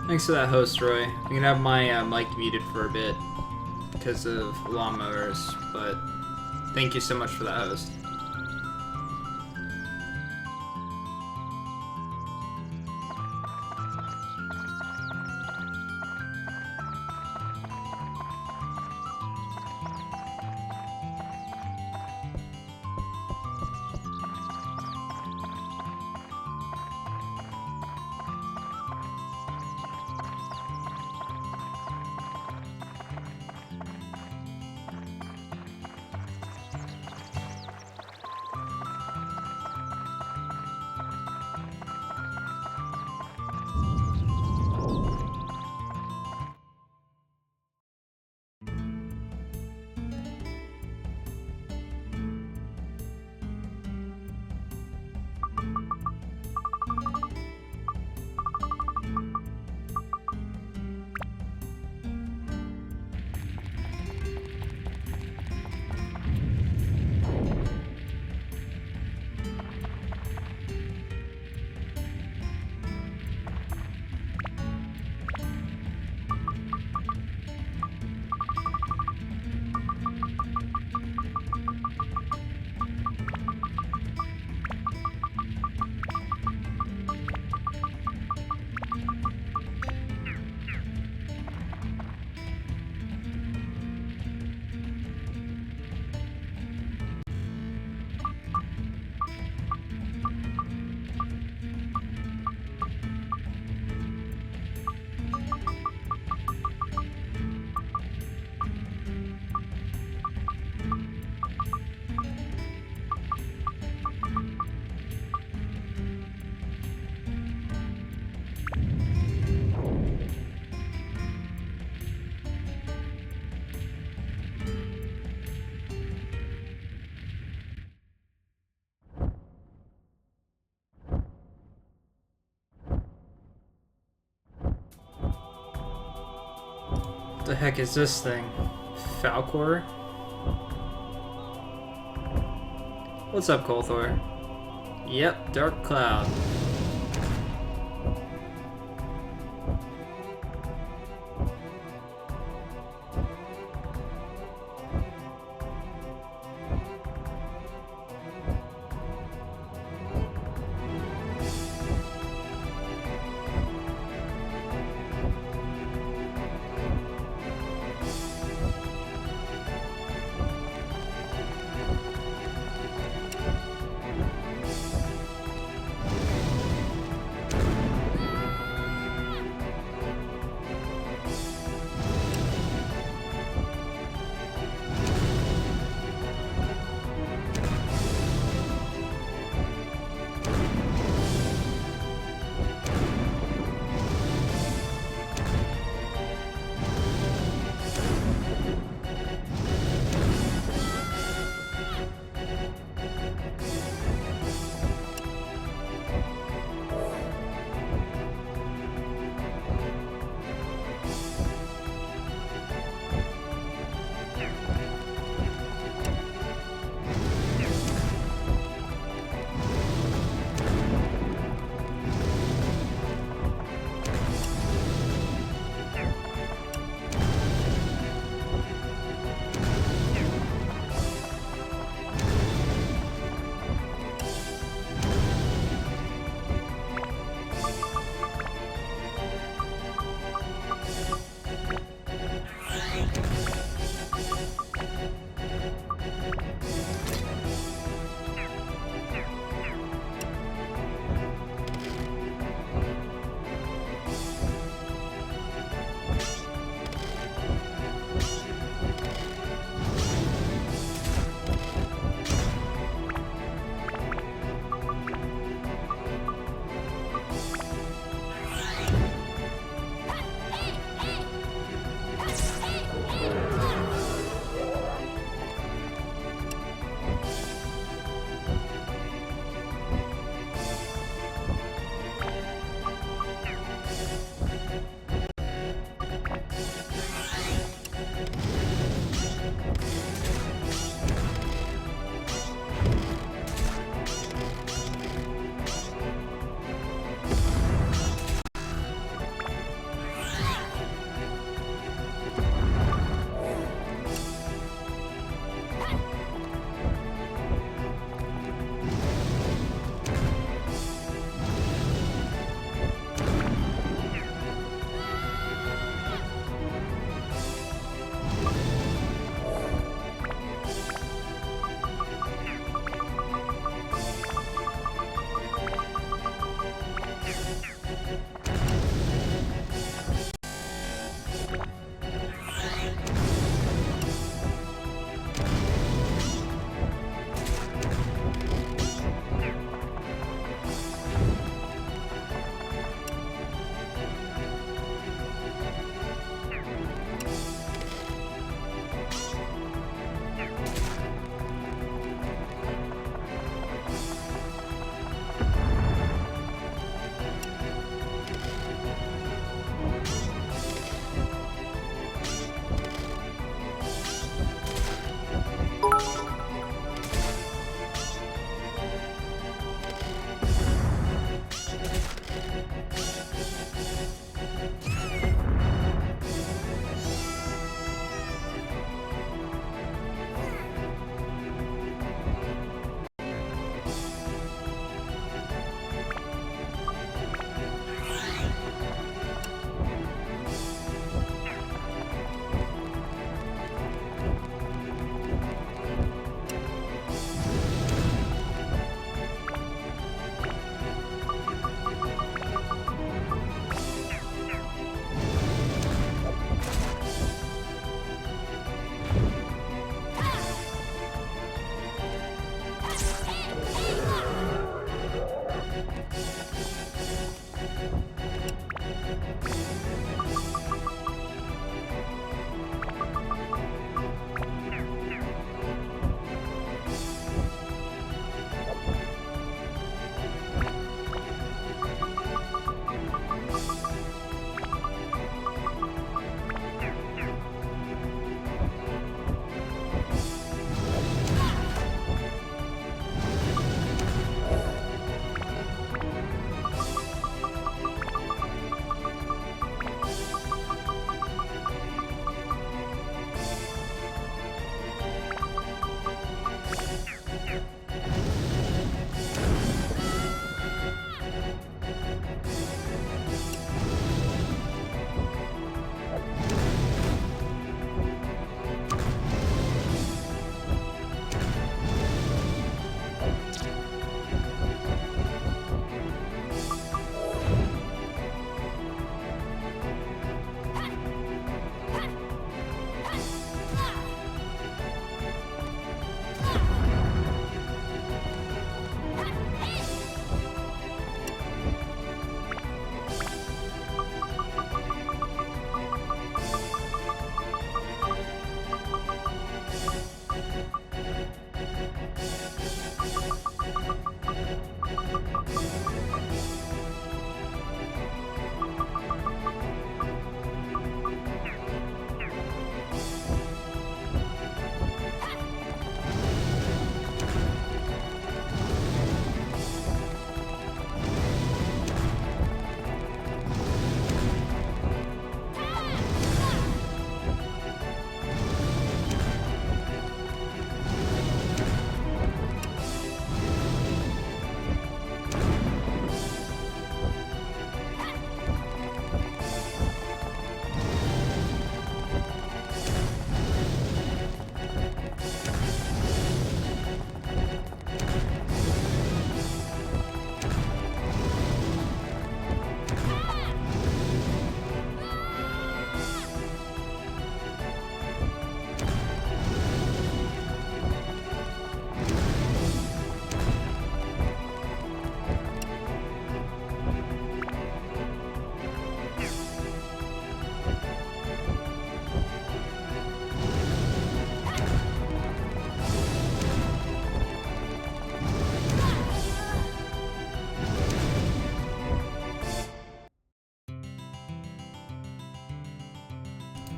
Thanks for that host, Roy. I'm gonna have my mic muted for a bit because of lawnmowers, but thank you so much for that host. What the heck is this thing? Falcor? What's up, Colthor? Yep, Dark Cloud.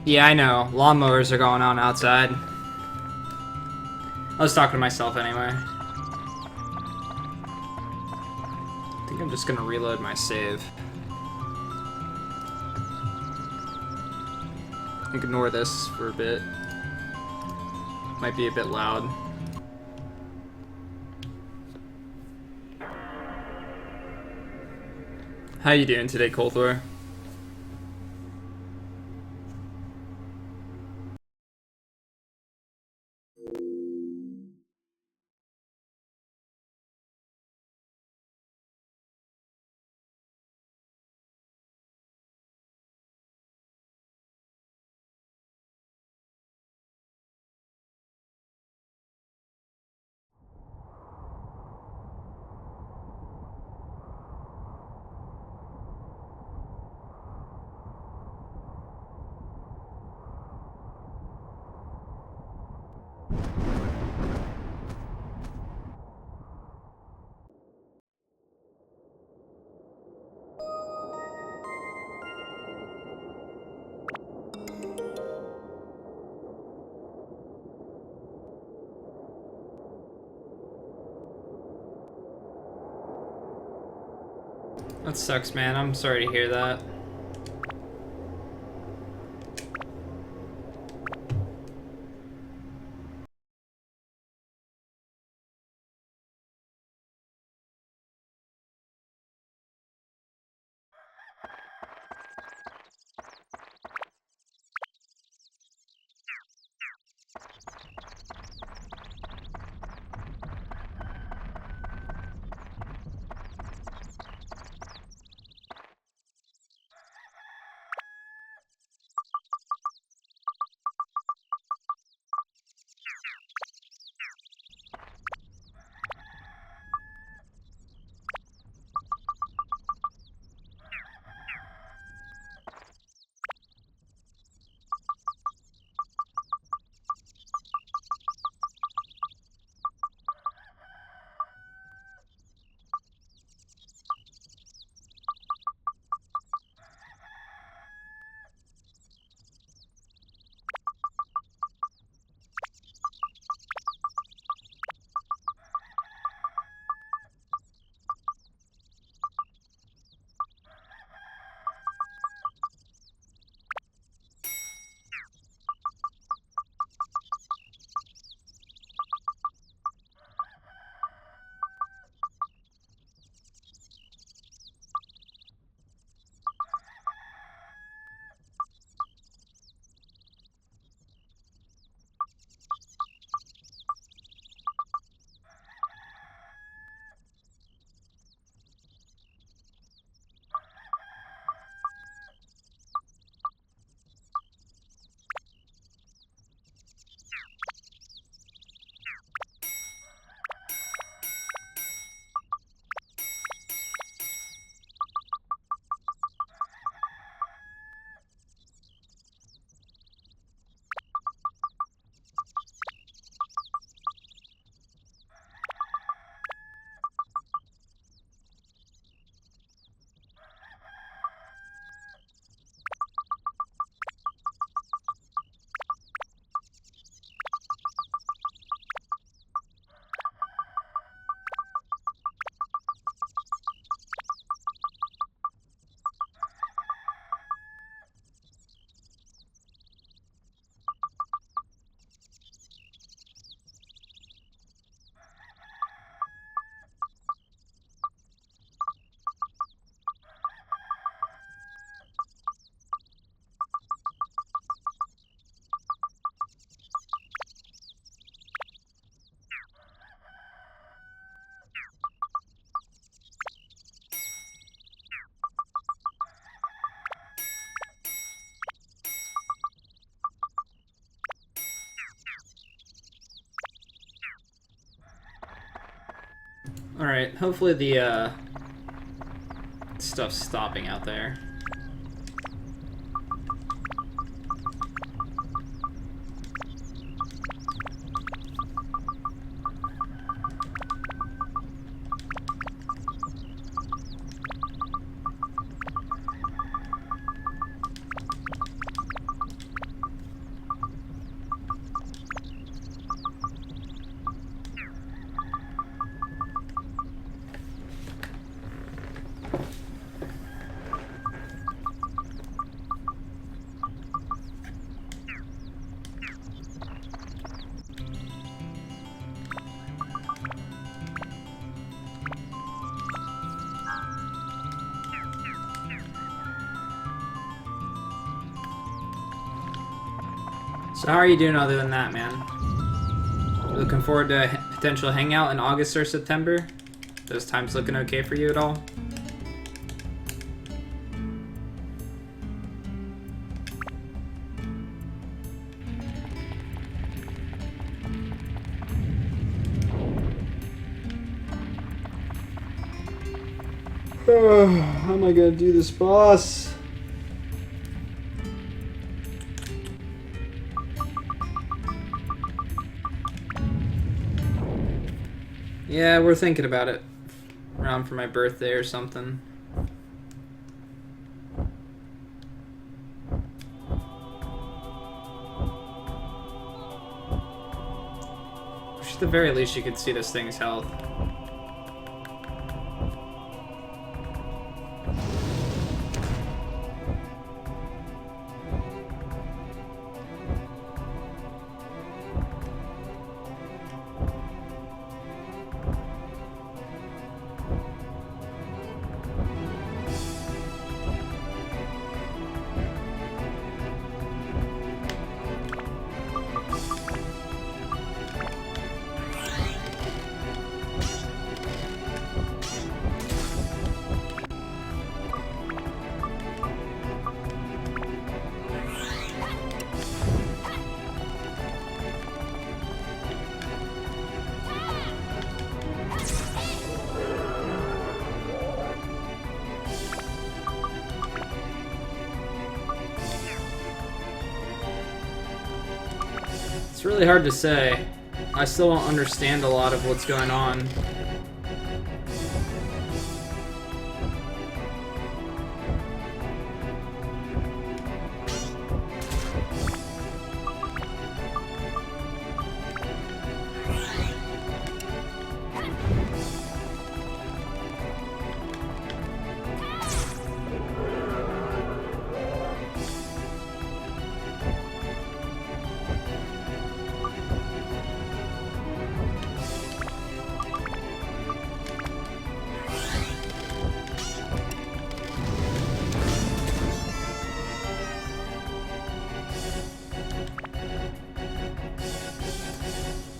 Yeah, I know. Lawnmowers are going on outside. I was talking to myself anyway. I think I'm just gonna reload my save. Ignore this for a bit. Might be a bit loud. How you doing today, Colthor? That sucks, man. I'm sorry to hear that. Alright, hopefully the stuff's stopping out there. So how are you doing other than that, man? Looking forward to a potential hangout in August or September? Those times looking okay for you at all? How am I gonna do this, boss? Yeah, we're thinking about it. Around for my birthday or something. Wish at the very least you could see this thing's health. It's really hard to say. I still don't understand a lot of what's going on.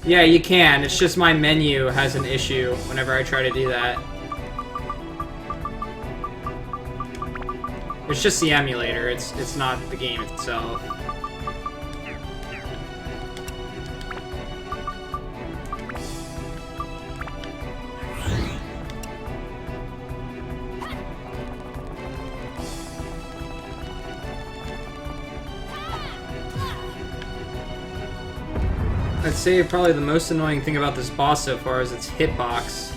Yeah, you can. It's just my menu has an issue whenever I try to do that. It's just the emulator. It's not the game itself. I'd say probably the most annoying thing about this boss so far is its hitbox.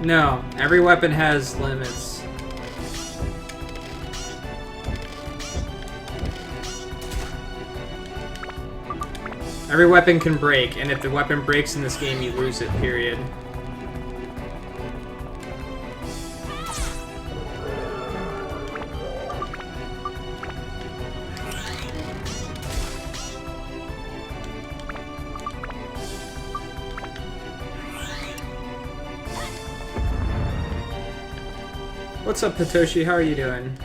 No, every weapon has limits. Every weapon can break, and if the weapon breaks in this game, you lose it, period. What's up, Patoshi? How are you doing?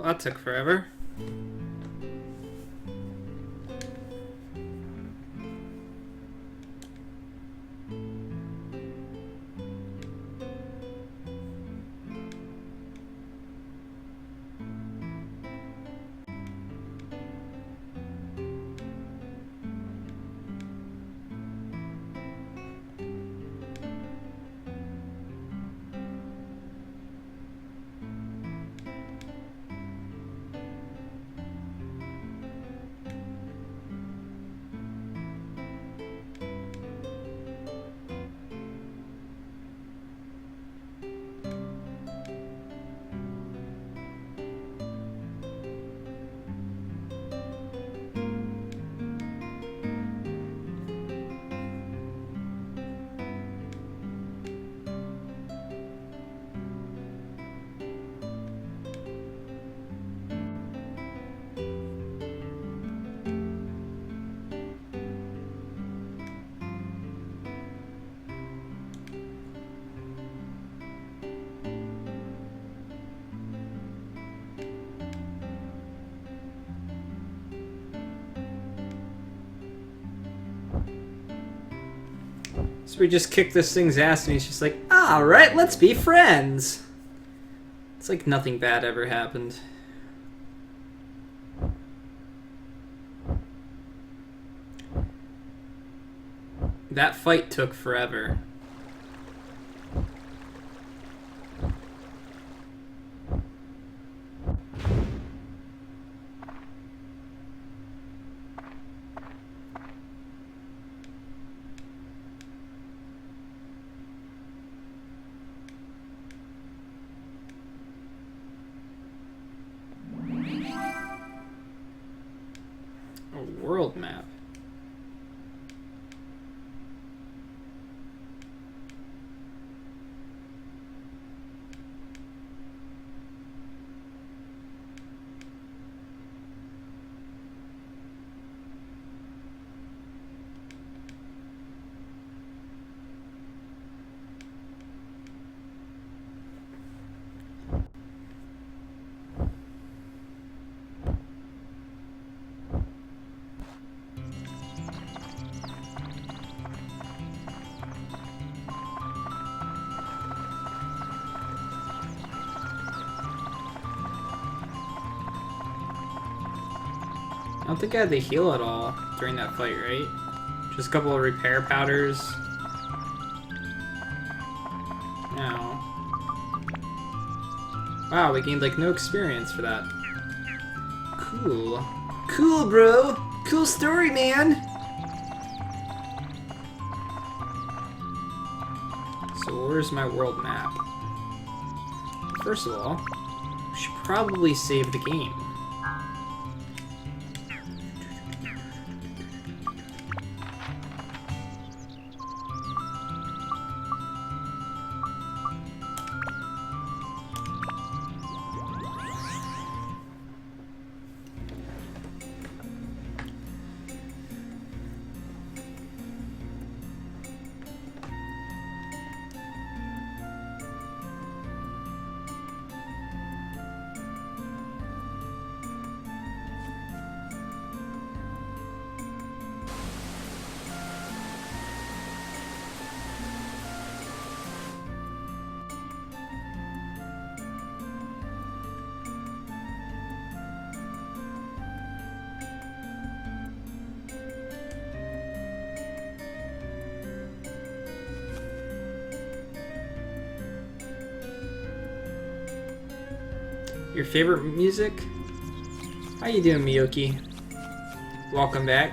Well, that took forever. So we just kick this thing's ass and he's just like, alright, let's be friends. It's like nothing bad ever happened. That fight took forever. A world map. I don't think I had to heal at all during that fight, right? Just a couple of repair powders. No. Wow, we gained like no experience for that. Cool. Cool, bro! Cool story, man! So where's my world map? First of all, we should probably save the game. Your favorite music? How you doing, Miyoki? Welcome back.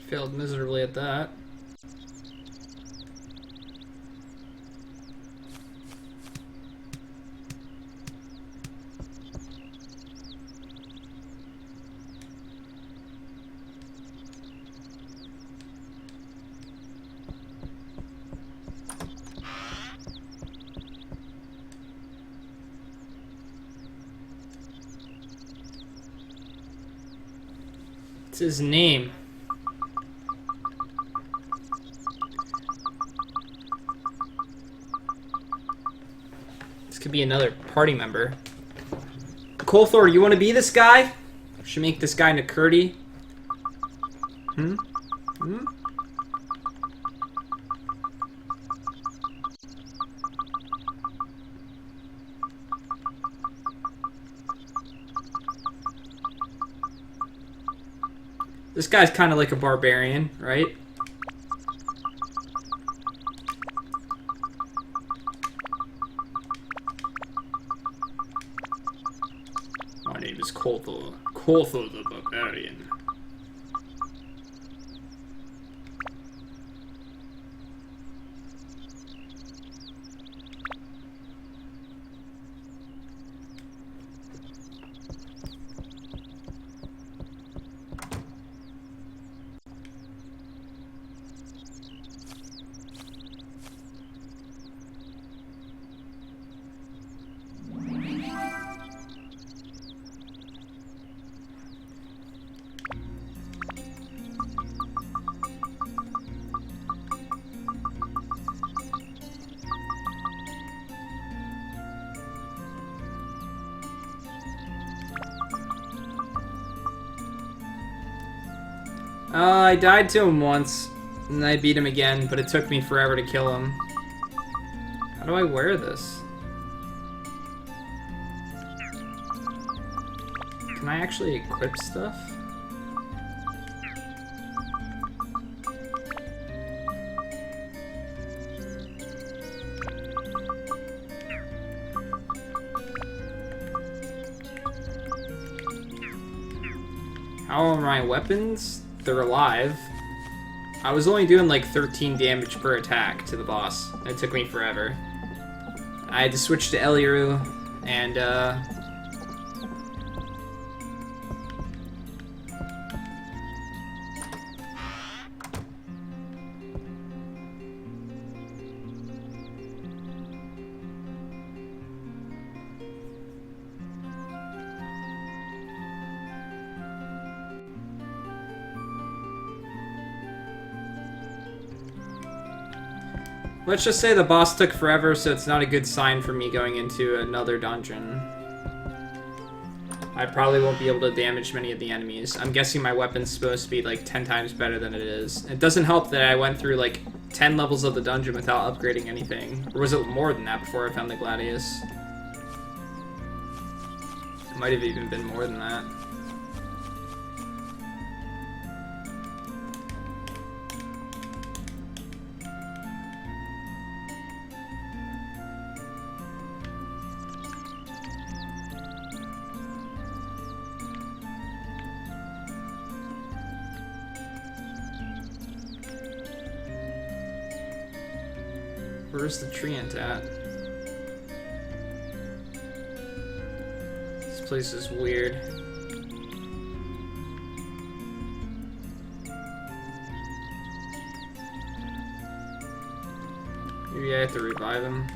Failed miserably at that. What's his name? This could be another party member. Kolthor, you want to be this guy? Should make this guy Nakurti. Hmm? Hmm? This guy's kind of like a barbarian, right? Kolthor. Kolthor the Barbarian. I died to him once, and I beat him again, but it took me forever to kill him. How do I wear this? Can I actually equip stuff? How are my weapons? They're alive. I was only doing like 13 damage per attack to the boss. It took me forever. I had to switch to Eliru, and let's just say the boss took forever, so it's not a good sign for me going into another dungeon. I probably won't be able to damage many of the enemies. I'm guessing my weapon's supposed to be like 10 times better than it is. It doesn't help that I went through like 10 levels of the dungeon without upgrading anything. Or was it more than that before I found the Gladius? It might have even been more than that. Where's the treant at? This place is weird. Maybe I have to revive him.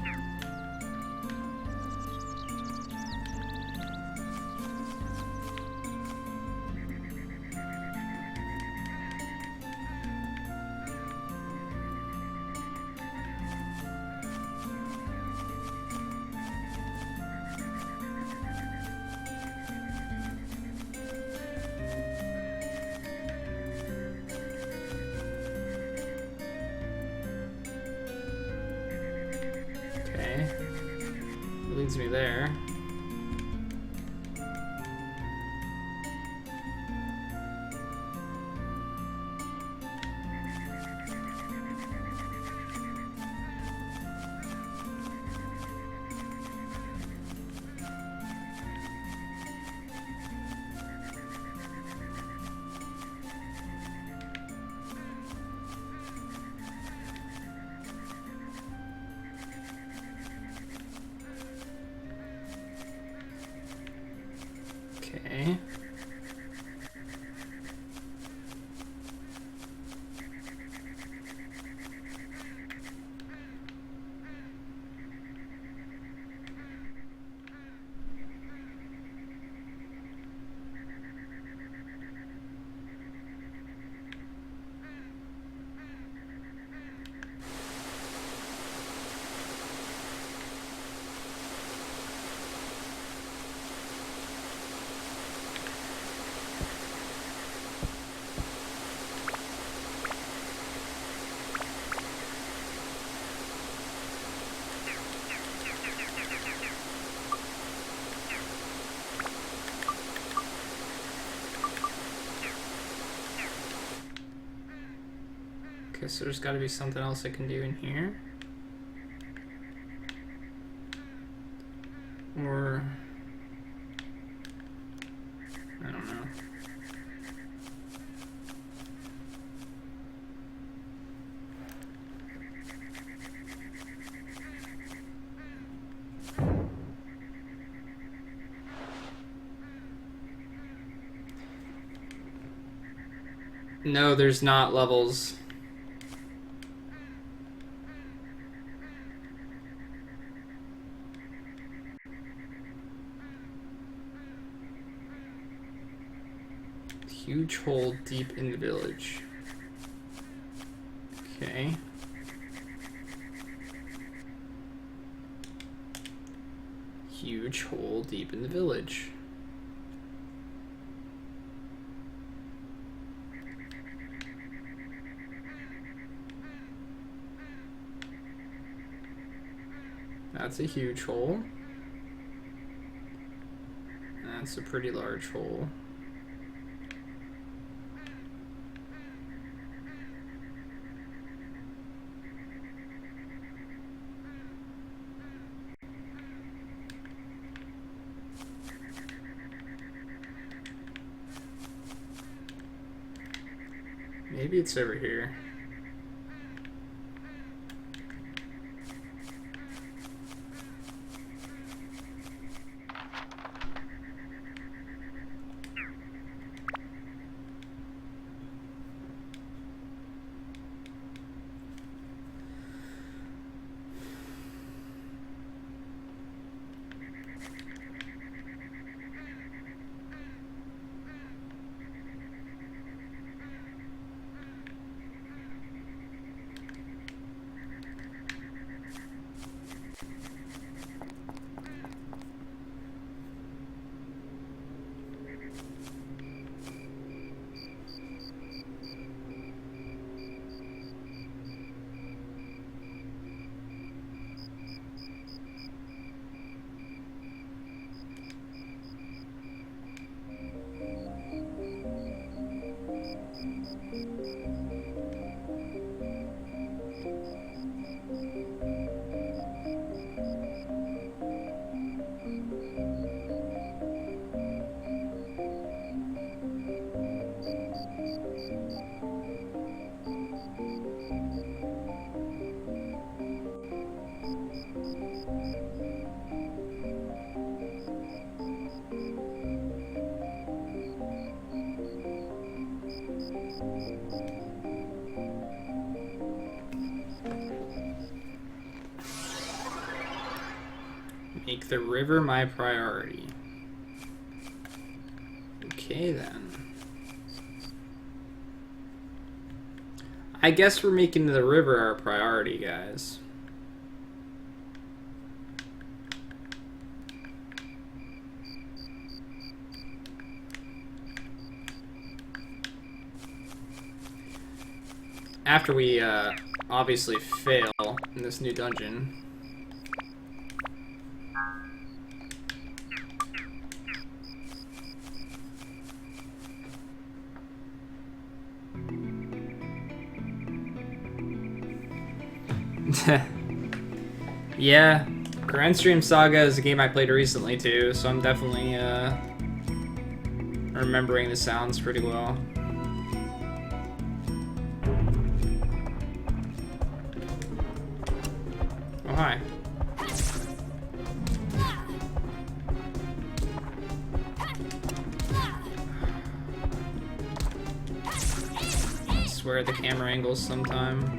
Leads me there. Okay. Okay, so there's got to be something else I can do in here. Or... No, there's not levels. Huge hole deep in the village. Okay. Huge hole deep in the village. That's a huge hole. That's a pretty large hole. Maybe it's over here. Make the river my priority. Okay, then. I guess we're making the river our priority, guys. After we, obviously fail in this new dungeon. Yeah, Grand Stream Saga is a game I played recently too, so I'm definitely remembering the sounds pretty well. Oh, hi. I swear the camera angles sometime.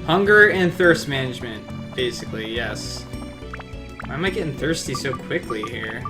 Hunger and thirst management, basically, yes. Why am I getting thirsty so quickly here?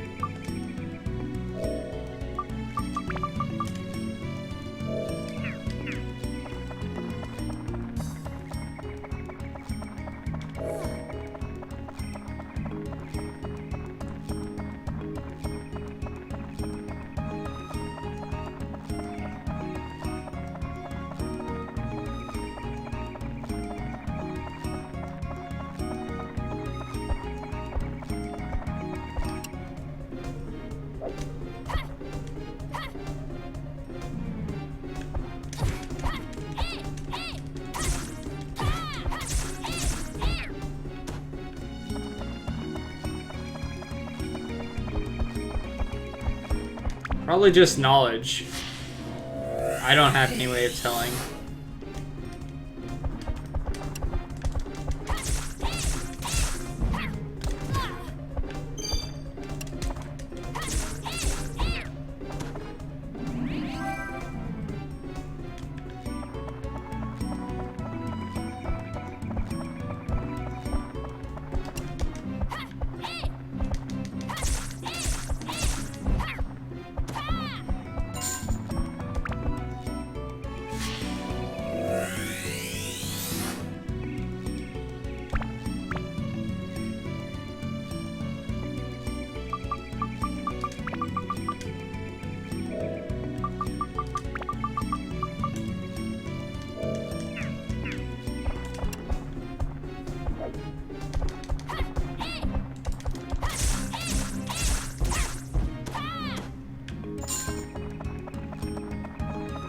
Probably just knowledge. I don't have any way of telling.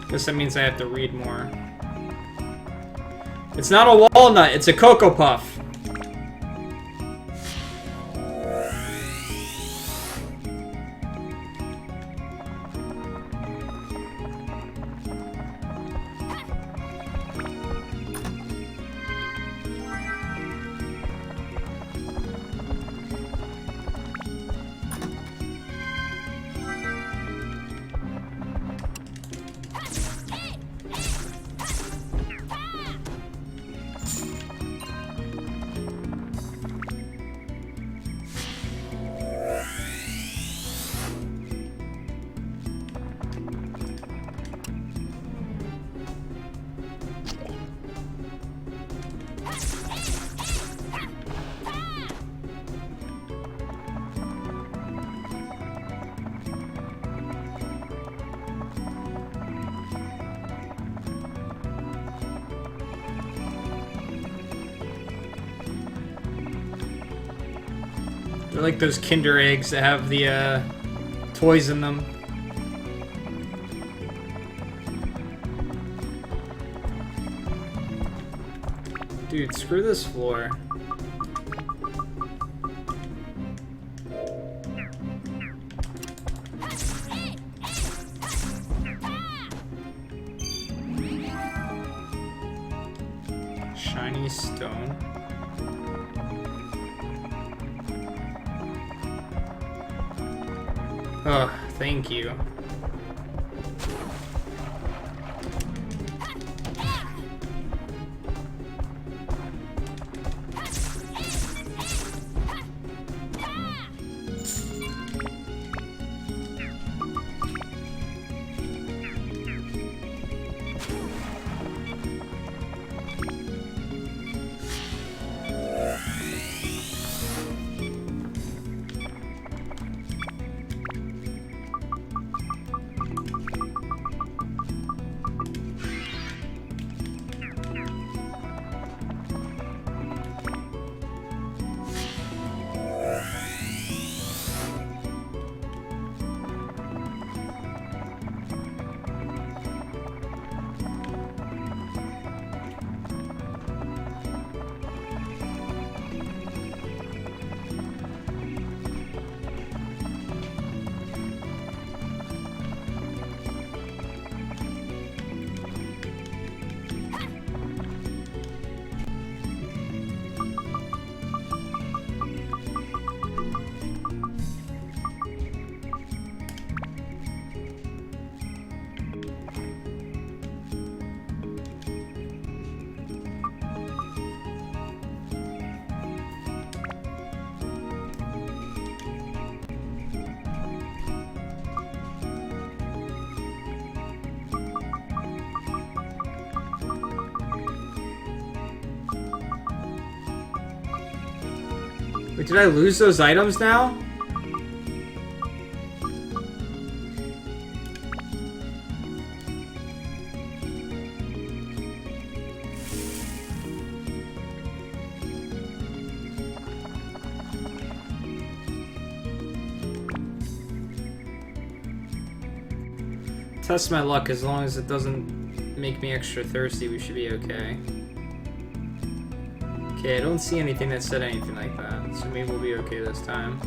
Guess that means I have to read more. It's not a walnut, it's a Cocoa Puff. They're like those Kinder eggs that have the toys in them. Dude, screw this floor. Shiny stone. Oh, thank you. Wait, did I lose those items now? Test my luck. As long as it doesn't make me extra thirsty, we should be okay. Okay, I don't see anything that said anything like that, so maybe we'll be okay this time.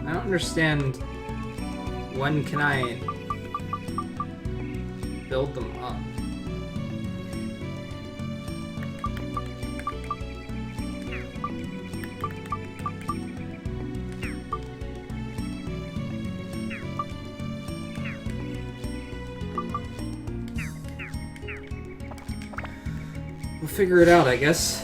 I don't understand. When can I build them up? We'll figure it out, I guess.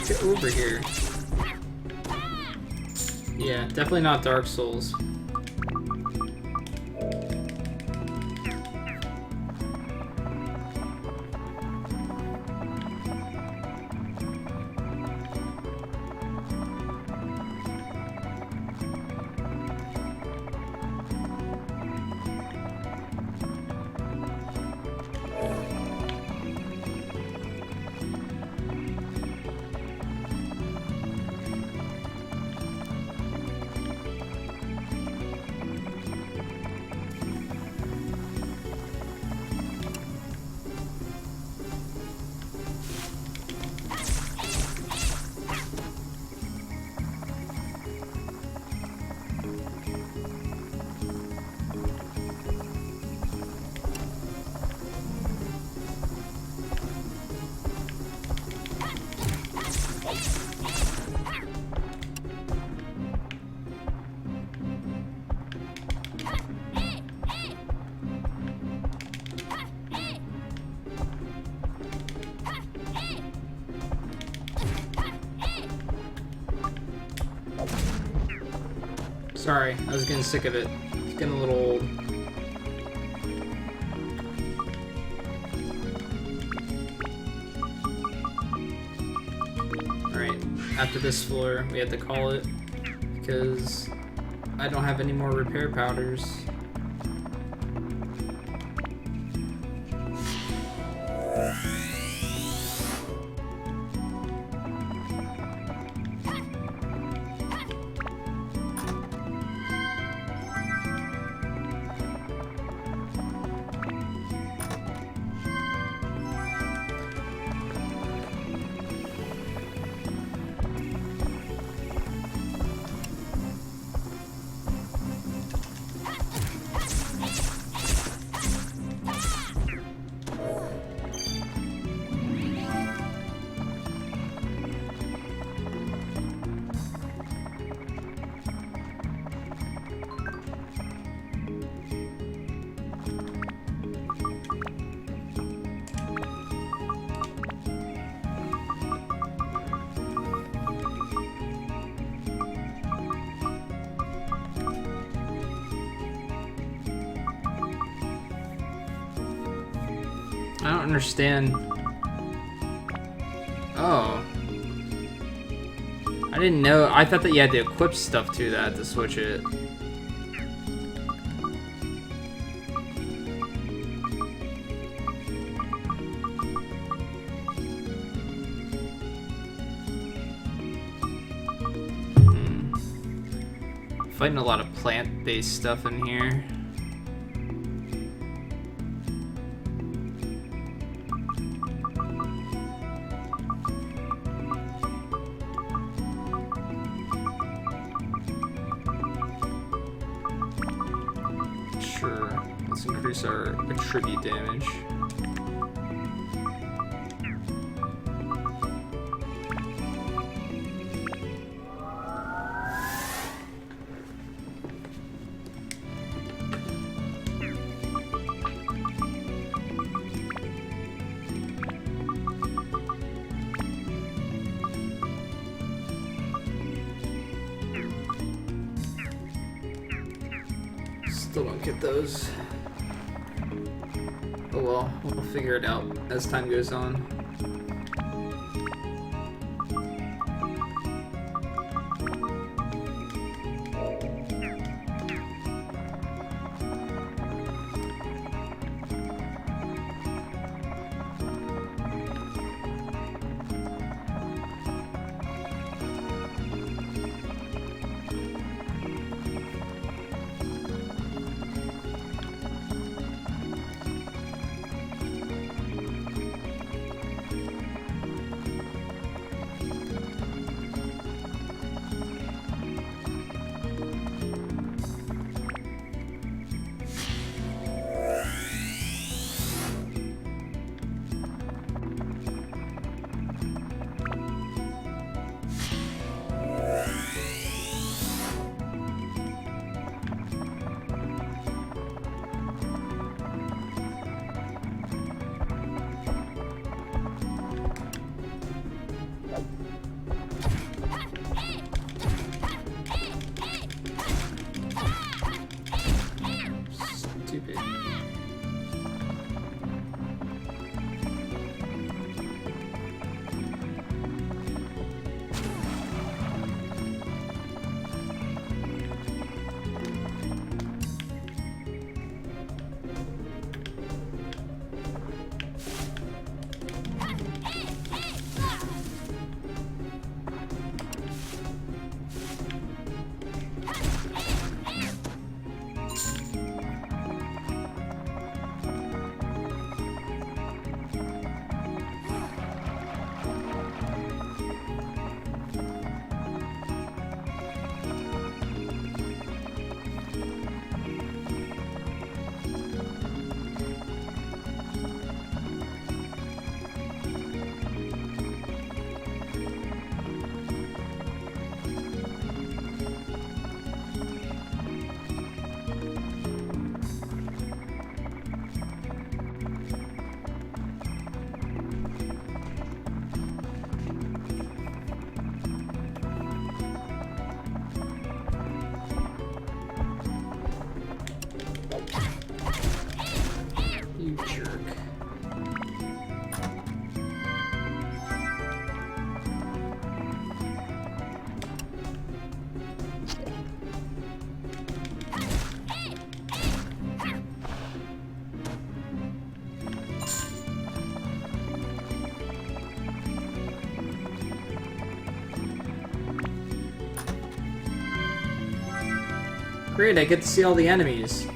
Get over here. Yeah, definitely not Dark Souls. Sorry, I was getting sick of it. It's getting a little old. Alright, after this floor, we have to call it because I don't have any more repair powders. I don't understand. Oh. I didn't know. I thought that you had to equip stuff to that to switch it. Fighting a lot of plant-based stuff in here. Sure, let's increase our attribute damage. Still don't get those. Oh well, we'll figure it out as time goes on. Great, I get to see all the enemies.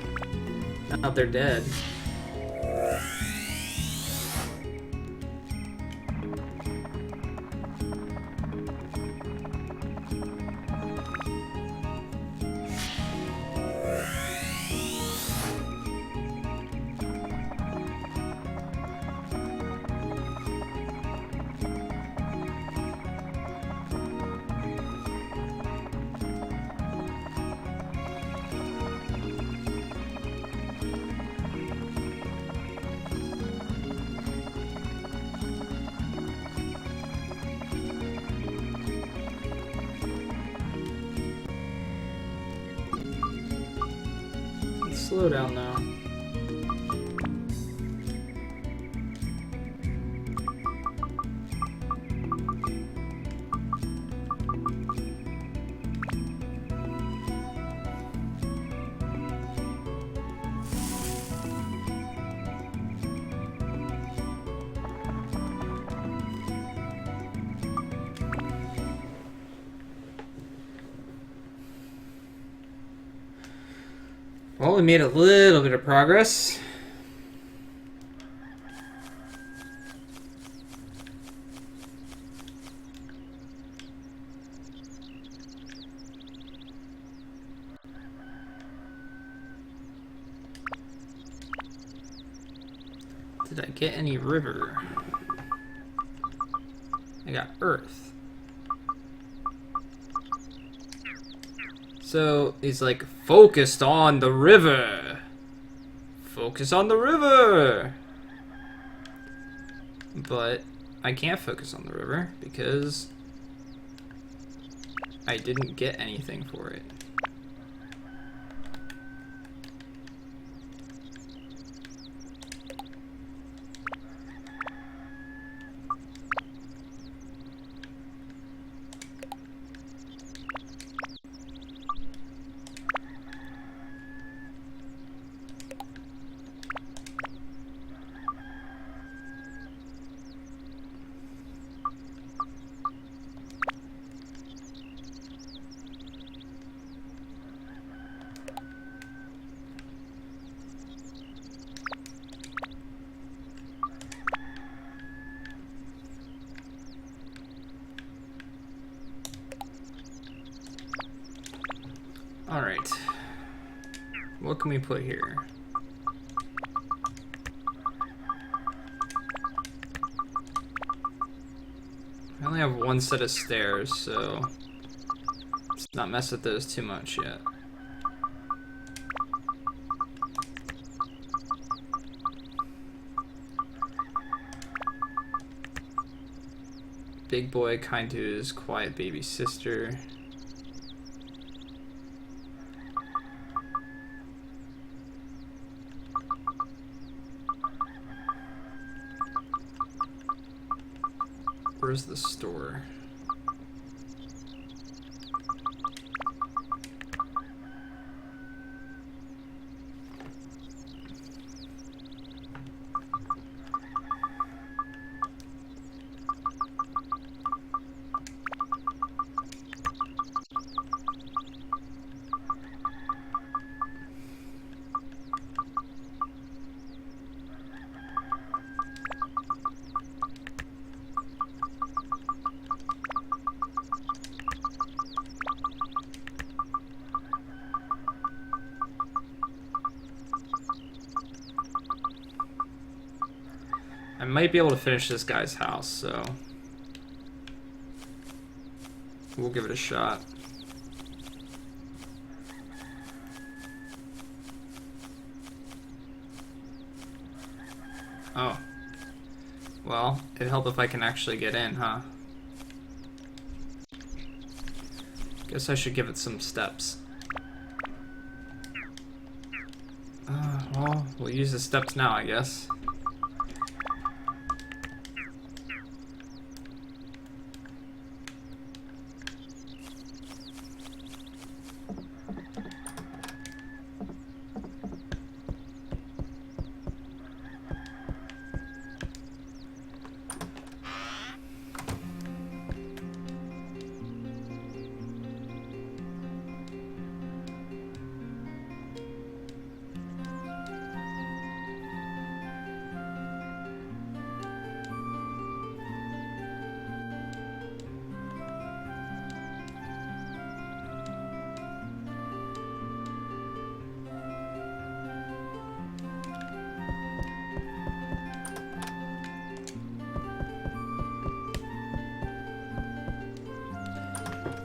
Now they're dead. Slow down now. Well, we made a little bit of progress. Did I get any river? I got earth. So he's like, focused on the river. Focus on the river. But I can't focus on the river because I didn't get anything for it. Alright. What can we put here? I only have one set of stairs, so let's not mess with those too much yet. Big boy kind to his quiet baby sister. Where's the store? I might be able to finish this guy's house, so we'll give it a shot. Oh. Well, it'd help if I can actually get in, huh? Guess I should give it some steps. Well, we'll use the steps now, I guess.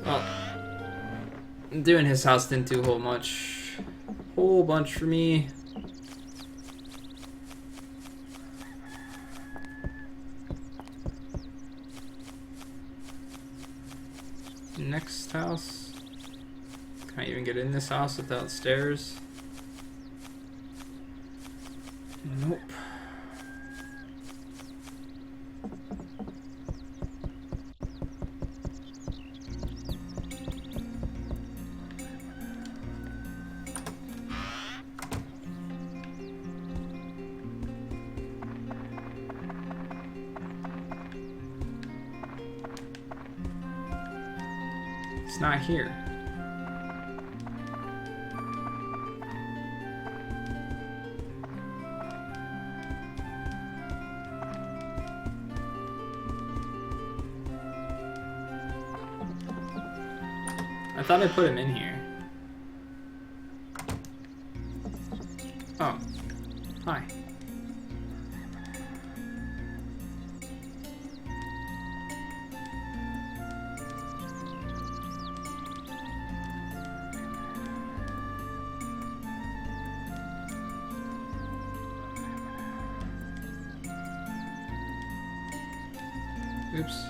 Well, doing his house didn't do a whole bunch for me. Next house. Can I even get in this house without stairs? Nope. It's not here. I thought I put him in here. Oh. Hi. Oops.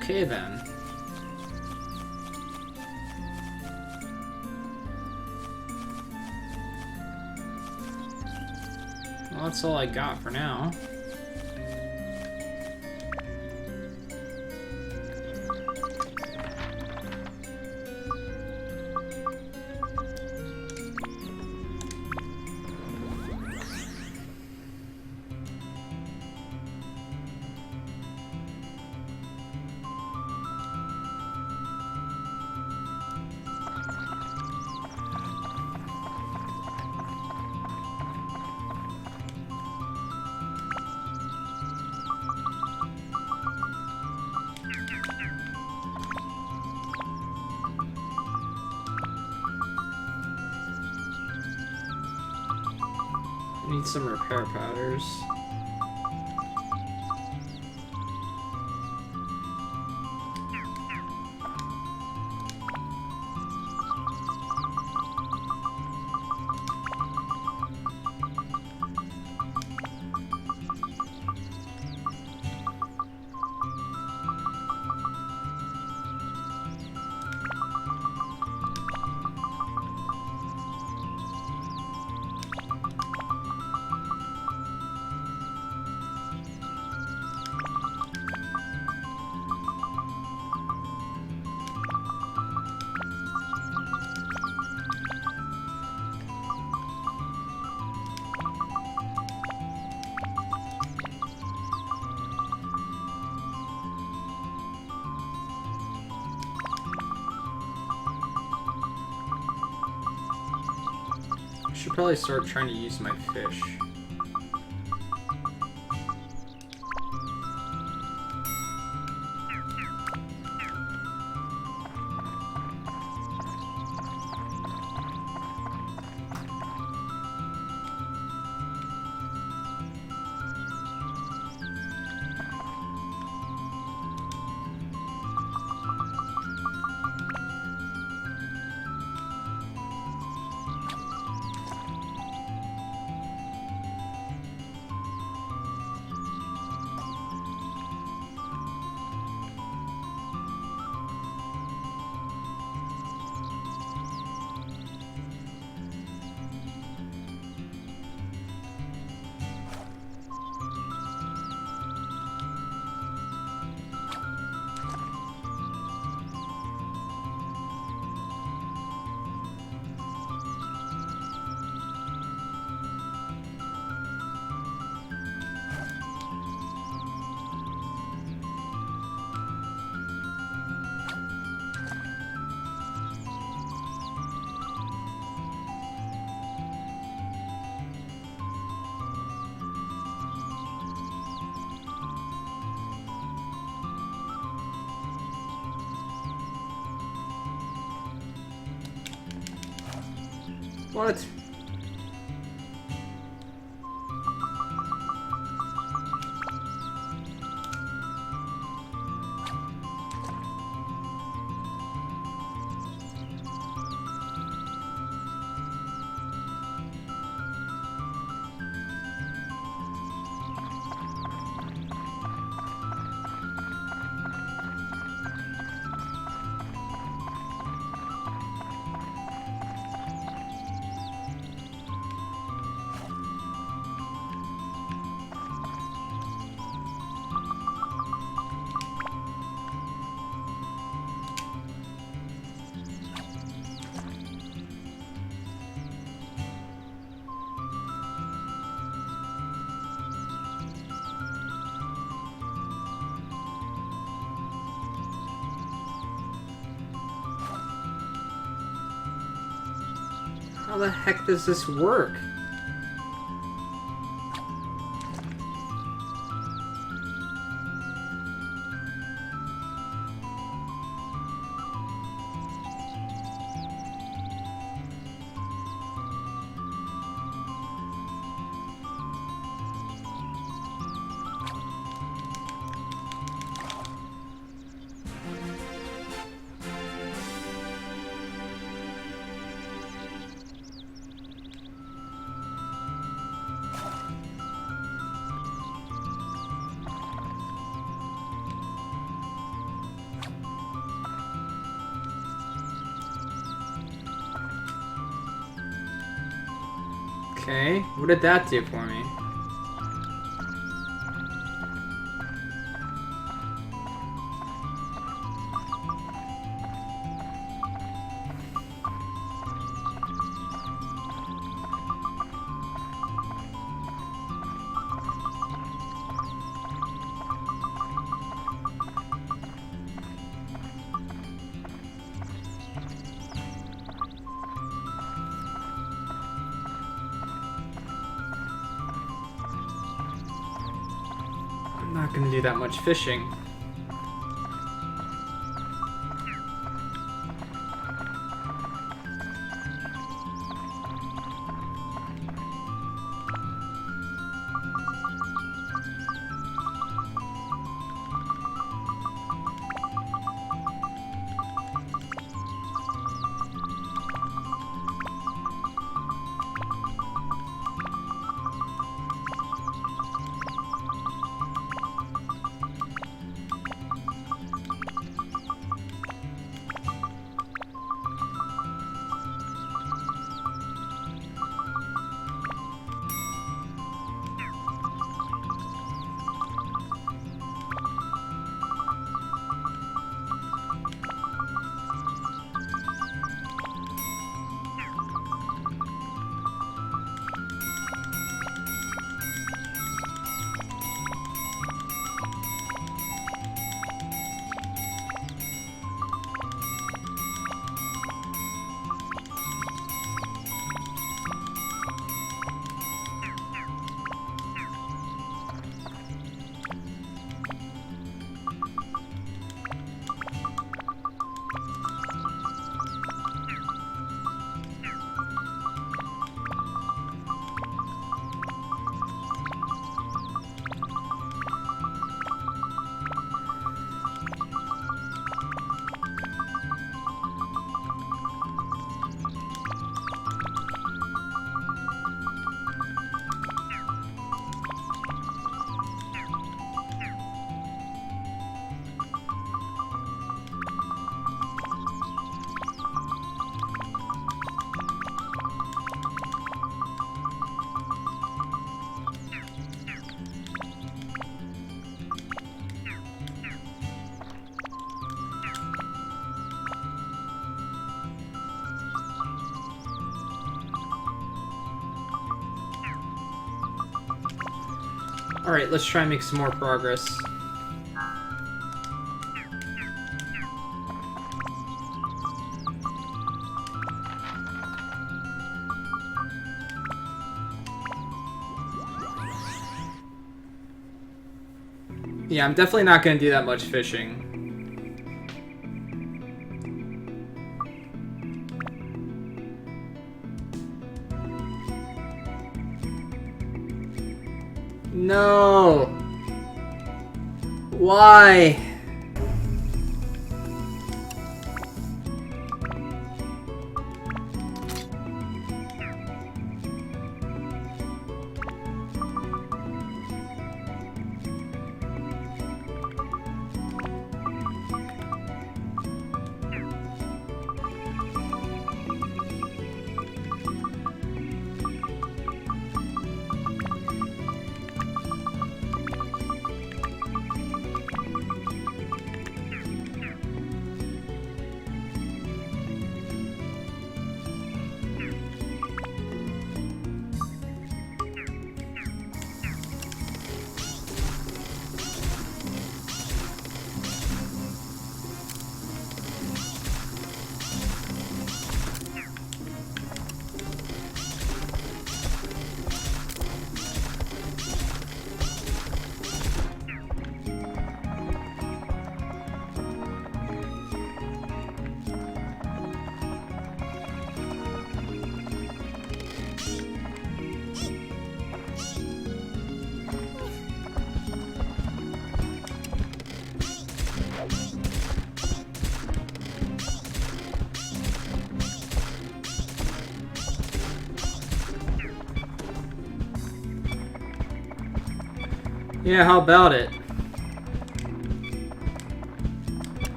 Okay then. Well, that's all I got for now. Need some repair powders. Should probably start trying to use my fish. What? How the heck does this work? Okay, what did that do for me? I'm not gonna do that much fishing. Alright, let's try and make some more progress. Yeah, I'm definitely not going to do that much fishing. No! Why? Yeah, how about it?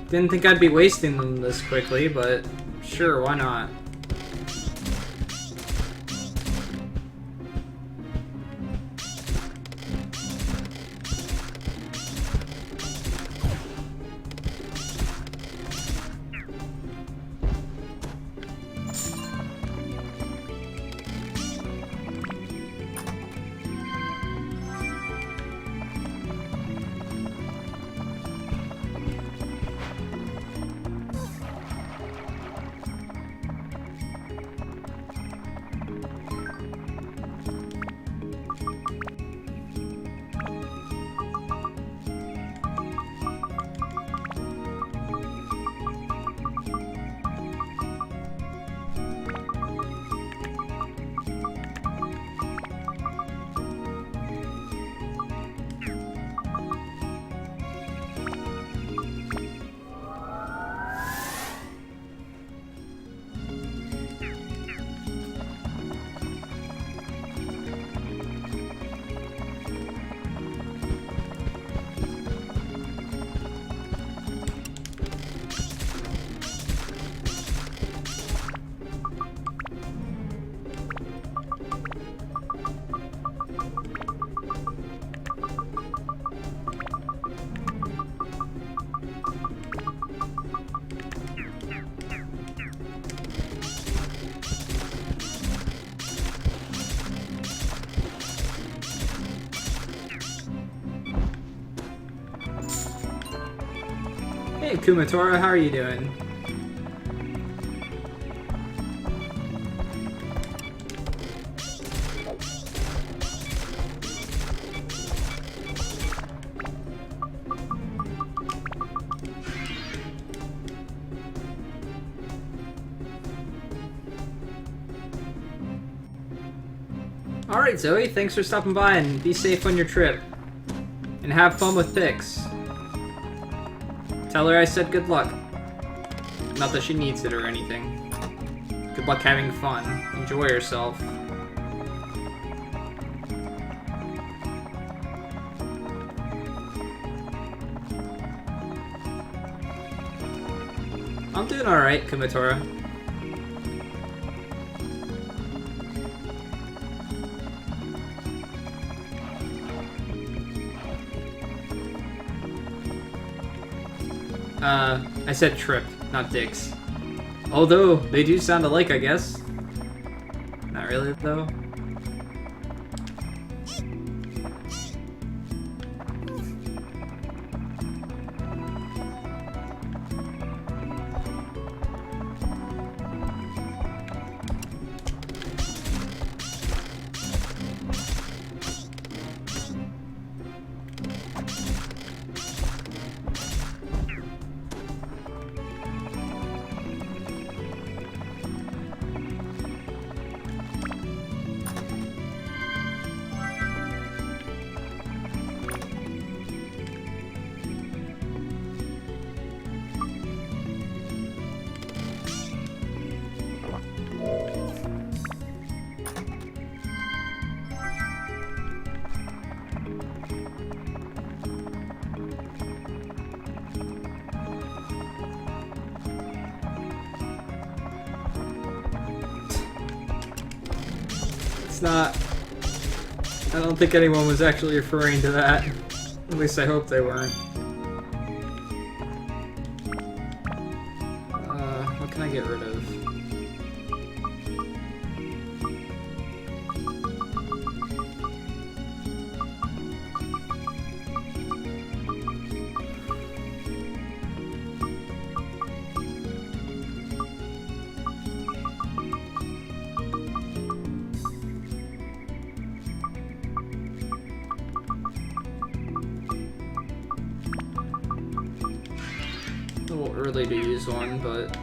Didn't think I'd be wasting them this quickly, but sure, why not? Hey Kumatora, how are you doing? Alright Zoe, thanks for stopping by and be safe on your trip. And have fun with Pix. Tell her I said good luck. Not that she needs it or anything. Good luck having fun. Enjoy yourself. I'm doing alright, Kumatora. I said tripped, not dicks. Although, they do sound alike, I guess. Not really, though. It's not... I don't think anyone was actually referring to that. At least I hope they weren't. What can I get rid of? A little early to use one, but...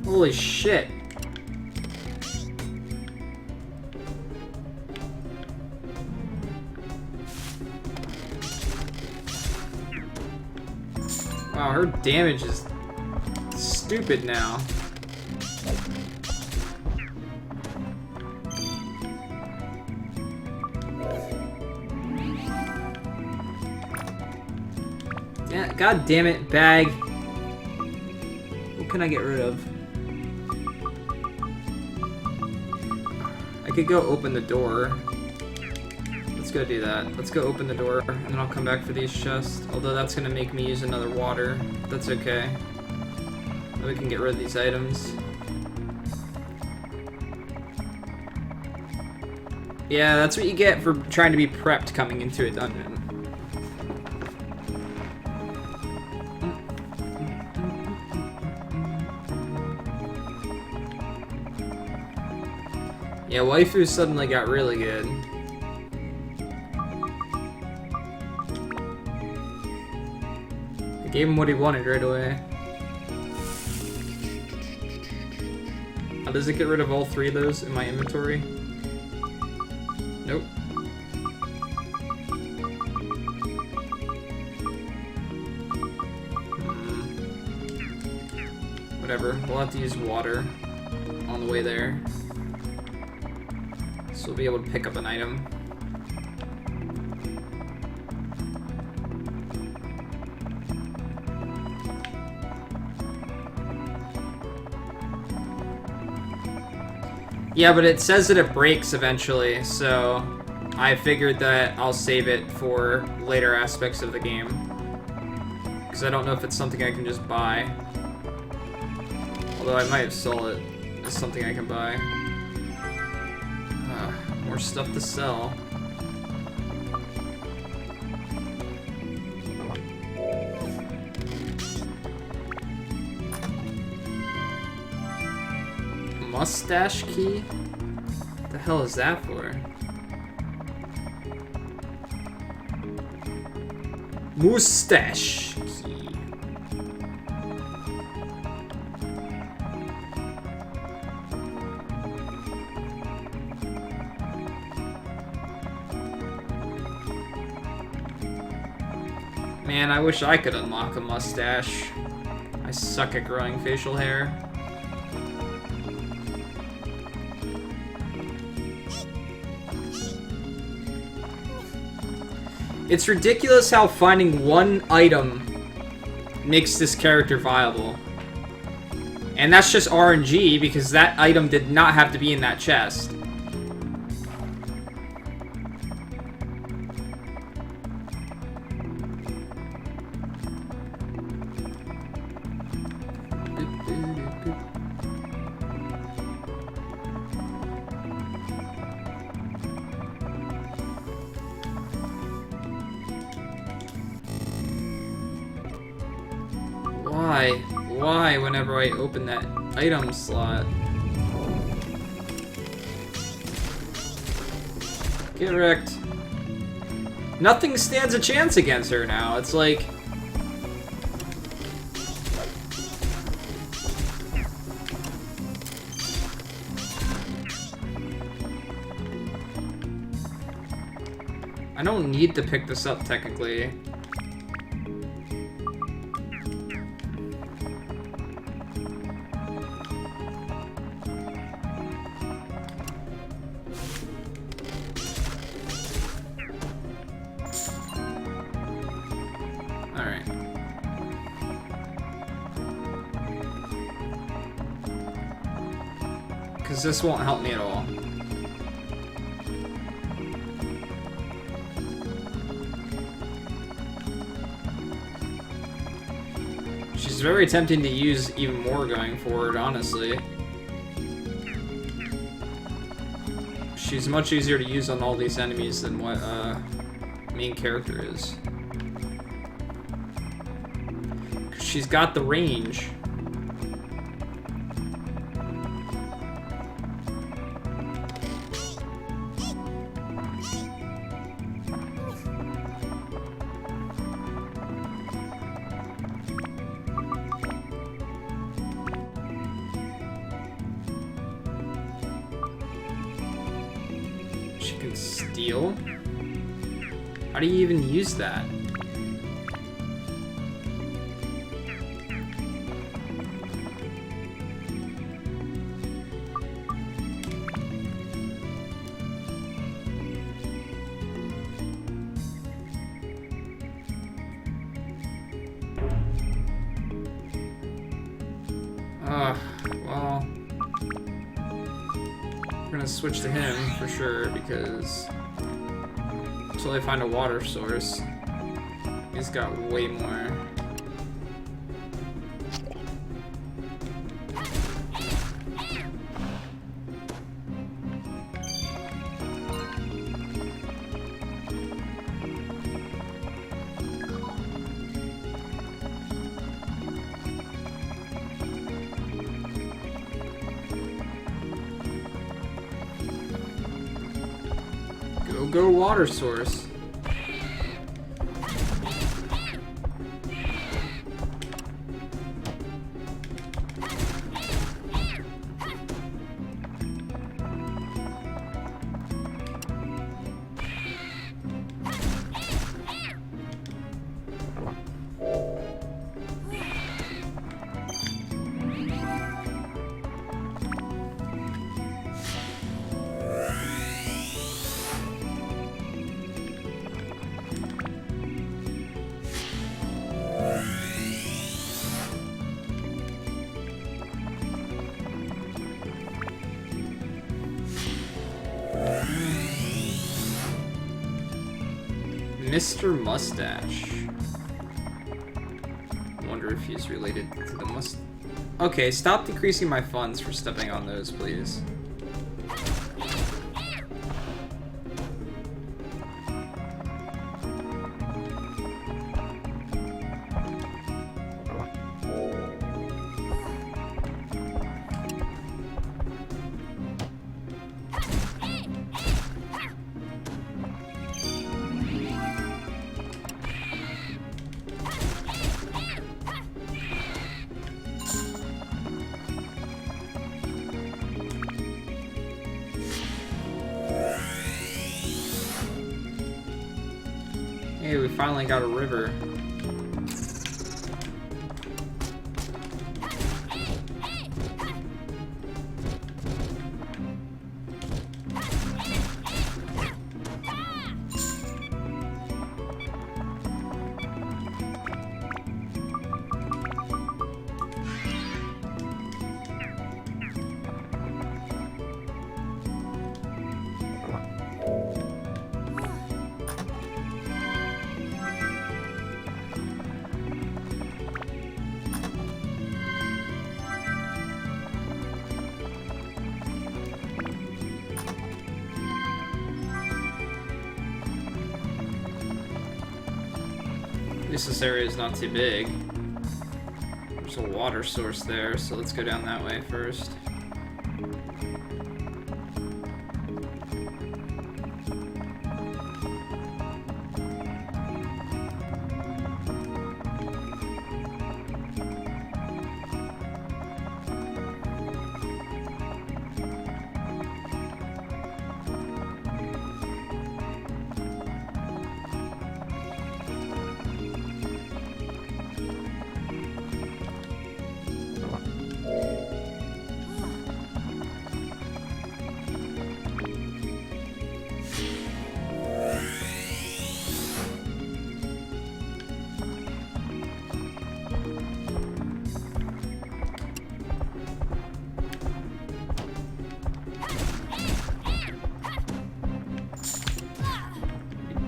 Holy shit. Wow, her damage is stupid now. Yeah, god damn it, bag. What can I get rid of? I could go open the door. Let's go do that. Let's go open the door, and then I'll come back for these chests. Although that's gonna make me use another water. That's okay. We can get rid of these items. Yeah, that's what you get for trying to be prepped coming into a dungeon. Yeah, waifu suddenly got really good. I gave him what he wanted right away. Now, does it get rid of all three of those in my inventory? Nope. Whatever, we'll have to use water on the way there. So we'll be able to pick up an item. Yeah, but it says that it breaks eventually, so I figured that I'll save it for later aspects of the game. Because I don't know if it's something I can just buy. Although I might have sold it as something I can buy. More stuff to sell. Mustache key? What the hell is that for? Mustache key. Man, I wish I could unlock a mustache. I suck at growing facial hair. It's ridiculous how finding one item makes this character viable. And that's just RNG, because that item did not have to be in that chest. Why whenever I open that item slot? Get wrecked. Nothing stands a chance against her now. It's like... I don't need to pick this up, technically. Because this won't help me at all. She's very tempting to use even more going forward, honestly. She's much easier to use on all these enemies than what main character is. 'Cause she's got the range. Steal? How do you even use that? Well... We're gonna switch to him for sure, because until I find a water source, he's got way more. Go water source. Mr. Mustache. I wonder if he's related to the Okay, stop decreasing my funds for stepping on those, please. Hey, we finally got a river. least this area is not too big. There's a water source there, so let's go down that way first.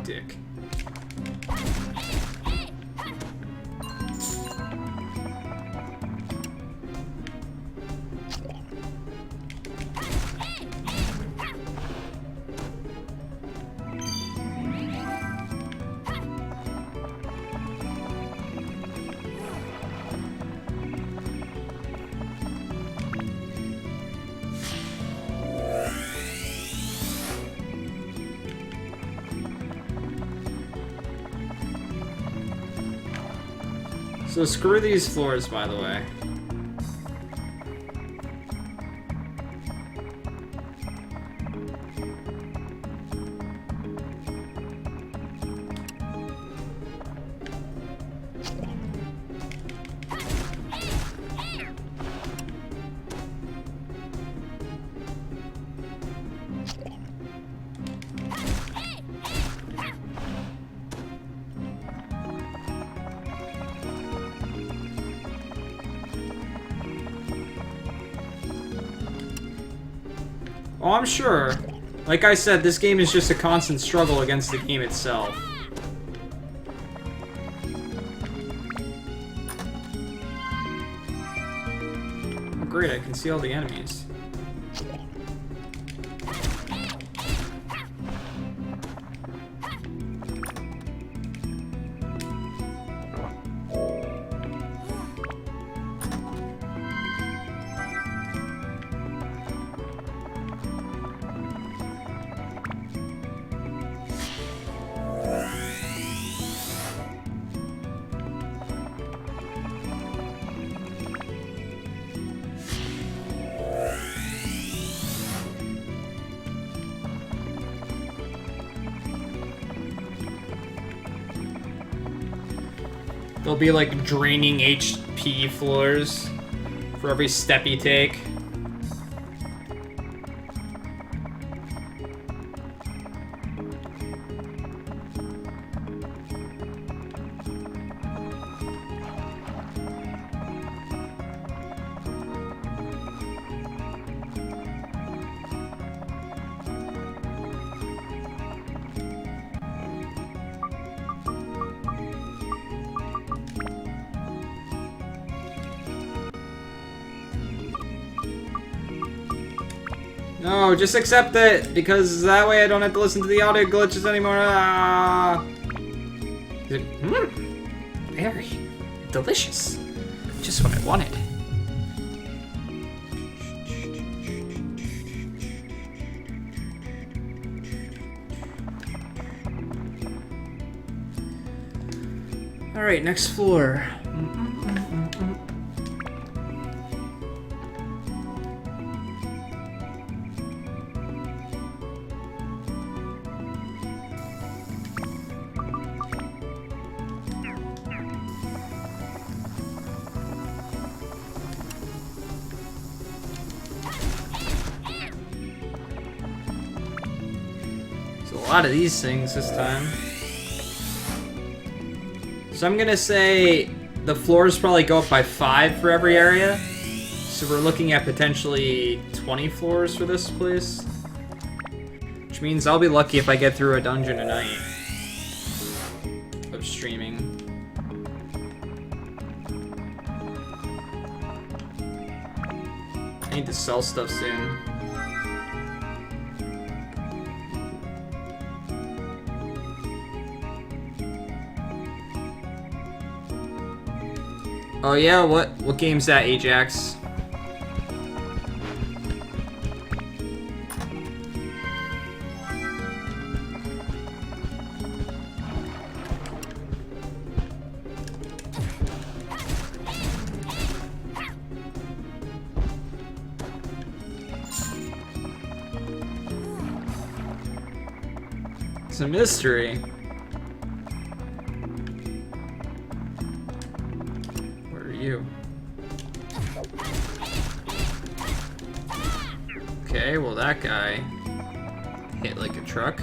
Dick. So screw these floors, by the way. Oh, I'm sure. Like I said, this game is just a constant struggle against the game itself. Oh, great, I can see all the enemies. There'll be like draining HP floors for every step you take. No, just accept it, because that way I don't have to listen to the audio glitches anymore. Ah. Very delicious. Just what I wanted. Alright, next floor. A lot of these things this time. So I'm gonna say the floors probably go up by 5 for every area. So we're looking at potentially 20 floors for this place. Which means I'll be lucky if I get through a dungeon a night of streaming. I need to sell stuff soon. Oh yeah, what game's that, Ajax? It's a mystery. Where are you? Okay, well that guy hit like a truck.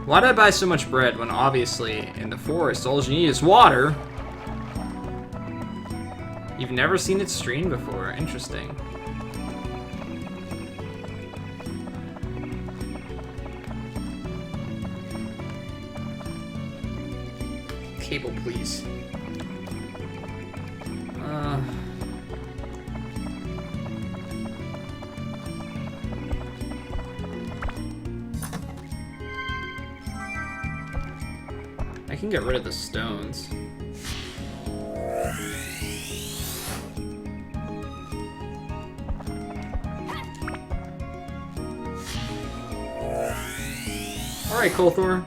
Why did I buy so much bread when obviously in the forest all you need is water? You've never seen it streamed before. Interesting. Cable, please. I can get rid of the stones. Alright, Kolthor.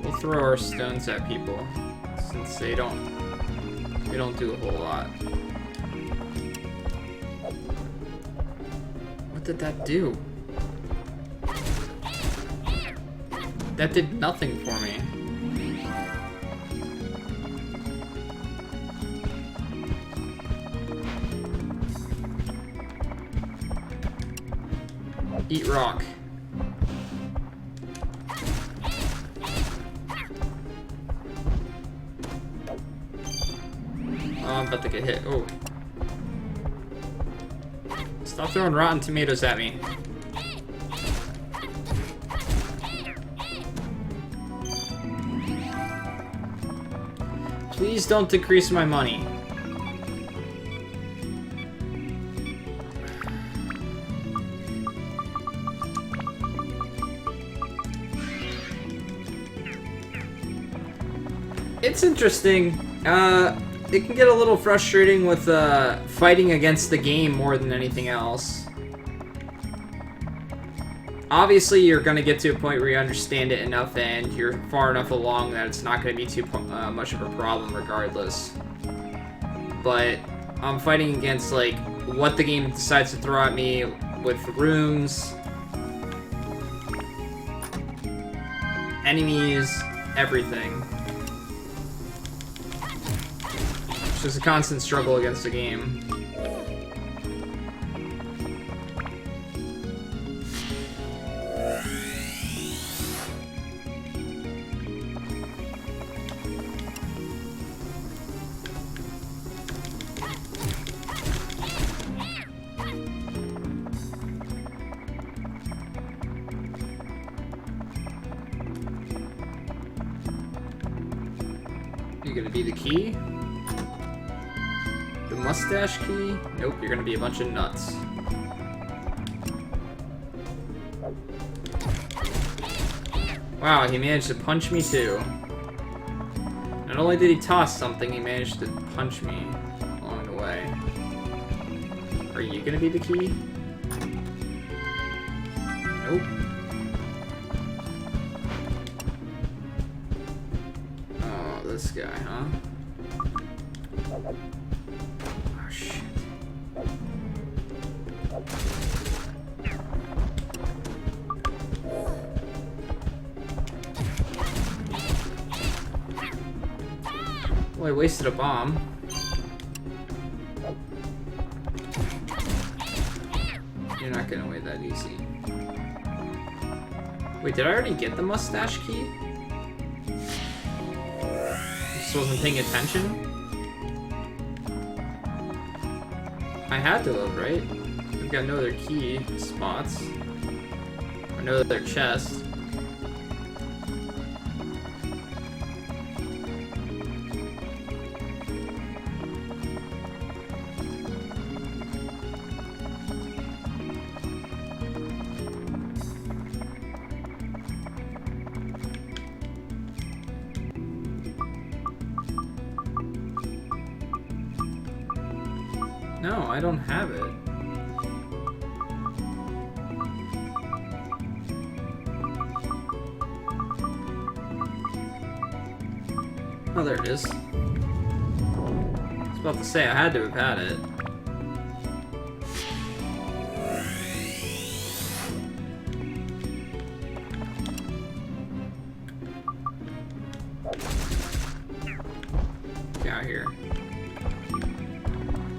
We'll throw our stones at people, since they don't do a whole lot. What did that do? That did nothing for me. Eat rock. Oh, I'm about to get hit. Oh. Stop throwing rotten tomatoes at me. Please don't decrease my money. It's interesting. It can get a little frustrating with fighting against the game more than anything else. Obviously, you're going to get to a point where you understand it enough and you're far enough along that it's not going to be too much of a problem regardless. But I'm fighting against like what the game decides to throw at me with rooms, enemies, everything. It's just a constant struggle against the game. You gonna be the key? The mustache key? Nope, you're gonna be a bunch of nuts. Wow, he managed to punch me too. Not only did he toss something, he managed to punch me along the way. Are you gonna be the key? Nope. Oh, this guy, huh? Oh, shit. Well, I wasted a bomb. You're not getting away that easy. Wait, did I already get the mustache key? Just wasn't paying attention? I had to have, right? We've got no other key spots. Or no other chest. No, I don't have it. Oh, there it is. I was about to say, I had to have had it. Get out of here.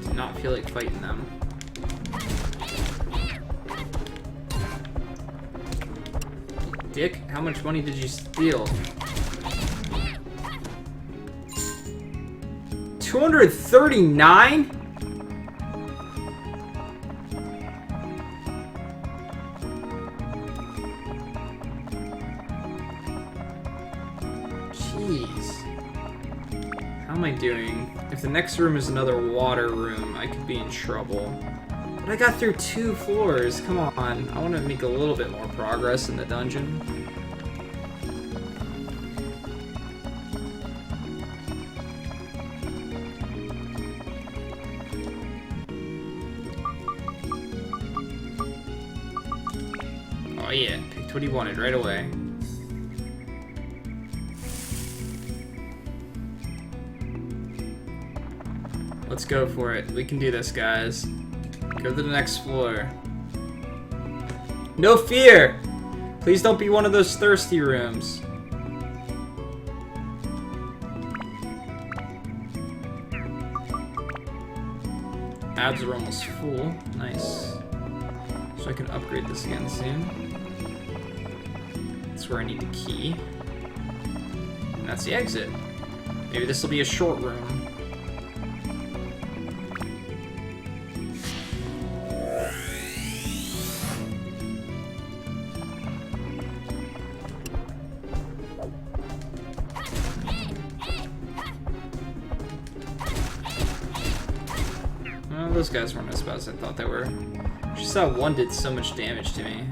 Do not feel like fighting them. Dick, how much money did you steal? 239? Jeez. How am I doing? If the next room is another water room, I could be in trouble. But I got through 2 floors. Come on. I want to make a little bit more progress in the dungeon. Oh yeah, picked what he wanted right away. Let's go for it. We can do this, guys. Go to the next floor. No fear! Please don't be one of those thirsty rooms. Ads are almost full. Nice. So I can upgrade this again soon. That's where I need the key. And that's the exit. Maybe this will be a short room. Well, those guys weren't as bad as I thought they were. Just that one did so much damage to me.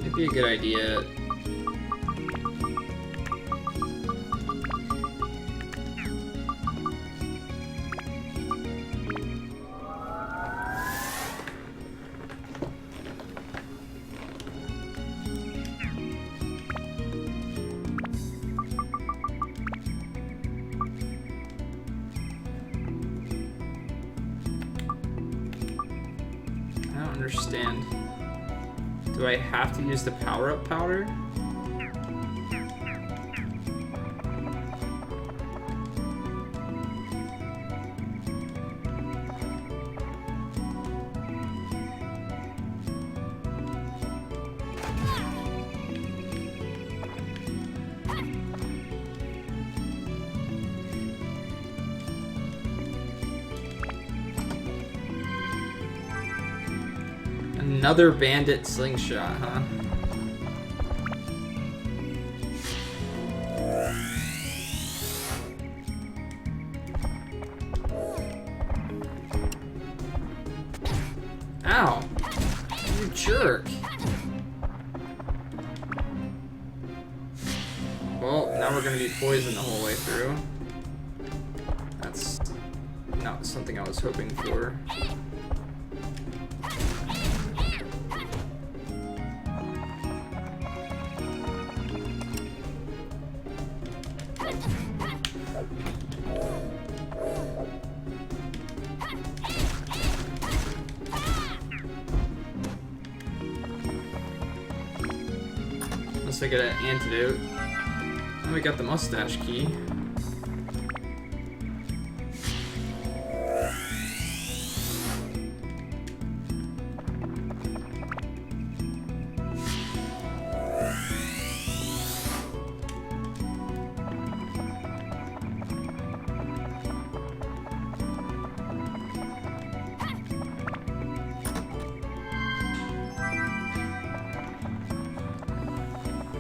It'd be a good idea. I don't understand. Do I have to use the power-up powder? Another bandit slingshot, huh? Ow! You jerk! Well, now we're gonna be poisoned the whole way through. That's not something I was hoping for. Unless I get an antidote. And we got the mustache key.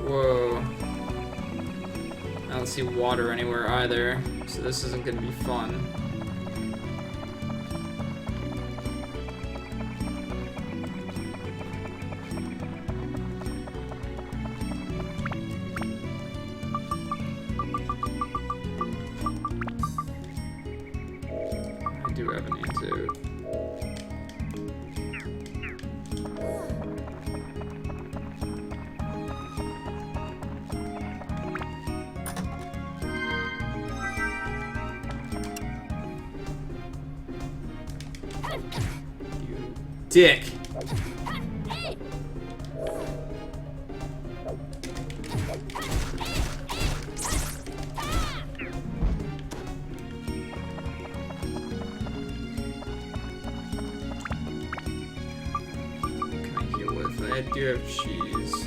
Whoa. I don't see water anywhere either, so this isn't gonna be fun. dick. What can I heal with? I do have cheese.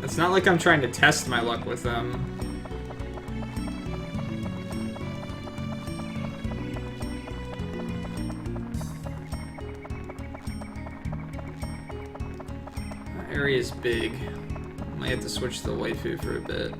It's not like I'm trying to test my luck with them. That area is big. Might have to switch to the waifu for a bit.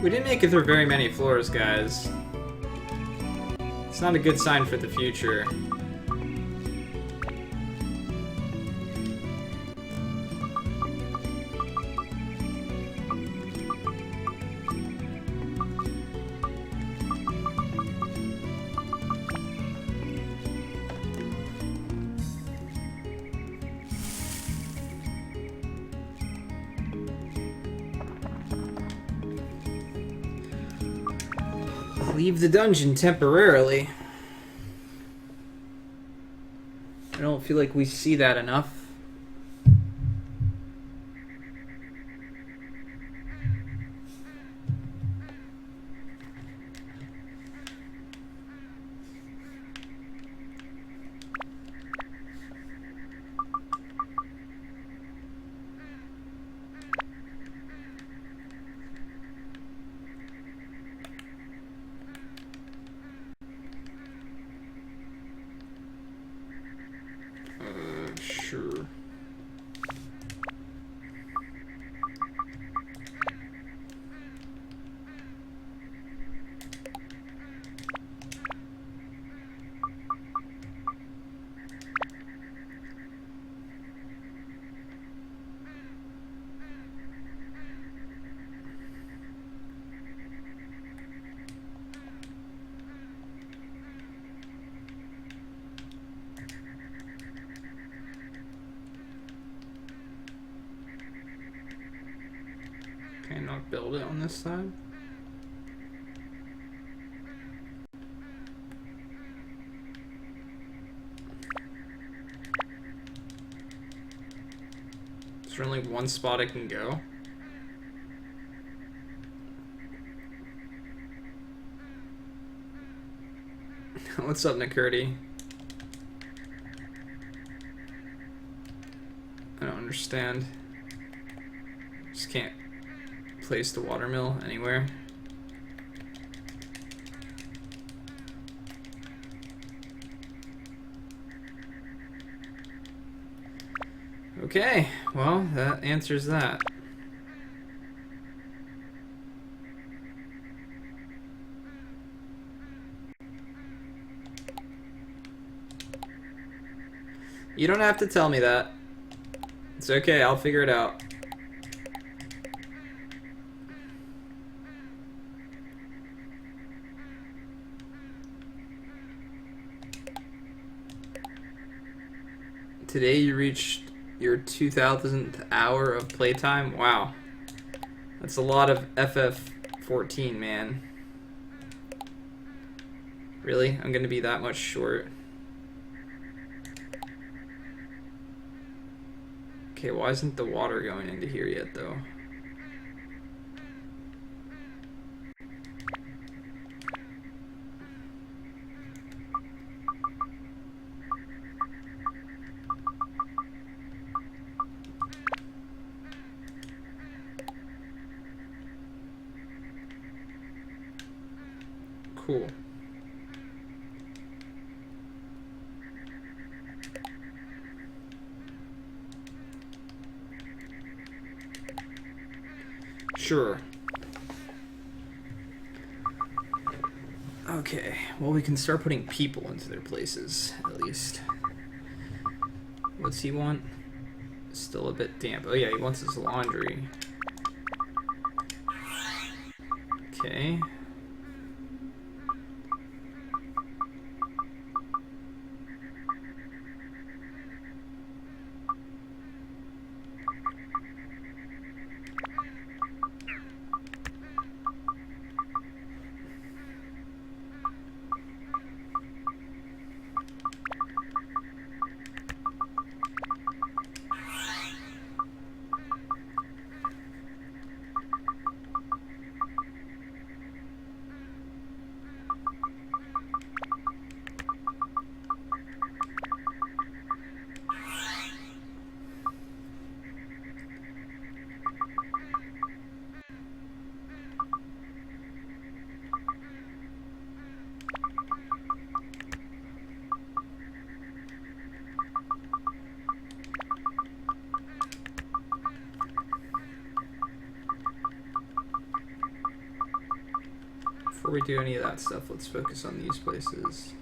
We didn't make it through very many floors, guys. It's not a good sign for the future. Leave the dungeon temporarily. I don't feel like we see that enough. Sure. Can I not build it on this side? Is there only one spot I can go? What's up, Nakurti? I don't understand. Just can't place the watermill anywhere. Okay, well, that answers that. You don't have to tell me that. It's okay, I'll figure it out. Today you reached your 2000th hour of playtime? Wow. That's a lot of FF14, man. Really? I'm gonna be that much short? Okay, why isn't the water going into here yet, though? Cool. Sure. Okay, well, we can start putting people into their places, at least. What's he want? Still a bit damp. Oh yeah, he wants his laundry. Okay. we do any of that stuff, let's focus on these places.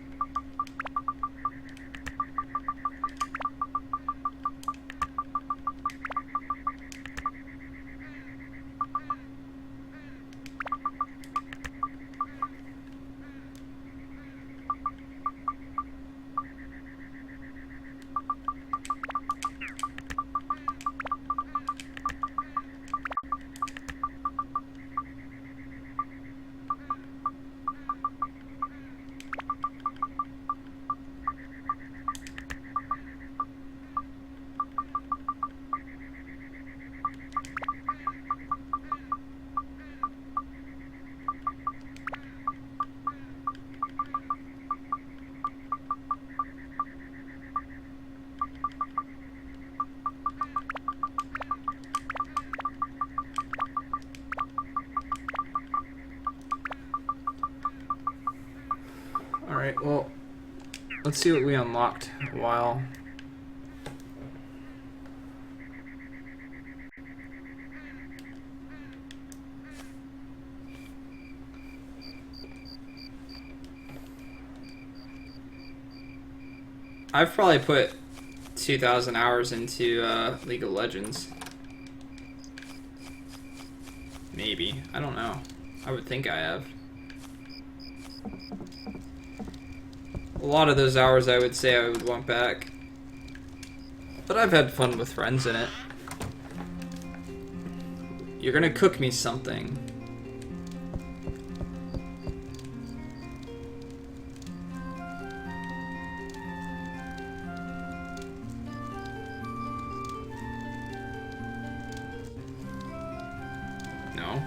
Alright, well, let's see what we unlocked a while. I've probably put 2,000 hours into League of Legends. Maybe. I don't know. I would think I have. A lot of those hours I would say I would want back. But I've had fun with friends in it. You're gonna cook me something. No.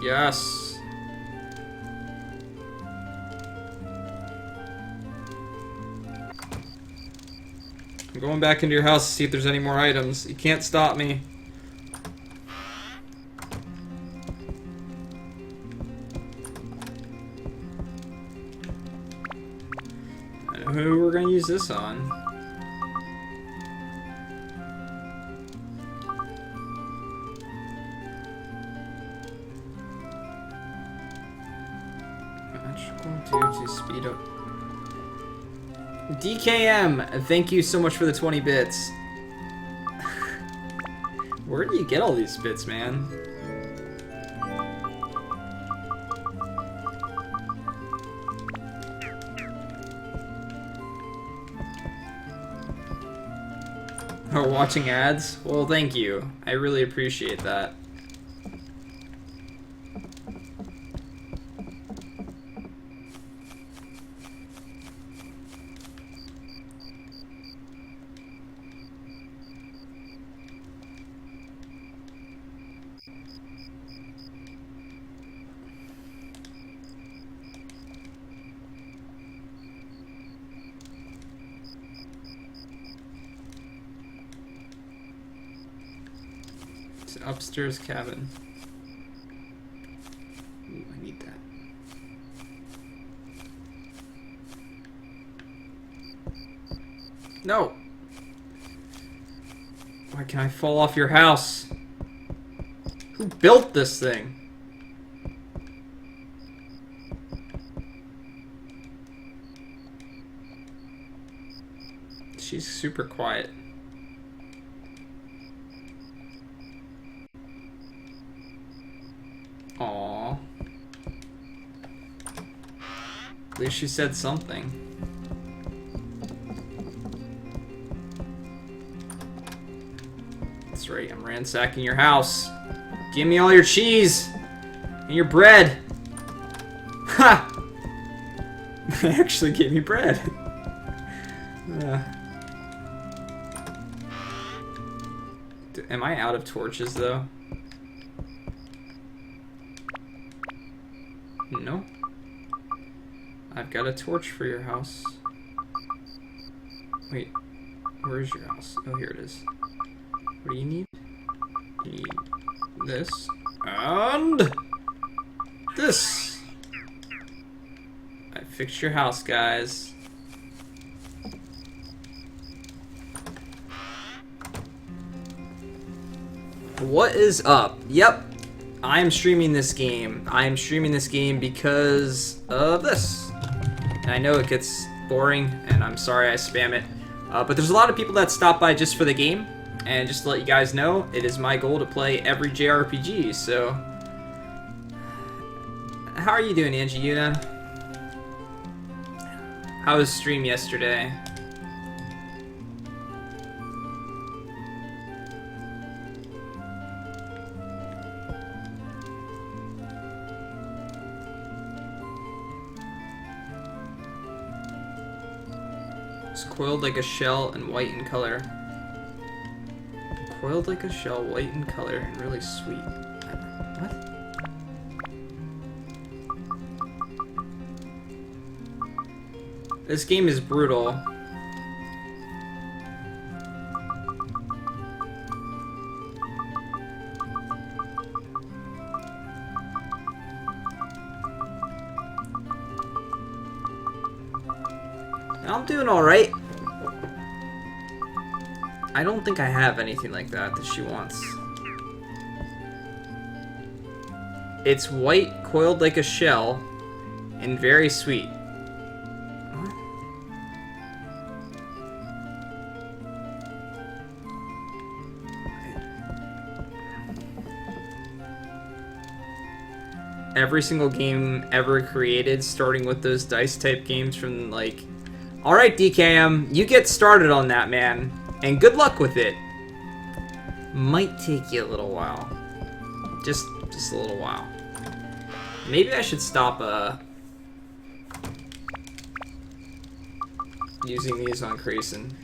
Yes. I'm going back into your house to see if there's any more items. You can't stop me. I know who we're gonna use this on. To speed up. DKM, thank you so much for the 20 bits. Where do you get all these bits, man? Oh, watching ads? Well, thank you. I really appreciate that. Upstairs cabin. Ooh, I need that. No! Why can I fall off your house? Who built this thing? She's super quiet. Aww. At least she said something. That's right, I'm ransacking your house. Give me all your cheese! And your bread! Ha! They actually gave me bread. Am I out of torches, though? No. I've got a torch for your house. Wait, where is your house? Oh, here it is. What do you need? You need this. And this. I fixed your house, guys. What is up? Yep, I am streaming this game. I am streaming this game because of this. And I know it gets boring, and I'm sorry I spam it. But there's a lot of people that stop by just for the game. And just to let you guys know, it is my goal to play every JRPG, so... How are you doing, Angie Yuna? How was stream yesterday? It's coiled like a shell and white in color. Coiled like a shell, white in color, and really sweet. What? This game is brutal. I'm doing alright. I don't think I have anything like that she wants. It's white, coiled like a shell, and very sweet. What? Every single game ever created, starting with those dice type games from like... Alright, DKM, you get started on that, man. And good luck with it. Might take you a little while. Just a little while. Maybe I should stop, using these on Grayson.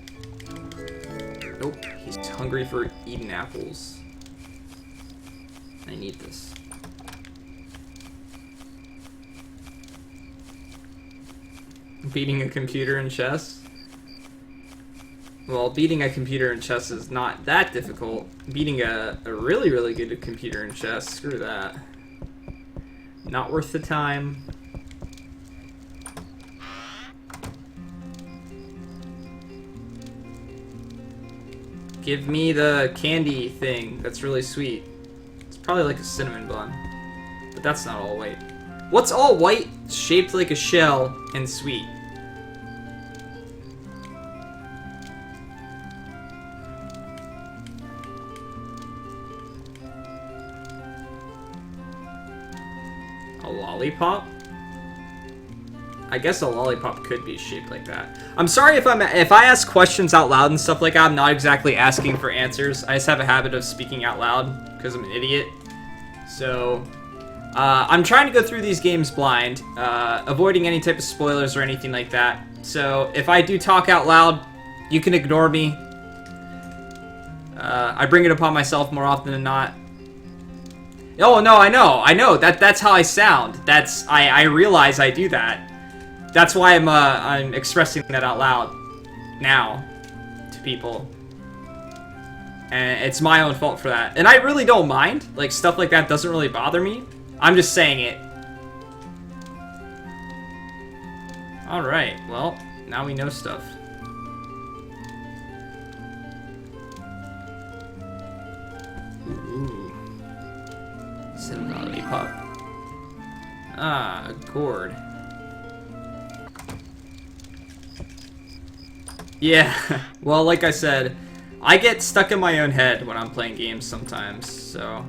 Nope, he's hungry for eating apples. I need this. Beating a computer in chess? Well, beating a computer in chess is not that difficult. Beating a really, really good computer in chess, screw that. Not worth the time. Give me the candy thing that's really sweet. It's probably like a cinnamon bun. But that's not all white. What's all white, shaped like a shell, and sweet? A lollipop? I guess a lollipop could be shaped like that. I'm sorry if I ask questions out loud and stuff like that. I'm not exactly asking for answers. I just have a habit of speaking out loud because I'm an idiot. So, I'm trying to go through these games blind, avoiding any type of spoilers or anything like that. So, if I do talk out loud, you can ignore me. I bring it upon myself more often than not. Oh no, I know. That's how I sound. I realize I do that. That's why I'm expressing that out loud now to people. And it's my own fault for that. And I really don't mind. Like, stuff like that doesn't really bother me. I'm just saying it. Alright, well, now we know stuff. Ooh. Cinnamon lollipop. Ah, a gourd. Yeah, well, like I said, I get stuck in my own head when I'm playing games sometimes, so...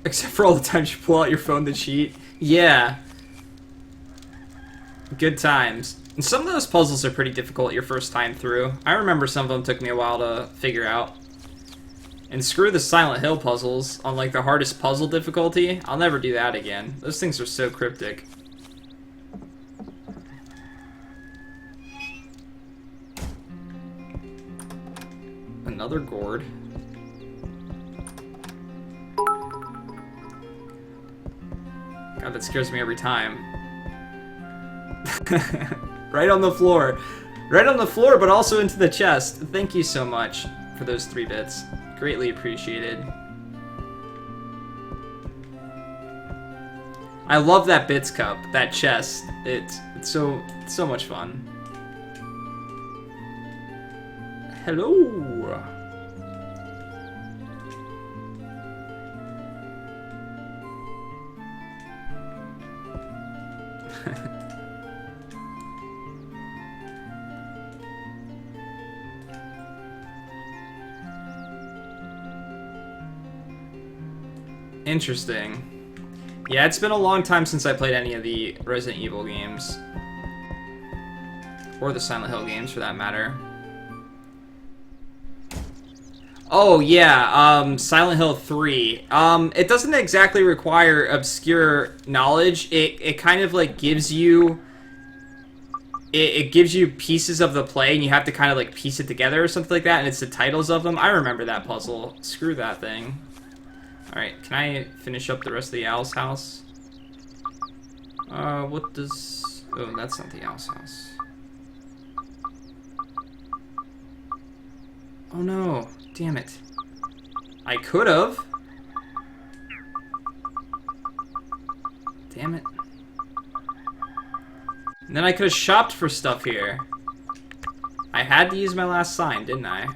Except for all the times you pull out your phone to cheat. Yeah. Good times. And some of those puzzles are pretty difficult your first time through. I remember some of them took me a while to figure out. And screw the Silent Hill puzzles on like the hardest puzzle difficulty. I'll never do that again. Those things are so cryptic. Another gourd. God, that scares me every time. Right on the floor. Right on the floor, but also into the chest. Thank you so much for those 3 bits. Greatly appreciated. I love that Bits Cup, that chest. It's so much fun. Hello. Interesting. Yeah, it's been a long time since I played any of the Resident Evil games. Or the Silent Hill games, for that matter. Oh, yeah, Silent Hill 3. It doesn't exactly require obscure knowledge. It kind of, like, gives you... It gives you pieces of the play, and you have to kind of, like, piece it together or something like that, and it's the titles of them. I remember that puzzle. Screw that thing. Alright, can I finish up the rest of the owl's house? What does... Oh, that's not the owl's house. Oh no, damn it. I could've. Damn it. And then I could've shopped for stuff here. I had to use my last sign, didn't I?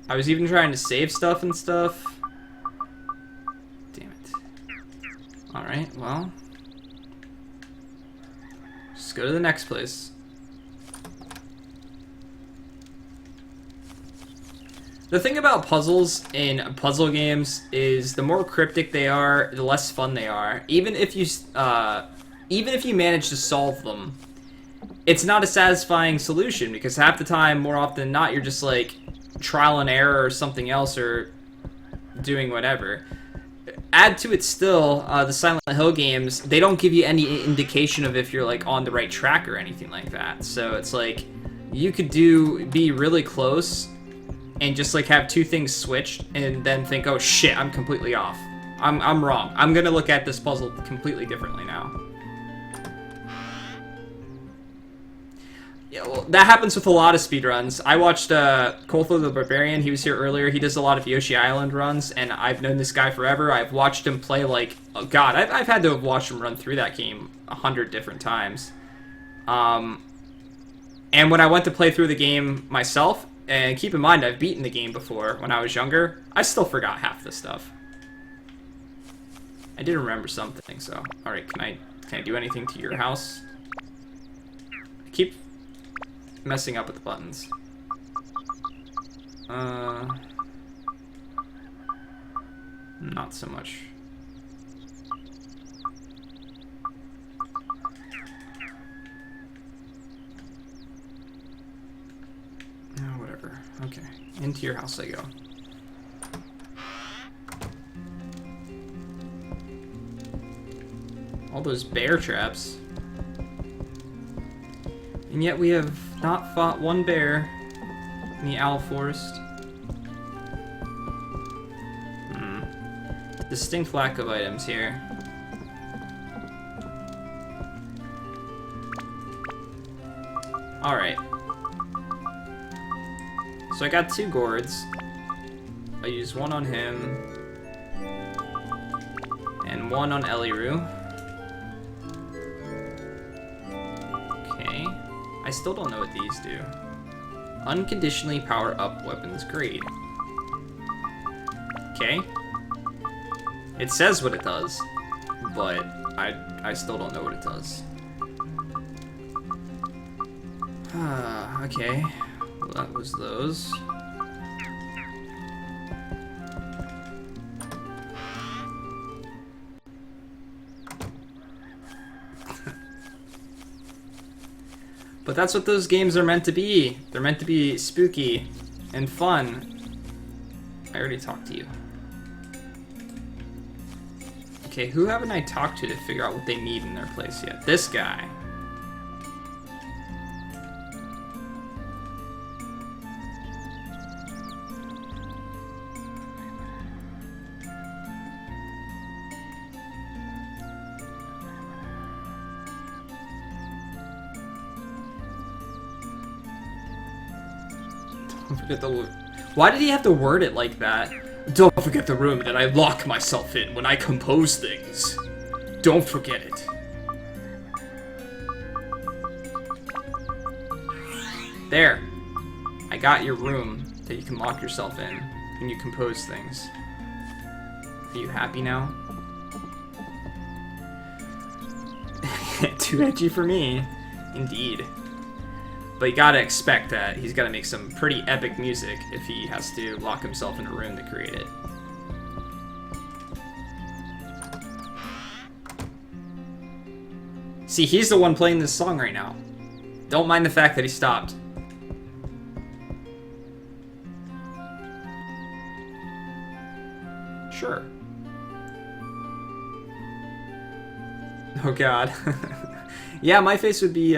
I was even trying to save stuff and stuff. Damn it. Alright, well. Just go to the next place. The thing about puzzles in puzzle games is the more cryptic they are, the less fun they are. Even if you manage to solve them, it's not a satisfying solution because half the time, more often than not, you're just like trial and error or something else or doing whatever. Add to it still, the Silent Hill games, they don't give you any indication of if you're like on the right track or anything like that. So it's like you could be really close and just like have two things switched and then think, oh shit, I'm completely off. I'm wrong. I'm gonna look at this puzzle completely differently now. Yeah, well, that happens with a lot of speedruns. I watched Koltho the Barbarian, he was here earlier, he does a lot of Yoshi Island runs, and I've known this guy forever. I've watched him play like, oh god, I've had to have watched him run through that game 100 different times. And when I went to play through the game myself, and keep in mind, I've beaten the game before when I was younger, I still forgot half the stuff. I did remember something, so... Alright, can I do anything to your house? I keep messing up with the buttons. Not so much. Oh, whatever. Okay. Into your house I go. All those bear traps. And yet we have not fought one bear in the owl forest. Distinct lack of items here. Alright. So I got 2 gourds. I use one on him. And one on Eliru. Okay. I still don't know what these do. Unconditionally power up weapons grade. Okay. It says what it does, but I still don't know what it does. Okay. Well, that was those. But that's what those games are meant to be. They're meant to be spooky and fun. I already talked to you. Okay, who haven't I talked to figure out what they need in their place yet? This guy. Don't forget the... Why did he have to word it like that? Don't forget the room that I lock myself in when I compose things. Don't forget it. There. I got your room that you can lock yourself in and you compose things. Are you happy now? Too edgy for me. Indeed. But you gotta expect that he's gotta make some pretty epic music if he has to lock himself in a room to create it. See, he's the one playing this song right now. Don't mind the fact that he stopped. Sure. Oh god. Yeah, my face would be,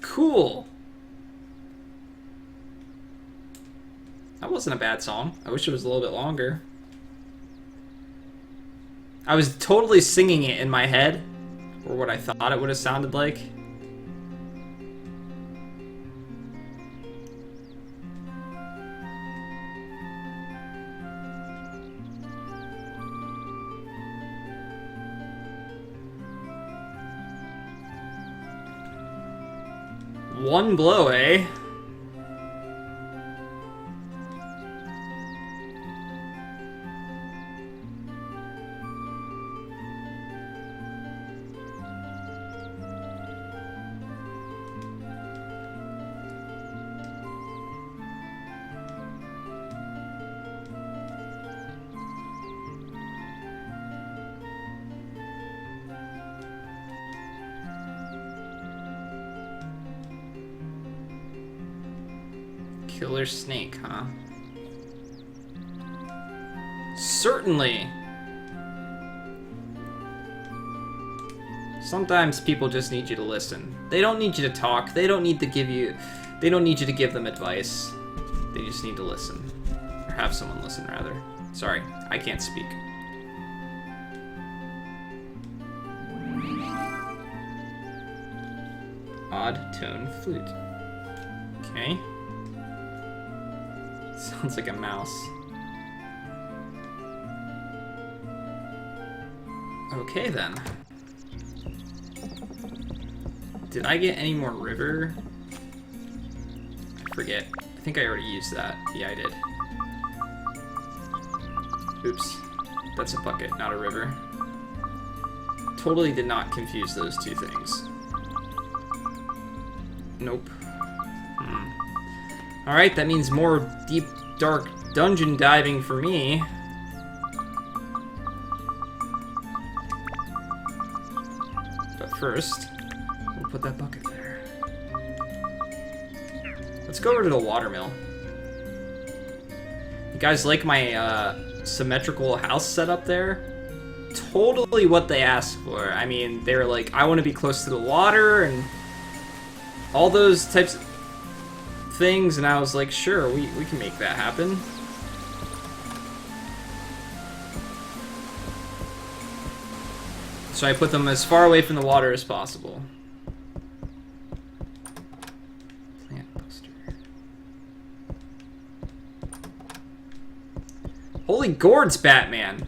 cool. That wasn't a bad song. I wish it was a little bit longer. I was totally singing it in my head, or what I thought it would have sounded like. One blow, eh? Killer snake, huh? Certainly. Sometimes people just need you to listen. They don't need you to talk. They don't need to give you... They don't need you to give them advice. They just need to listen. Or have someone listen, rather. Sorry, I can't speak. Odd tone flute. Okay. Sounds like a mouse. Okay then. Did I get any more river? I forget. I think I already used that. Yeah, I did. Oops. That's a bucket, not a river. Totally did not confuse those two things. Nope. Alright, that means more deep, dark dungeon diving for me. But first, we'll put that bucket there. Let's go over to the watermill. You guys like my symmetrical house setup there? Totally what they asked for. I mean, they were like, I want to be close to the water and all those types of things, and I was like, sure, we can make that happen. So I put them as far away from the water as possible. Plant buster. Holy gourds, Batman!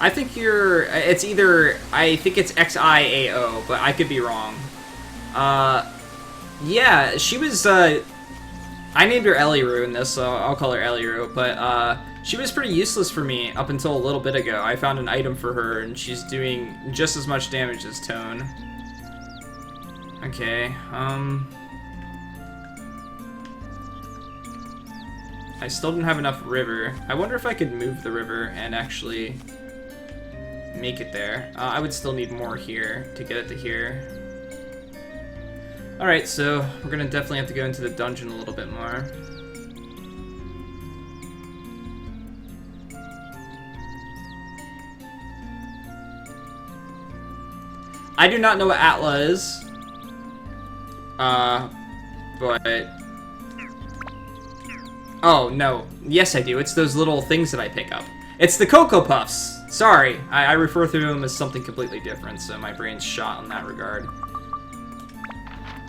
I think it's either, I think it's XIAO, but I could be wrong. Yeah, she was, I named her Eliru in this, so I'll call her Eliru, but, she was pretty useless for me up until a little bit ago. I found an item for her, and she's doing just as much damage as Tone. Okay, I still didn't have enough river. I wonder if I could move the river and actually make it there. I would still need more here to get it to here. Alright, so we're gonna definitely have to go into the dungeon a little bit more. I do not know what Atla is. But... Oh, no. Yes, I do. It's those little things that I pick up. It's the Cocoa Puffs! Sorry, I refer to them as something completely different, so my brain's shot in that regard.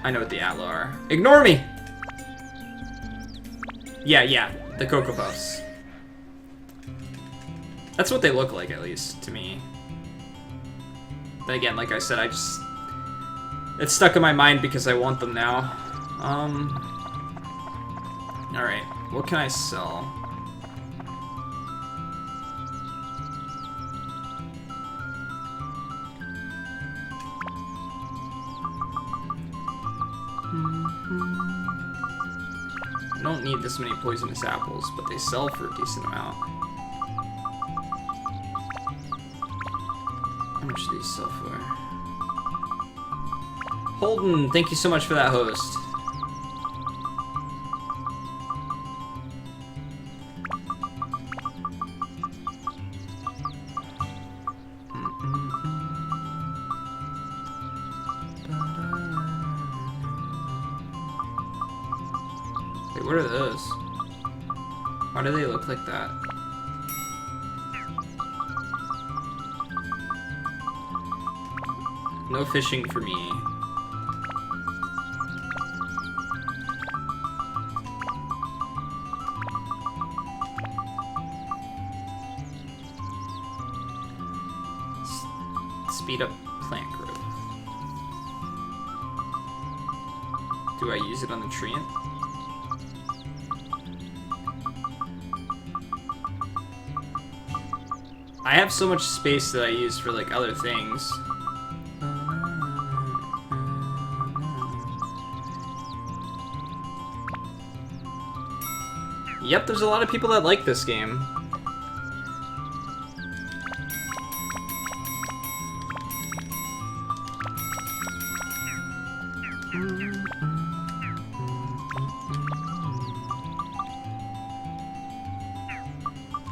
I know what the Atla are. Ignore me! Yeah, the Cocoa Puffs. That's what they look like, at least, to me. But again, like I said, it's stuck in my mind because I want them now. Alright, what can I sell? I don't need this many poisonous apples, but they sell for a decent amount. How much do these sell for? Holden, thank you so much for that host. Wait, what are those? Why do they look like that? No fishing for me. Speed up plant growth. Do I use it on the treant? I have so much space that I use for like other things. Yep, there's a lot of people that like this game.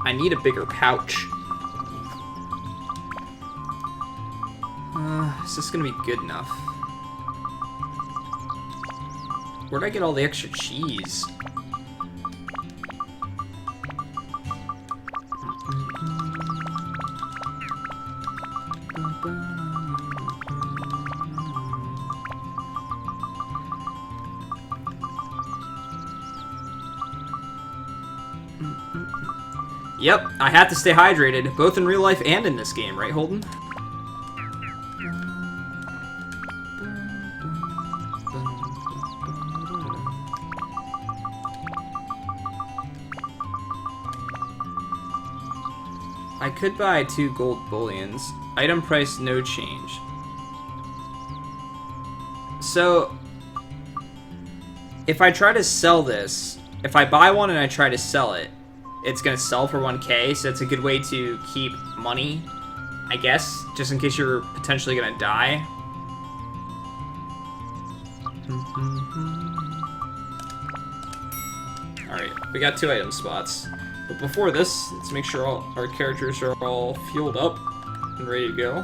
I need a bigger pouch. Is this gonna be good enough? Where'd I get all the extra cheese? Yep, I have to stay hydrated, both in real life and in this game, right, Holden? I could buy 2 gold bullions. Item price, no change. So, if I try to sell this, if I buy one and I try to sell it, it's gonna sell for 1k, so it's a good way to keep money, I guess, just in case you're potentially gonna die. Alright, we got 2 item spots. But before this, let's make sure all our characters are all fueled up and ready to go.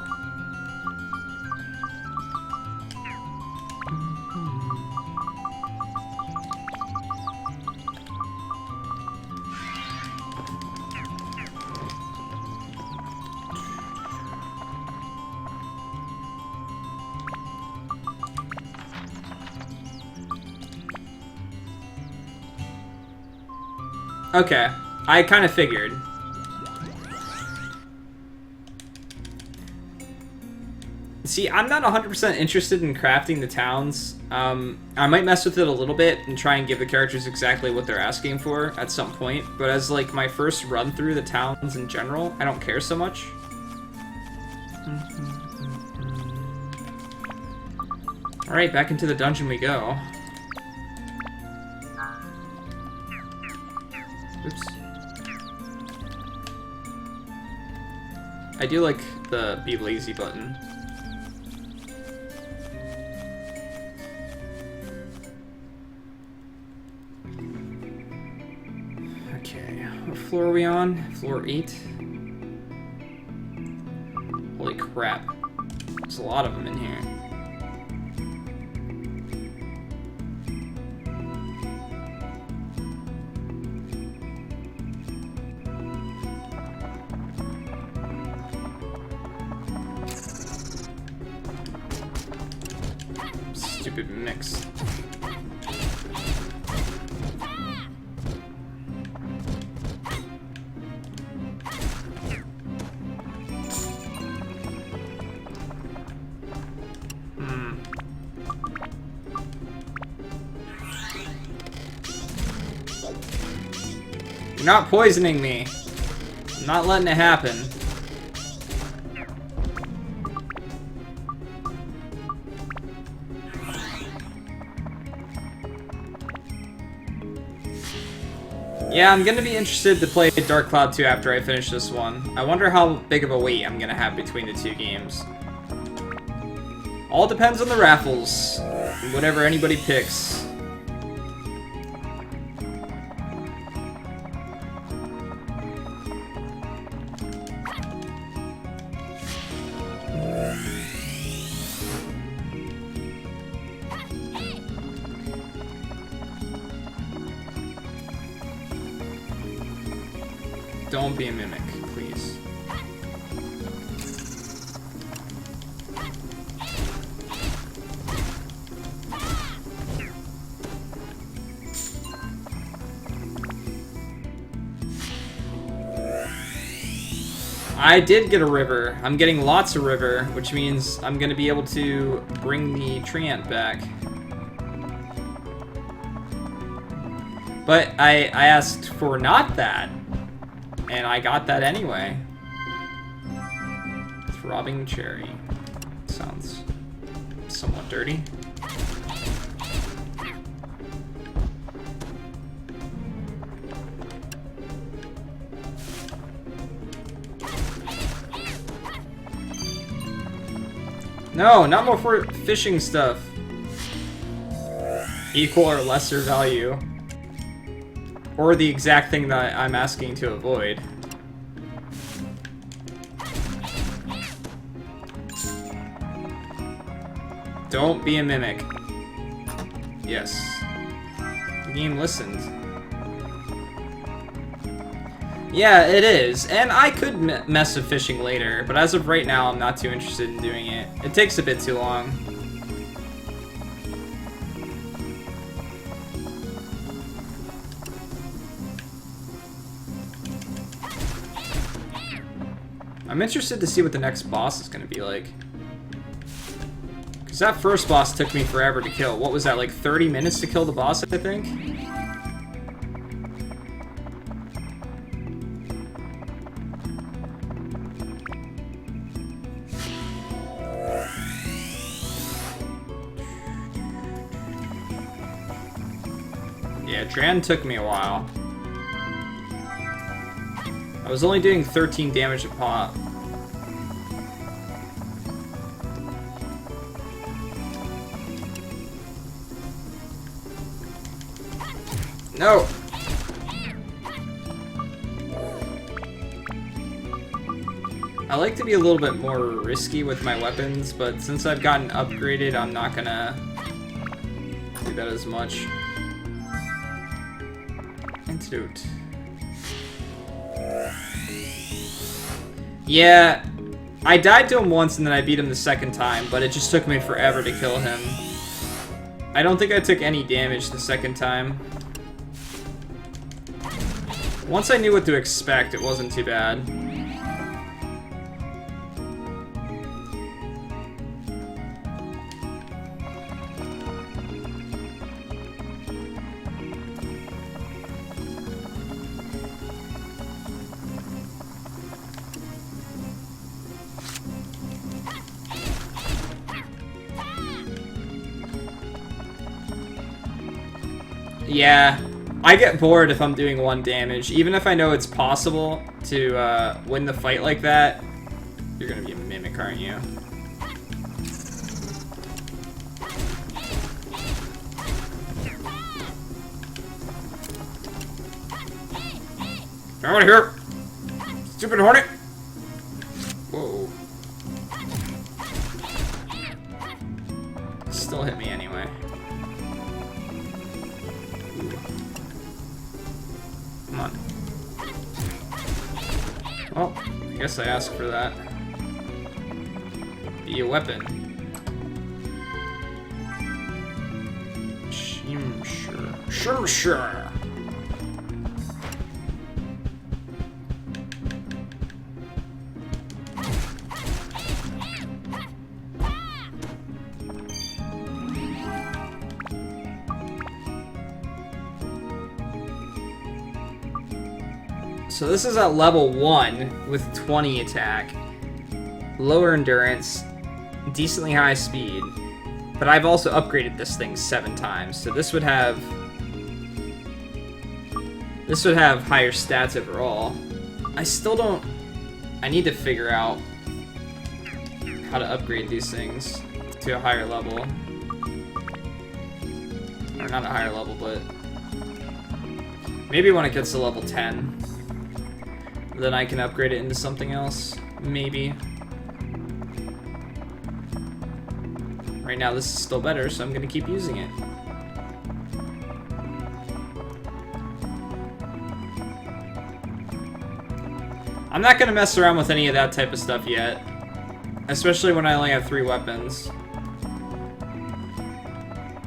Okay, I kind of figured. See, I'm not 100% interested in crafting the towns. I might mess with it a little bit and try and give the characters exactly what they're asking for at some point, but as like my first run through the towns in general, I don't care so much. Alright, back into the dungeon we go. Oops. I do like the be lazy button. Okay, what floor are we on? Floor 8? Holy crap. There's a lot of them in here. Stupid mix. You're not poisoning me. I'm not letting it happen. Yeah, I'm gonna be interested to play Dark Cloud 2 after I finish this one. I wonder how big of a wait I'm gonna have between the two games. All depends on the raffles. Whatever anybody picks. Don't be a mimic, please. I did get a river. I'm getting lots of river, which means I'm gonna be able to bring the treant back. But I asked for not that. And I got that anyway. Throbbing cherry. Sounds somewhat dirty. No, not more for fishing stuff. Equal or lesser value. Or the exact thing that I'm asking to avoid. Don't be a mimic. Yes. The game listened. Yeah, it is. And I could mess with fishing later, but as of right now, I'm not too interested in doing it. It takes a bit too long. I'm interested to see what the next boss is going to be like. Because that first boss took me forever to kill. What was that, like 30 minutes to kill the boss, I think? Yeah, Dran took me a while. I was only doing 13 damage a pop. No! I like to be a little bit more risky with my weapons, but since I've gotten upgraded, I'm not gonna do that as much. Antidote. Yeah, I died to him once and then I beat him the second time, but it just took me forever to kill him. I don't think I took any damage the second time. Once I knew what to expect, it wasn't too bad. Yeah, I get bored if I'm doing 1 damage. Even if I know it's possible to win the fight like that. You're gonna be a mimic, aren't you? Get out of here! Stupid hornet! Whoa. still hit me anyway. Come on. Well, I guess I asked for that. Be a weapon. Sure. So this is at level 1 with 20 attack, lower endurance, decently high speed, but I've also upgraded this thing 7 times, so this would have higher stats overall. I still don't... I need to figure out how to upgrade these things to a higher level. Or not a higher level, but maybe when it gets to level 10. Then I can upgrade it into something else. Maybe. Right now this is still better, so I'm gonna keep using it. I'm not gonna mess around with any of that type of stuff yet. Especially when I only have 3 weapons.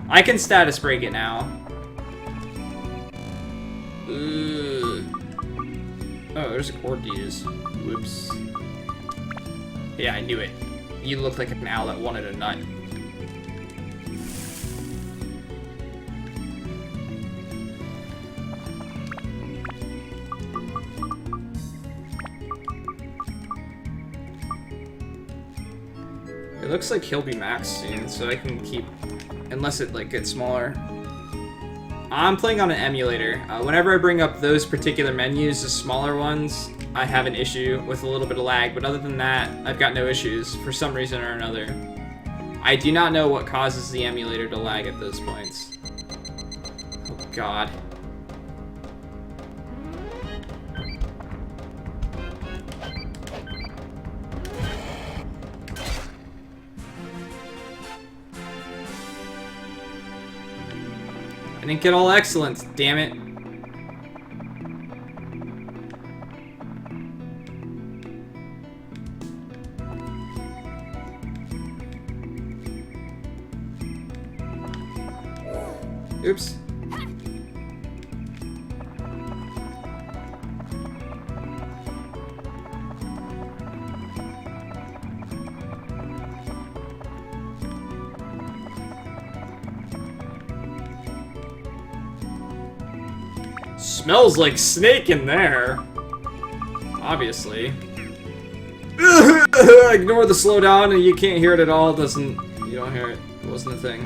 I can status break it now. Oh, there's a cord to use. Whoops. Yeah, I knew it. You look like an owl that wanted a nut. It looks like he'll be maxed soon, so I can keep... Unless it, like, gets smaller. I'm playing on an emulator. Whenever I bring up those particular menus, the smaller ones, I have an issue with a little bit of lag, but other than that, I've got no issues for some reason or another. I do not know what causes the emulator to lag at those points. Oh god. I didn't get all excellence, damn it. Oops. Smells like snake in there. Obviously. Ignore the slowdown and you can't hear it at all. It doesn't... You don't hear it. It wasn't a thing.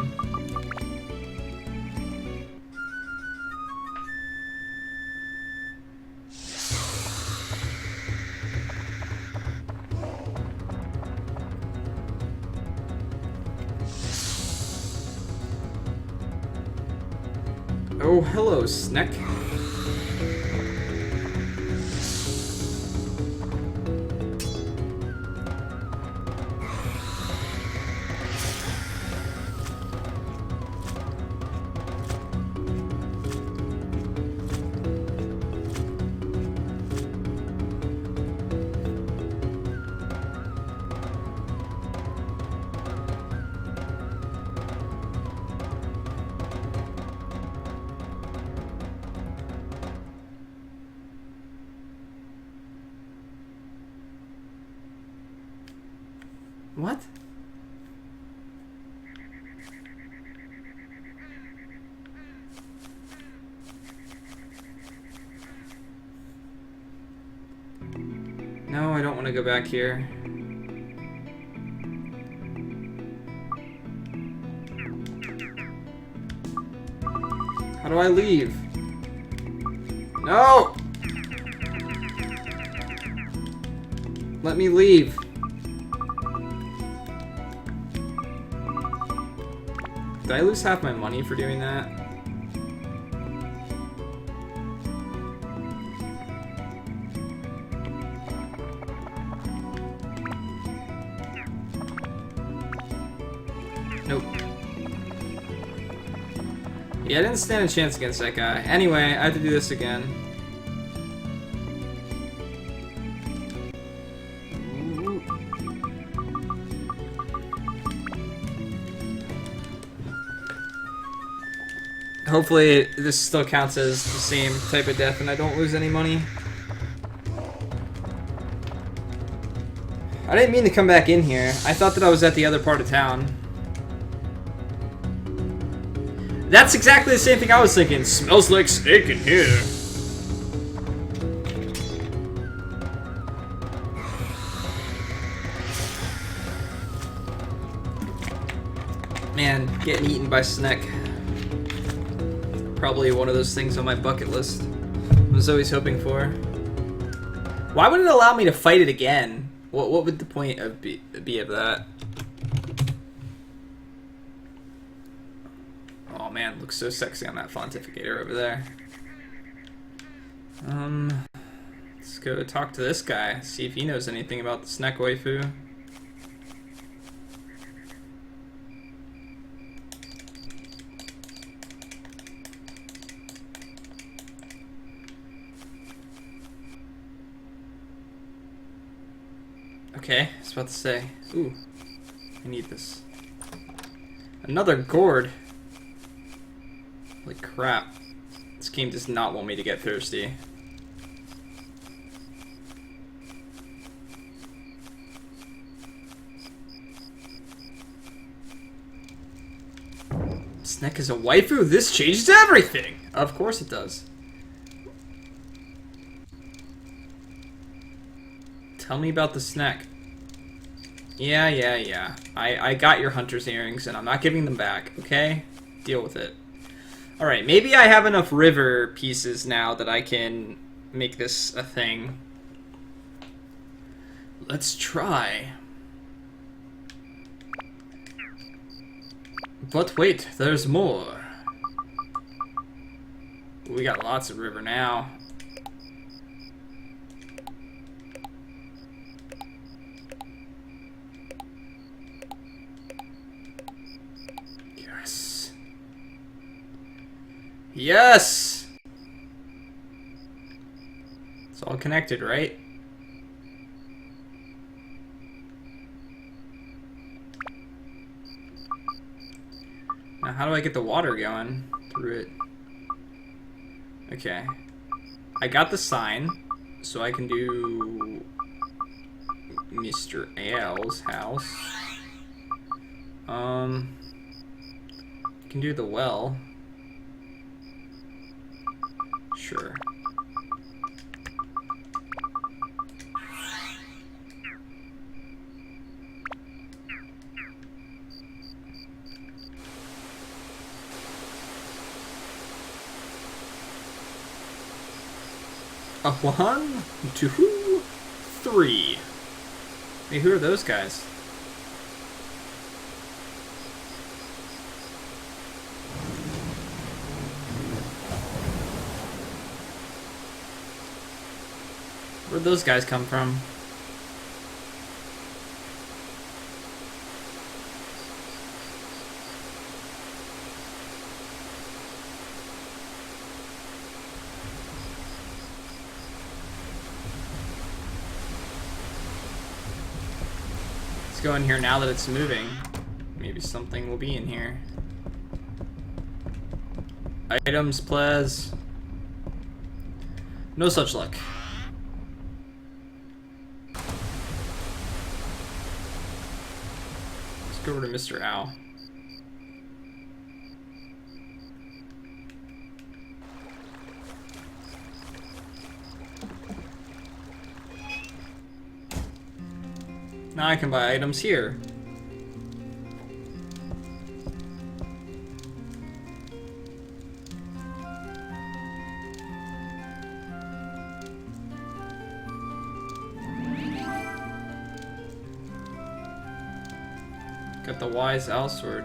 Oh, hello, Sneck. What? No, I don't want to go back here. How do I leave? No! Let me leave. Did I lose half my money for doing that? Nope. Yeah, I didn't stand a chance against that guy. Anyway, I have to do this again. Hopefully this still counts as the same type of death and I don't lose any money. I didn't mean to come back in here. I thought that I was at the other part of town. That's exactly the same thing I was thinking. Smells like steak in here. Man, getting eaten by Sneck. Probably one of those things on my bucket list. I was always hoping for. Why would it allow me to fight it again? What would the point of be of that? Oh man, looks so sexy on that Pontificator over there. Let's go talk to this guy, see if he knows anything about the Sneck waifu. Okay, I was about to say. Ooh, I need this. Another gourd. Holy crap. This game does not want me to get thirsty. Sneck is a waifu? This changes everything! Of course it does. Tell me about the Sneck. Yeah. I got your hunter's earrings and I'm not giving them back, okay? Deal with it. Alright, maybe I have enough river pieces now that I can make this a thing. Let's try. But wait, there's more. We got lots of river now. Yes! It's all connected, right? Now, how do I get the water going through it? Okay. I got the sign, so I can do Mr. Al's house. I can do the well. Sure. A 1, 2, 3. Hey, who are those guys? Where'd those guys come from? Let's go in here now that it's moving. Maybe something will be in here. Items, please. No such luck. Let's go over to Mr. Owl. Now I can buy items here. Got the wise owl sword.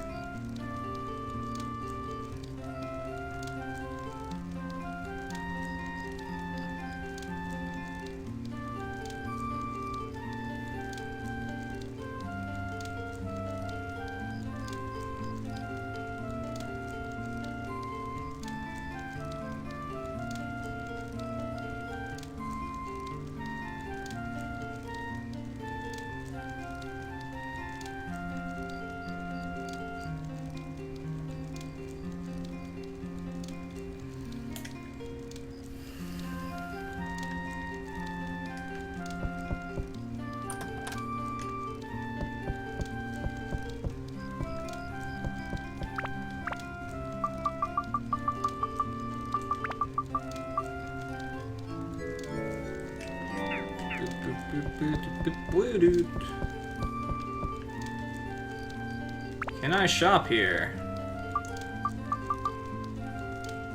Can I shop here?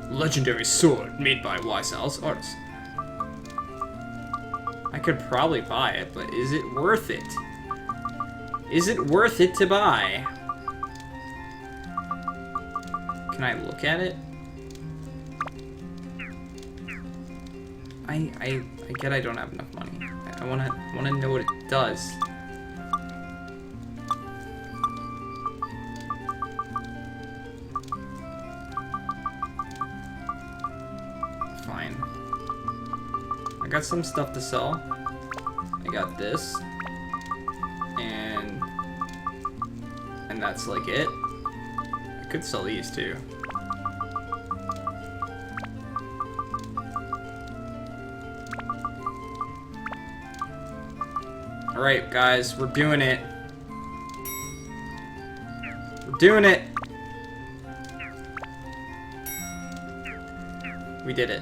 Legendary sword made by Weisal's artisan. I could probably buy it, but is it worth it? Is it worth it to buy? Can I look at it? I get I don't have enough money. I wanna know what it does. Fine. I got some stuff to sell. I got this. And that's like it. I could sell these too. Alright, guys, we're doing it. We're doing it! We did it.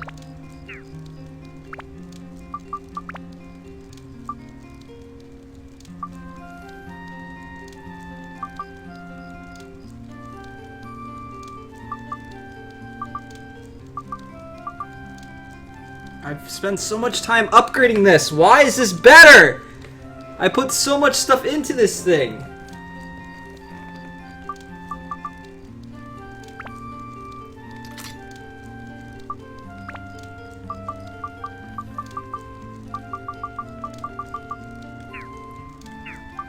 I've spent so much time upgrading this. Why is this better? I put so much stuff into this thing.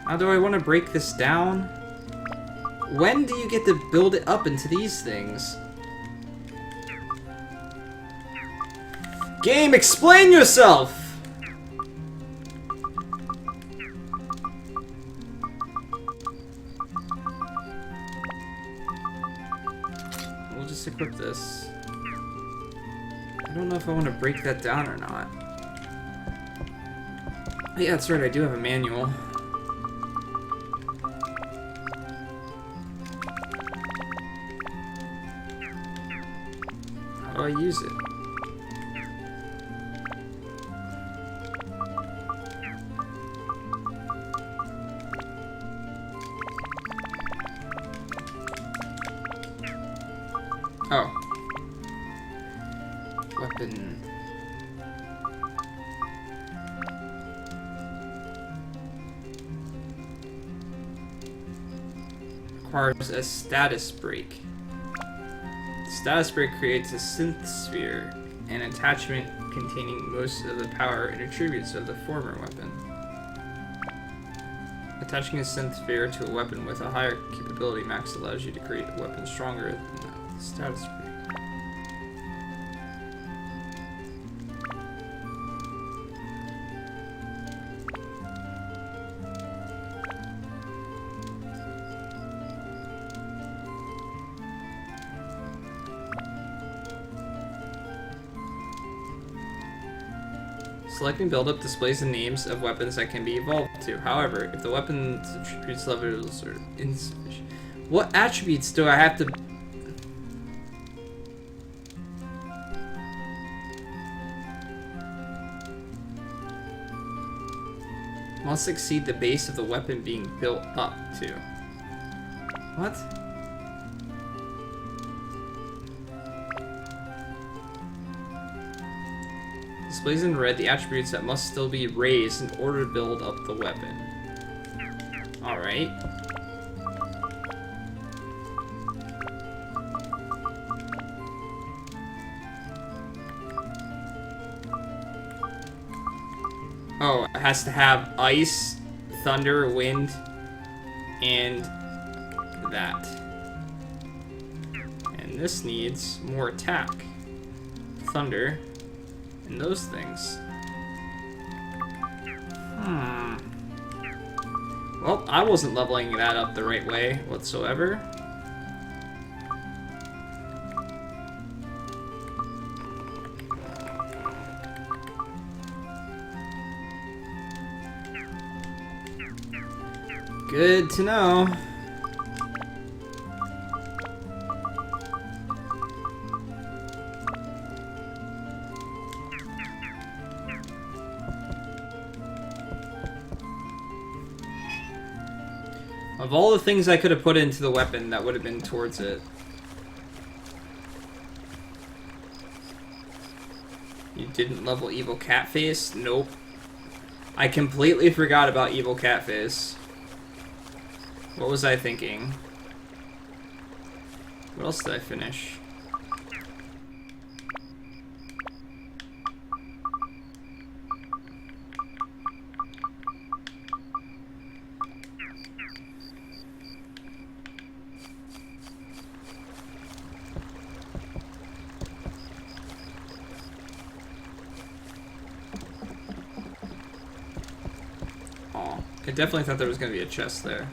How do I want to break this down? When do you get to build it up into these things? Game, explain yourself! We'll just equip this. I don't know if I want to break that down or not. Yeah, that's right, I do have a manual. How do I use it? Oh. Weapon. Requires a status break. The status break creates a synth sphere, an attachment containing most of the power and attributes of the former weapon. Attaching a synth sphere to a weapon with a higher capability max allows you to create a weapon stronger than the status break. Selecting build-up displays the names of weapons that can be evolved to. However, if the weapon's attributes levels are insufficient... What attributes do I have to... Must exceed the base of the weapon being built up to. What? Displays in red the attributes that must still be raised in order to build up the weapon. Alright. Oh, it has to have ice, thunder, wind, and that. And this needs more attack. Thunder. And those things. Well, I wasn't leveling that up the right way whatsoever. Good to know. Of all the things I could have put into the weapon, that would have been towards it. You didn't level Evil Catface? Nope. I completely forgot about Evil Catface. What was I thinking? What else did I finish? Oh, I definitely thought there was going to be a chest there.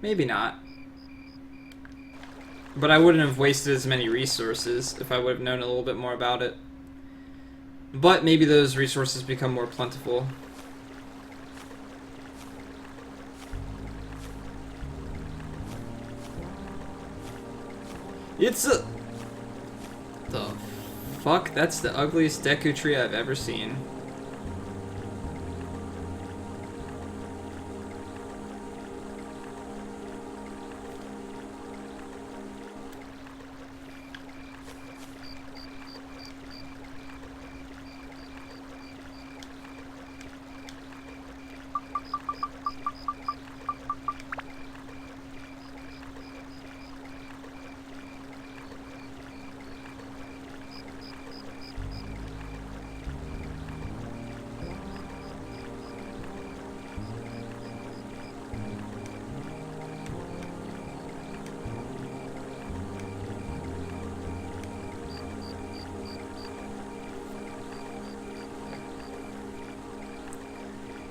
Maybe not. But I wouldn't have wasted as many resources if I would have known a little bit more about it. But maybe those resources become more plentiful. It's a... The fuck? That's the ugliest Deku tree I've ever seen.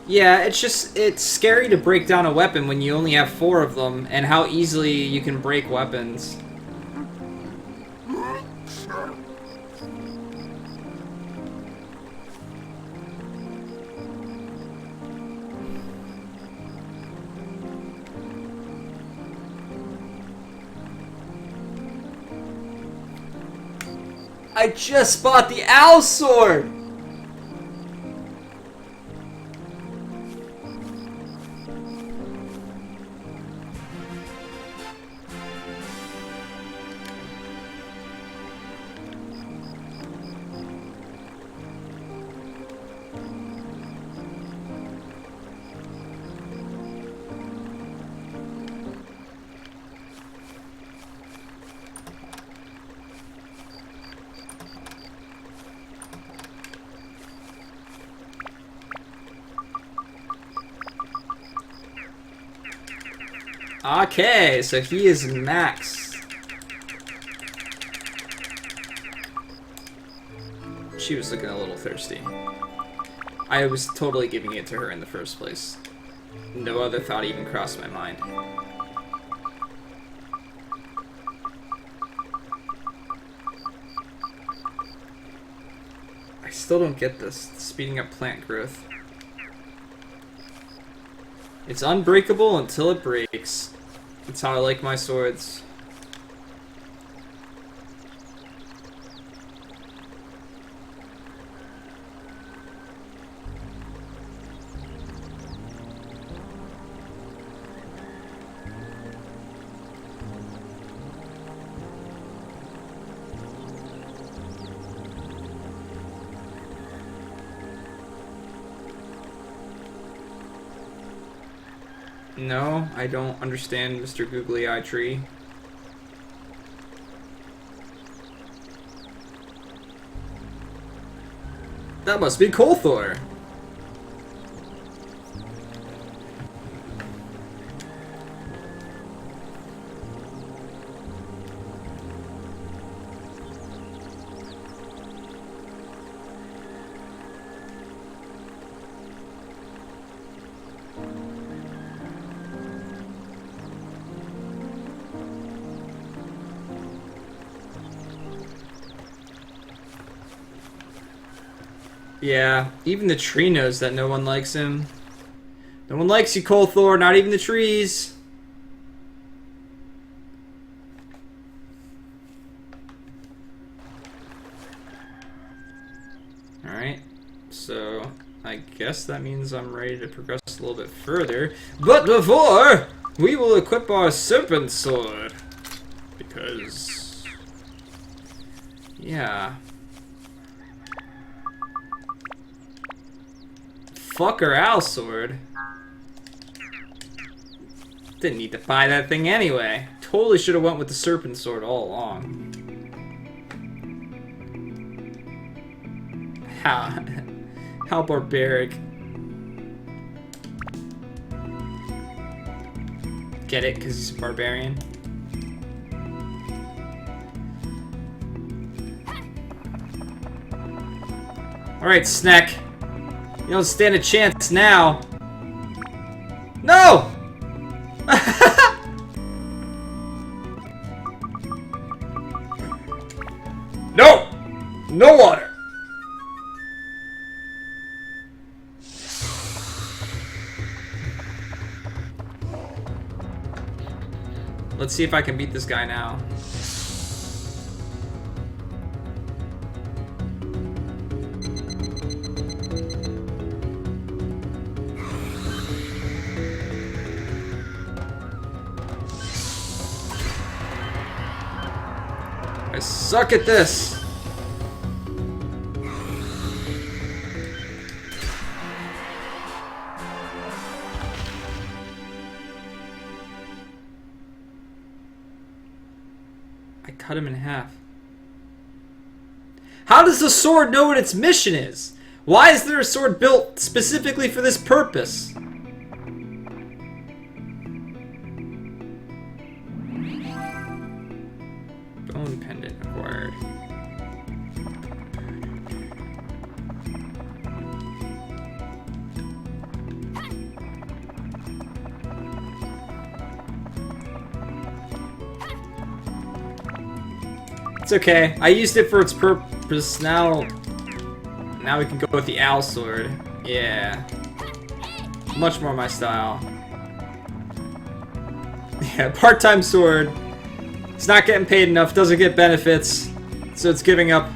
Yeah, it's scary to break down a weapon when you only have 4 of them, and how easily you can break weapons. I just bought the owl sword! Okay, so he is max. She was looking a little thirsty. I was totally giving it to her in the first place. No other thought even crossed my mind. I still don't get this, speeding up plant growth. It's unbreakable until it breaks. That's how I like my swords. No, I don't understand Mr. Googly Eye Tree. That must be Kolthor! Yeah, even the tree knows that no one likes him. No one likes you, Kolthor, not even the trees. Alright, so I guess that means I'm ready to progress a little bit further. But before, we will equip our serpent sword. Because... yeah. Fuck our owl sword. Didn't need to buy that thing anyway. Totally should have went with the serpent sword all along. How barbaric. Get it? Because he's a barbarian? Alright, Snack. You don't stand a chance now. No! No! No water! Let's see if I can beat this guy now. I suck at this. I cut him in half. How does the sword know what its mission is? Why is there a sword built specifically for this purpose? Bone pendant acquired. It's okay. I used it for its purpose. Now we can go with the owl sword. Yeah. Much more my style. Yeah, part-time sword. It's not getting paid enough, doesn't get benefits, so it's giving up.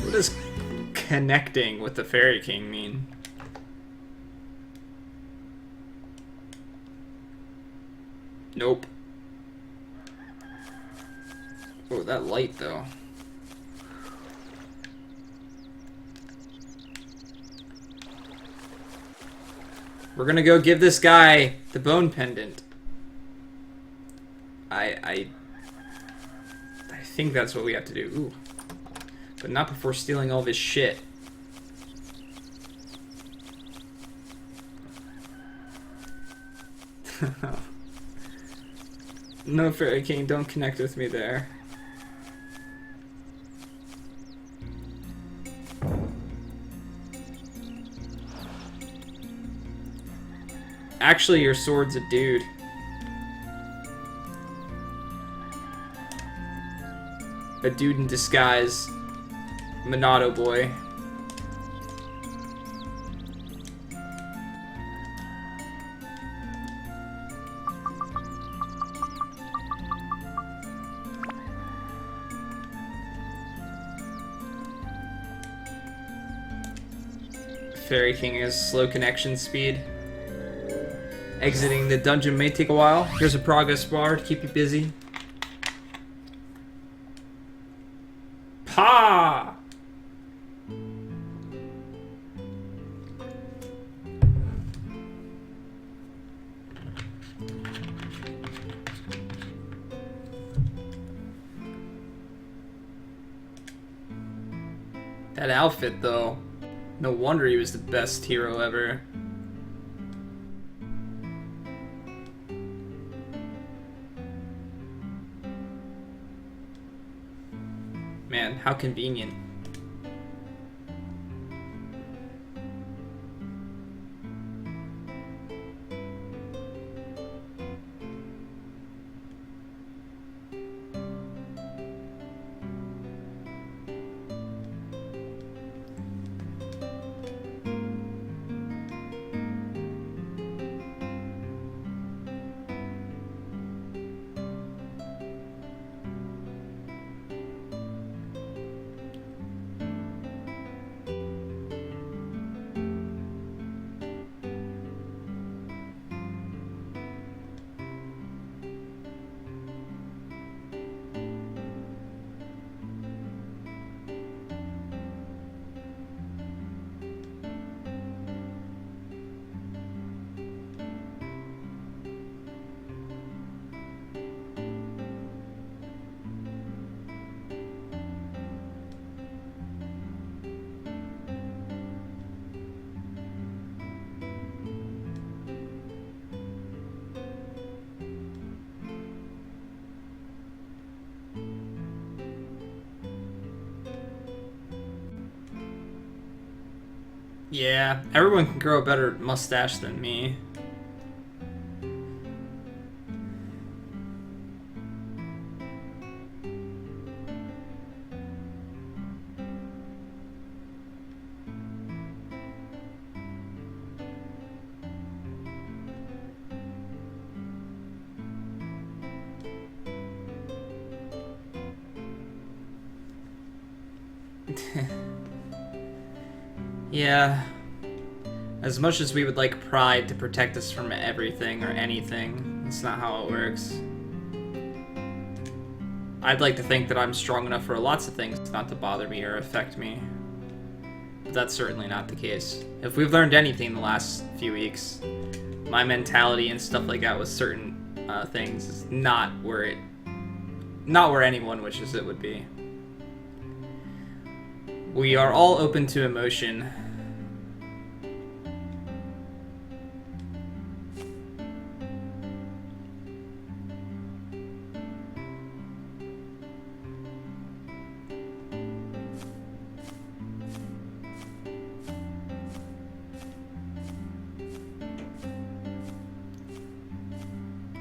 What does connecting with the Fairy King mean? Nope. Oh, that light though. We're gonna go give this guy the bone pendant. I think that's what we have to do. Ooh. But not before stealing all of his shit. No, Fairy King, don't connect with me there. Actually, your sword's a dude. A dude in disguise. Monado boy. Fairy King has slow connection speed. Exiting the dungeon may take a while. Here's a progress bar to keep you busy. Pa! That outfit, though. No wonder he was the best hero ever. Man, how convenient. Yeah, everyone can grow a better mustache than me. Yeah. As much as we would like pride to protect us from everything or anything, that's not how it works. I'd like to think that I'm strong enough for lots of things not to bother me or affect me. But that's certainly not the case. If we've learned anything in the last few weeks, my mentality and stuff like that with certain things is not where anyone wishes it would be. We are all open to emotion.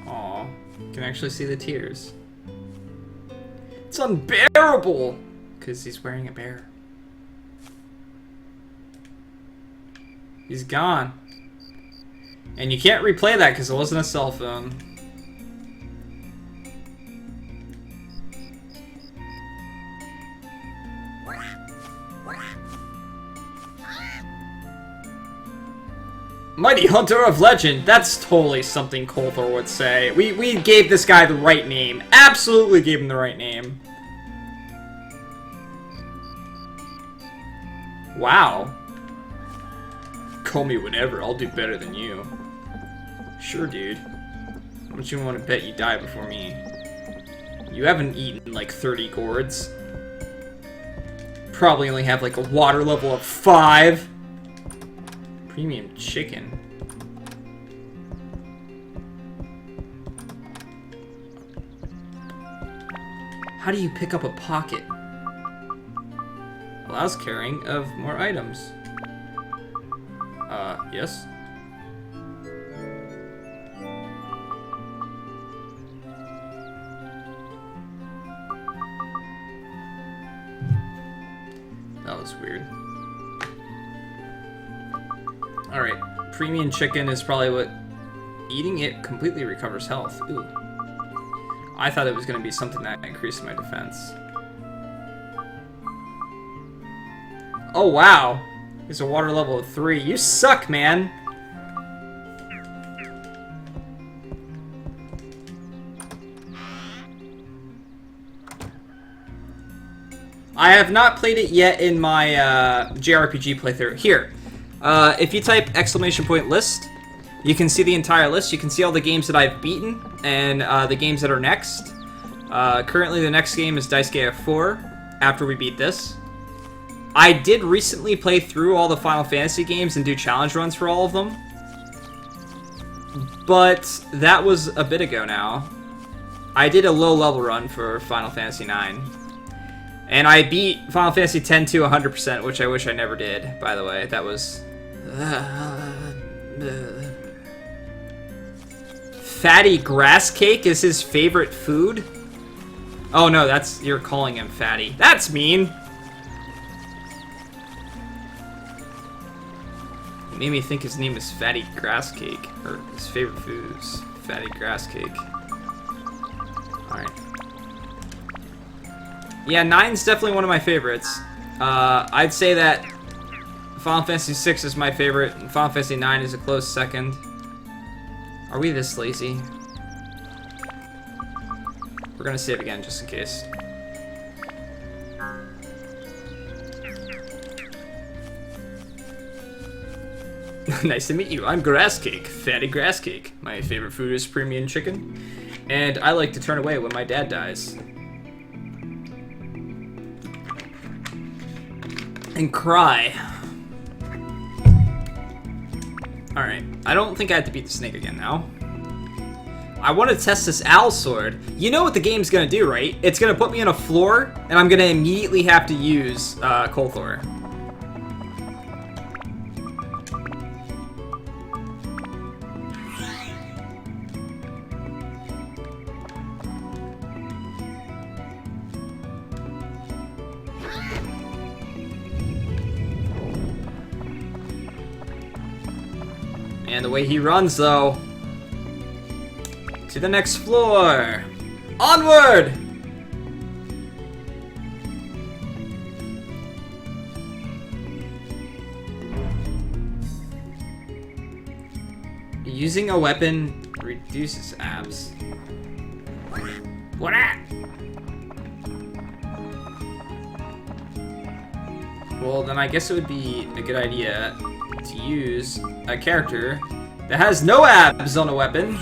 Aw, you can actually see the tears. It's unbearable! Because he's wearing a bear. He's gone. And you can't replay that because it wasn't a cell phone. Mighty Hunter of Legend. That's totally something Kolthor would say. We gave this guy the right name. Absolutely gave him the right name. Wow. Call me whenever, I'll do better than you. Sure, dude. How much you want to bet you die before me? You haven't eaten like 30 gourds. Probably only have like a water level of 5. Premium chicken. How do you pick up a pocket? Allows carrying of more items. Yes? That was weird. Alright, premium chicken is probably what... Eating it completely recovers health. Ooh. I thought it was going to be something that increased my defense. Oh, wow! It's a water level of 3. You suck, man! I have not played it yet in my JRPG playthrough. Here, if you type !list, you can see the entire list. You can see all the games that I've beaten and the games that are next. Currently, the next game is Daisuke F4, after we beat this. I did recently play through all the Final Fantasy games and do challenge runs for all of them. But that was a bit ago now. I did a low-level run for Final Fantasy IX. And I beat Final Fantasy X to 100%, which I wish I never did, by the way. That was... Fatty grass cake is his favorite food? Oh no, that's... You're calling him fatty. That's mean! Made me think his name is Fatty Grass Cake, or his favorite food is Fatty Grass Cake. Alright. Yeah, 9's definitely one of my favorites. I'd say that Final Fantasy VI is my favorite, and Final Fantasy IX is a close second. Are we this lazy? We're gonna save again, just in case. Nice to meet you. I'm Grass Cake, Fatty Grass Cake. My favorite food is premium chicken, and I like to turn away when my dad dies. And cry. Alright, I don't think I have to beat the snake again now. I want to test this owl sword. You know what the game's gonna do, right? It's gonna put me on a floor, and I'm gonna immediately have to use Kolthor. And the way he runs, though. To the next floor. Onward! Using a weapon reduces abs. What at? Well, then I guess it would be a good idea to use a character that has no abs on a weapon.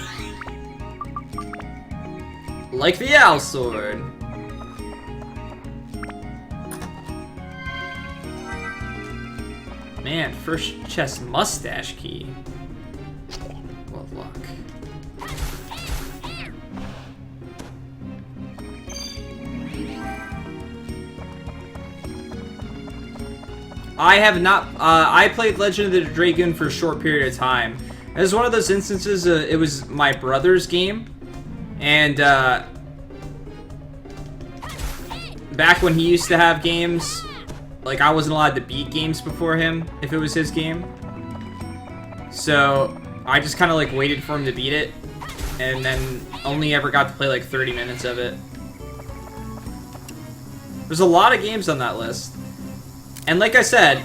Like the Owl Sword. Man, first chest mustache key. What luck. I have not, I played Legend of the Dragoon for a short period of time. It was one of those instances, it was my brother's game. And, back when he used to have games, like, I wasn't allowed to beat games before him, if it was his game. So, I just kind of, like, waited for him to beat it, and then only ever got to play, like, 30 minutes of it. There's a lot of games on that list. And like I said,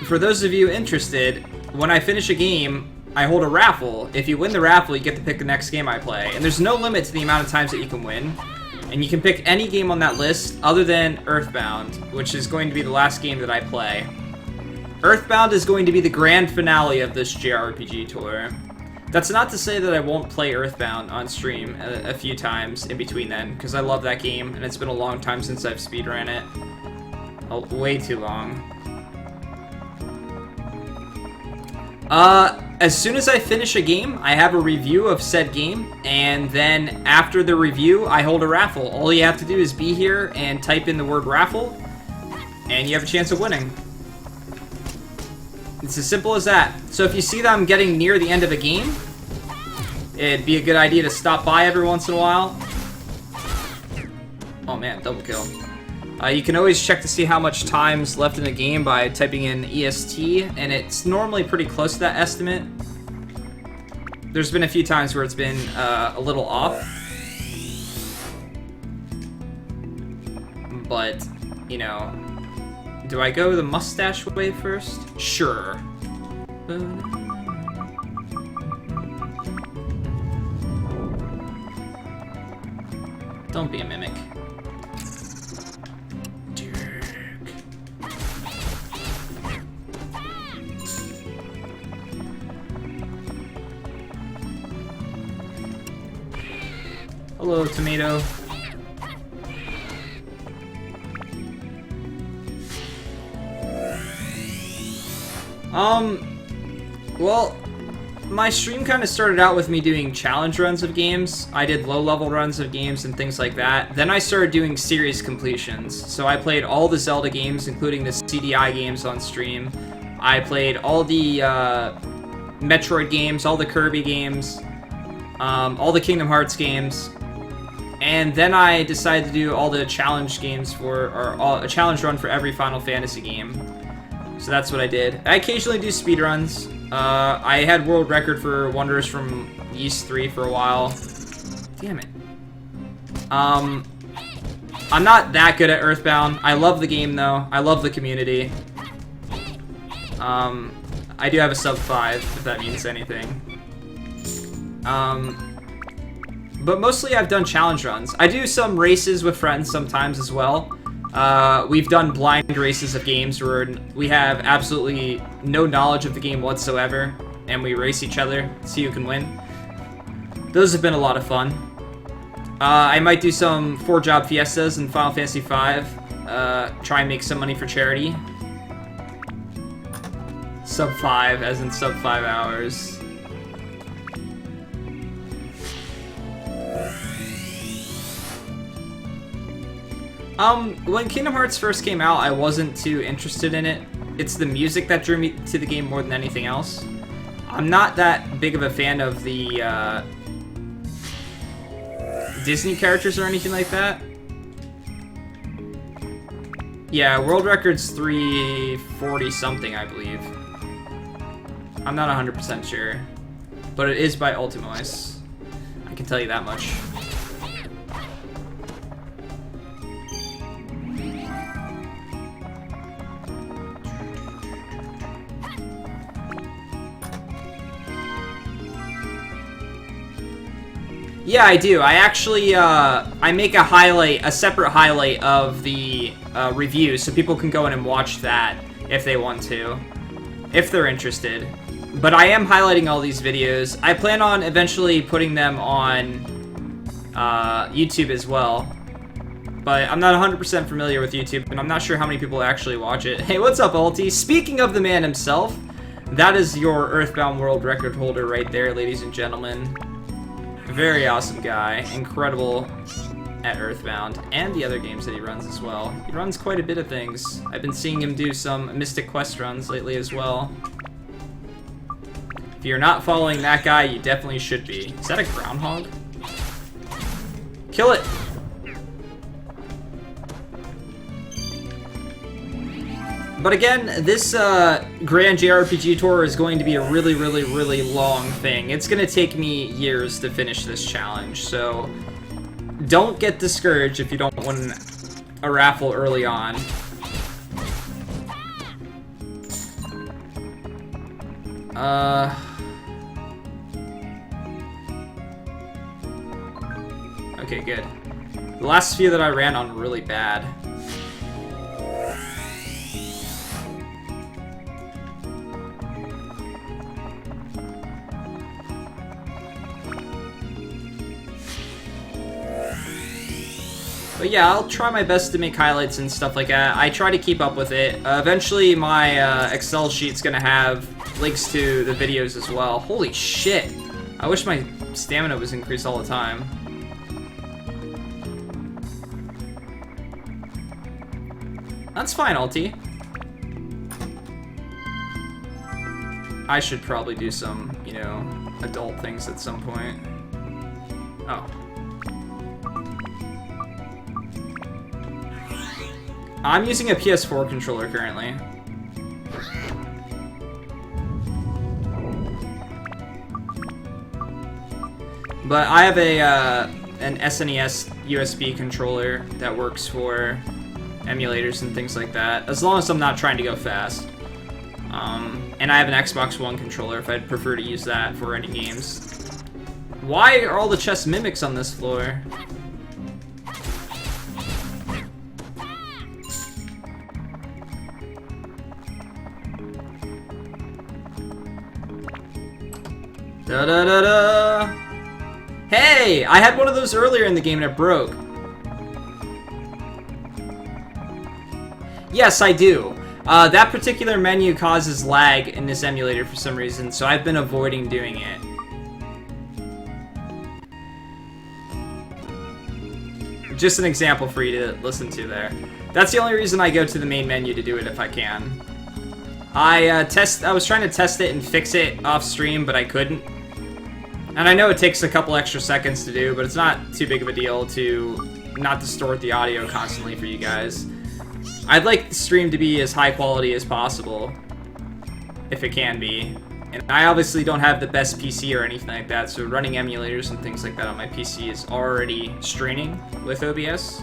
for those of you interested, when I finish a game, I hold a raffle. If you win the raffle, you get to pick the next game I play. And there's no limit to the amount of times that you can win. And you can pick any game on that list other than Earthbound, which is going to be the last game that I play. Earthbound is going to be the grand finale of this JRPG tour. That's not to say that I won't play Earthbound on stream a few times in between then, because I love that game, and it's been a long time since I've speedrun it. Oh, way too long. As soon as I finish a game, I have a review of said game, and then after the review, I hold a raffle. All you have to do is be here and type in the word raffle, and you have a chance of winning. It's as simple as that. So if you see that I'm getting near the end of a game, it'd be a good idea to stop by every once in a while. Oh man, double kill. You can always check to see how much time's left in the game by typing in EST, and it's normally pretty close to that estimate. There's been a few times where it's been a little off. But, you know, do I go the mustache way first? Sure. Don't be a mimic. Hello, tomato. Well, my stream kind of started out with me doing challenge runs of games. I did low-level runs of games and things like that. Then I started doing series completions. So I played all the Zelda games, including the CDI games on stream. I played all the Metroid games, all the Kirby games, all the Kingdom Hearts games. And then I decided to do all the challenge games a challenge run for every Final Fantasy game. So that's what I did. I occasionally do speedruns. I had world record for Wonders from Ys 3 for a while. Damn it. I'm not that good at Earthbound. I love the game though. I love the community. I do have a sub 5, if that means anything. But mostly I've done challenge runs. I do some races with friends sometimes as well. We've done blind races of games where we have absolutely no knowledge of the game whatsoever, and we race each other to see who can win. Those have been a lot of fun. I might do some 4-job fiestas in Final Fantasy V, try and make some money for charity. Sub 5, as in sub 5 hours. When Kingdom Hearts first came out, I wasn't too interested in it. It's the music that drew me to the game more than anything else. I'm not that big of a fan of the, Disney characters or anything like that. Yeah, world record's 340 something, I believe. I'm not 100% sure. But it is by Ultimois. I can tell you that much. Yeah, I do. I actually, I make a separate highlight of the review, so people can go in and watch that if they want to, if they're interested. But I am highlighting all these videos. I plan on eventually putting them on YouTube as well. But I'm not 100% familiar with YouTube, and I'm not sure how many people actually watch it. Hey, what's up, Alti? Speaking of the man himself, that is your Earthbound World Record holder right there, ladies and gentlemen. Very awesome guy. Incredible at Earthbound, and the other games that he runs as well. He runs quite a bit of things. I've been seeing him do some Mystic Quest runs lately as well. If you're not following that guy, you definitely should be. Is that a groundhog? Kill it! But again, this Grand JRPG tour is going to be a really, really, really long thing. It's going to take me years to finish this challenge, so don't get discouraged if you don't win a raffle early on. Okay, good. The last few that I ran on were really bad. But yeah, I'll try my best to make highlights and stuff like that. I try to keep up with it. Eventually, my Excel sheet's gonna have links to the videos as well. Holy shit! I wish my stamina was increased all the time. That's fine, Alti. I should probably do some, you know, adult things at some point. Oh. I'm using a PS4 controller currently. But I have an SNES USB controller that works for emulators and things like that, as long as I'm not trying to go fast. And I have an Xbox One controller if I'd prefer to use that for any games. Why are all the chess mimics on this floor? Da-da-da-da! Hey! I had one of those earlier in the game and it broke. Yes, I do. That particular menu causes lag in this emulator for some reason, so I've been avoiding doing it. Just an example for you to listen to there. That's the only reason I go to the main menu to do it if I can. I was trying to test it and fix it off stream, but I couldn't. And I know it takes a couple extra seconds to do, but it's not too big of a deal to not distort the audio constantly for you guys. I'd like the stream to be as high quality as possible, if it can be. And I obviously don't have the best PC or anything like that, so running emulators and things like that on my PC is already straining with OBS.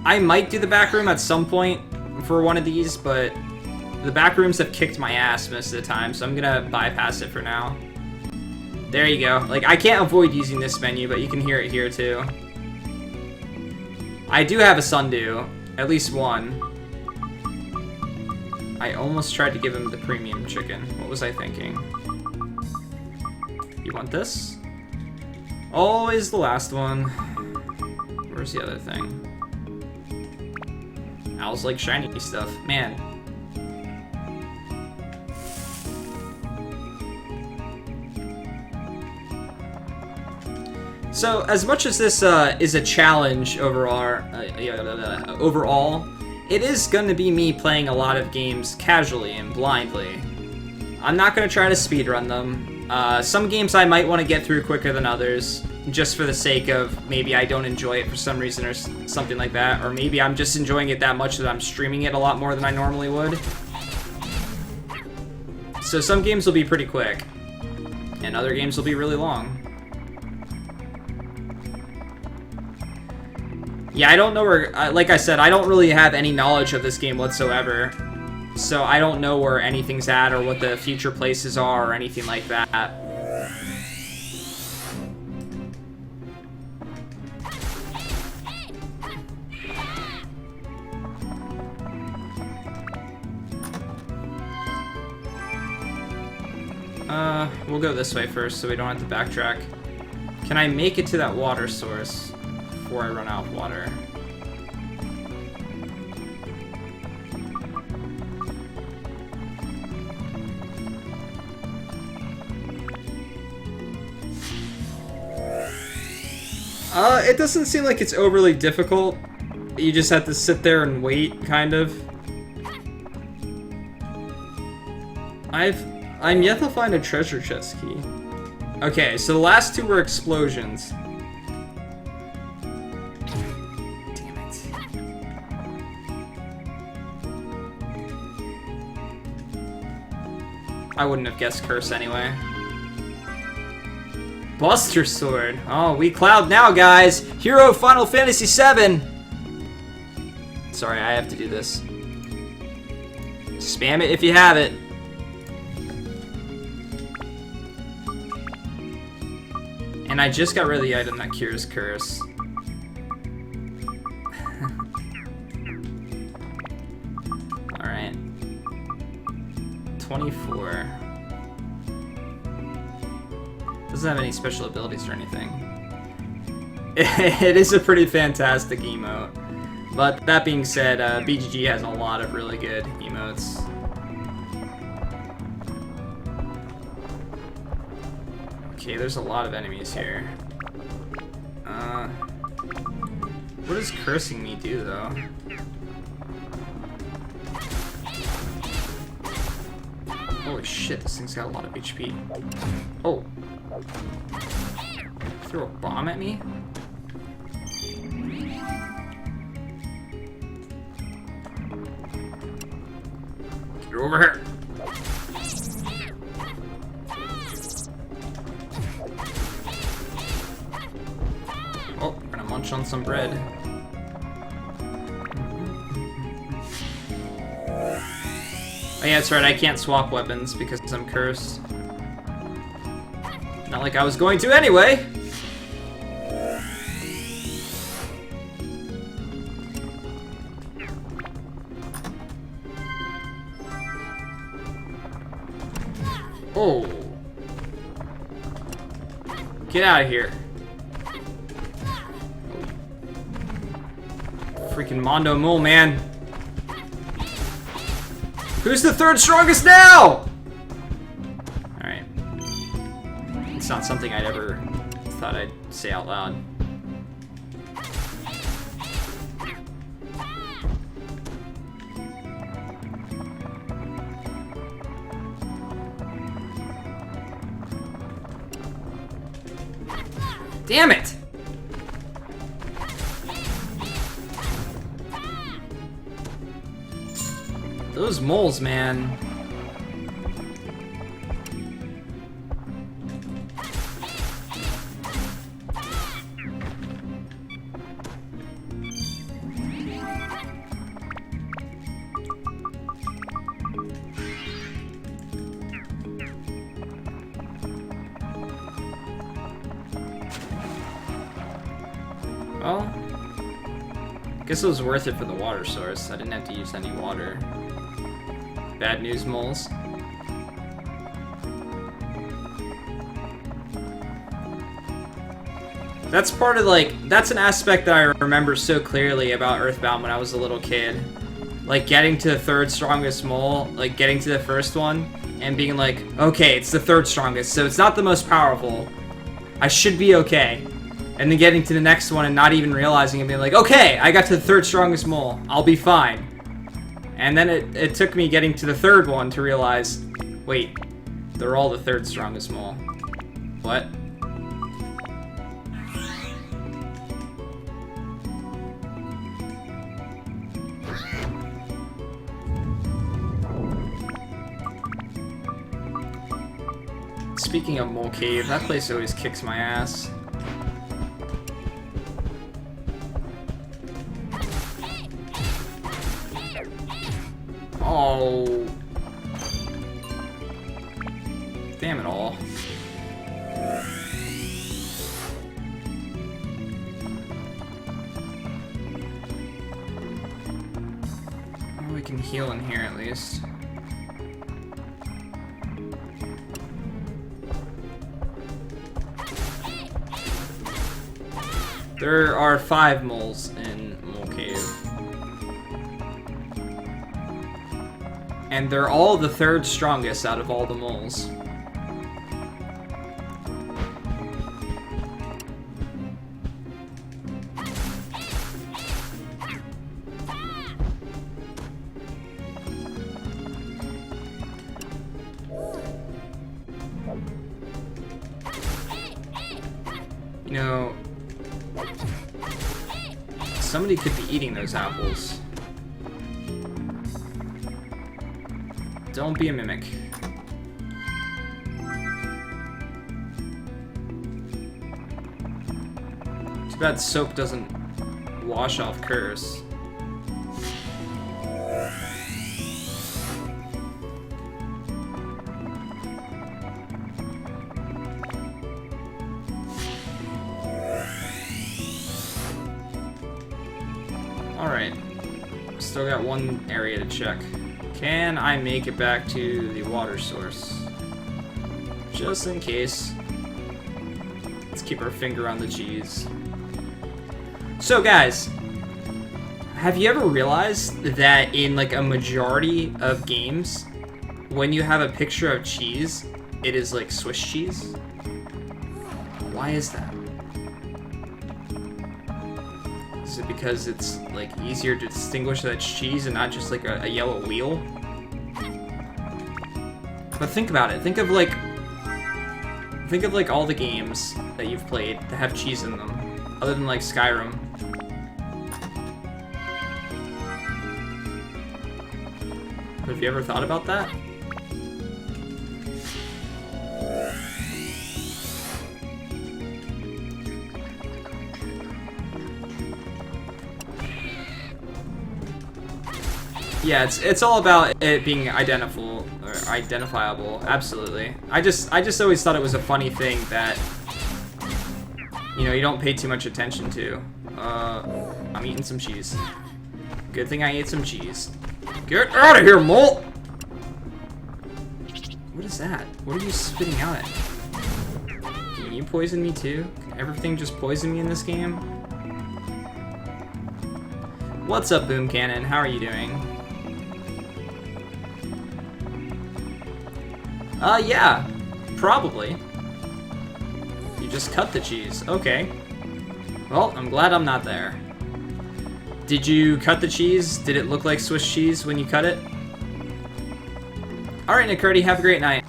I might do the back room at some point for one of these, but the back rooms have kicked my ass most of the time, so I'm gonna bypass it for now. There you go. Like, I can't avoid using this menu, but you can hear it here too. I do have a sundew, at least one. I almost tried to give him the premium chicken. What was I thinking? You want this? Always the last one. Where's the other thing? Owls like shiny stuff. Man. So, as much as this is a challenge overall, it is going to be me playing a lot of games casually and blindly. I'm not going to try to speedrun them. Some games I might want to get through quicker than others. just for the sake of maybe I don't enjoy it for some reason or something like that, or maybe I'm just enjoying it that much that I'm streaming it a lot more than I normally would. So some games will be pretty quick, and other games will be really long. Yeah, I don't know where, like I said, I don't really have any knowledge of this game whatsoever. So I don't know where anything's at or what the future places are or anything like that. We'll go this way first so we don't have to backtrack. Can I make it to that water source before I run out of water? It doesn't seem like it's overly difficult. You just have to sit there and wait, kind of. I'm yet to find a treasure chest key. Okay, so the last two were explosions. Damn it. I wouldn't have guessed curse anyway. Buster Sword. Oh, we cloud now, guys. Hero Final Fantasy VII. Sorry, I have to do this. Spam it if you have it. And I just got rid of the item that cures curse. Alright. 24. Doesn't have any special abilities or anything. It is a pretty fantastic emote. But that being said, BGG has a lot of really good emotes. Okay, there's a lot of enemies here. What does cursing me do, though? Holy shit, this thing's got a lot of HP. Oh. Throw a bomb at me? Get over here. Oh, we're gonna munch on some bread. Oh yeah, that's right, I can't swap weapons because I'm cursed. Not like I was going to anyway! Oh. Get out of here. Freaking Mondo Mule, man. Who's the third strongest now? Alright. It's not something I'd ever thought I'd say out loud. Damn it! Those moles, man. Well, I guess it was worth it for the water source. I didn't have to use any water. Bad news, moles. That's part of, like, that's an aspect that I remember so clearly about Earthbound when I was a little kid. Like, getting to the third strongest mole, like, getting to the first one, and being like, okay, it's the third strongest, so it's not the most powerful. I should be okay. And then getting to the next one and not even realizing and being like, okay, I got to the third strongest mole. I'll be fine. And then it took me getting to the third one to realize, wait, they're all the third strongest mole. What? speaking of Mole Cave, that place always kicks my ass. Oh. Damn it all. Oh, we can heal in here at least. There are 5 moles in Mole Cave. And they're all the 3rd strongest out of all the moles. You know, somebody could be eating those apples. Don't be a mimic. Too bad soap doesn't wash off curse. Alright. Still got one area to check. Can I make it back to the water source? Just in case. Let's keep our finger on the cheese. So guys, have you ever realized that in like a majority of games, when you have a picture of cheese, it is like Swiss cheese? Why is that? Is it because it's like easier to distinguish that it's cheese and not just like a yellow wheel? But think about it. Think of like all the games that you've played that have cheese in them, other than like Skyrim. Have you ever thought about that? Yeah, it's all about it being identifiable. Absolutely. I just always thought it was a funny thing that, you know, you don't pay too much attention to. I'm eating some cheese. Good thing I ate some cheese. Get out of here, mole! What is that? What are you spitting out at? Can you poison me too? Can everything just poison me in this game? What's up, Boom Cannon? How are you doing? Yeah, probably. You just cut the cheese. Okay. Well, I'm glad I'm not there. Did you cut the cheese? Did it look like Swiss cheese when you cut it? Alright, Nicurdy, have a great night.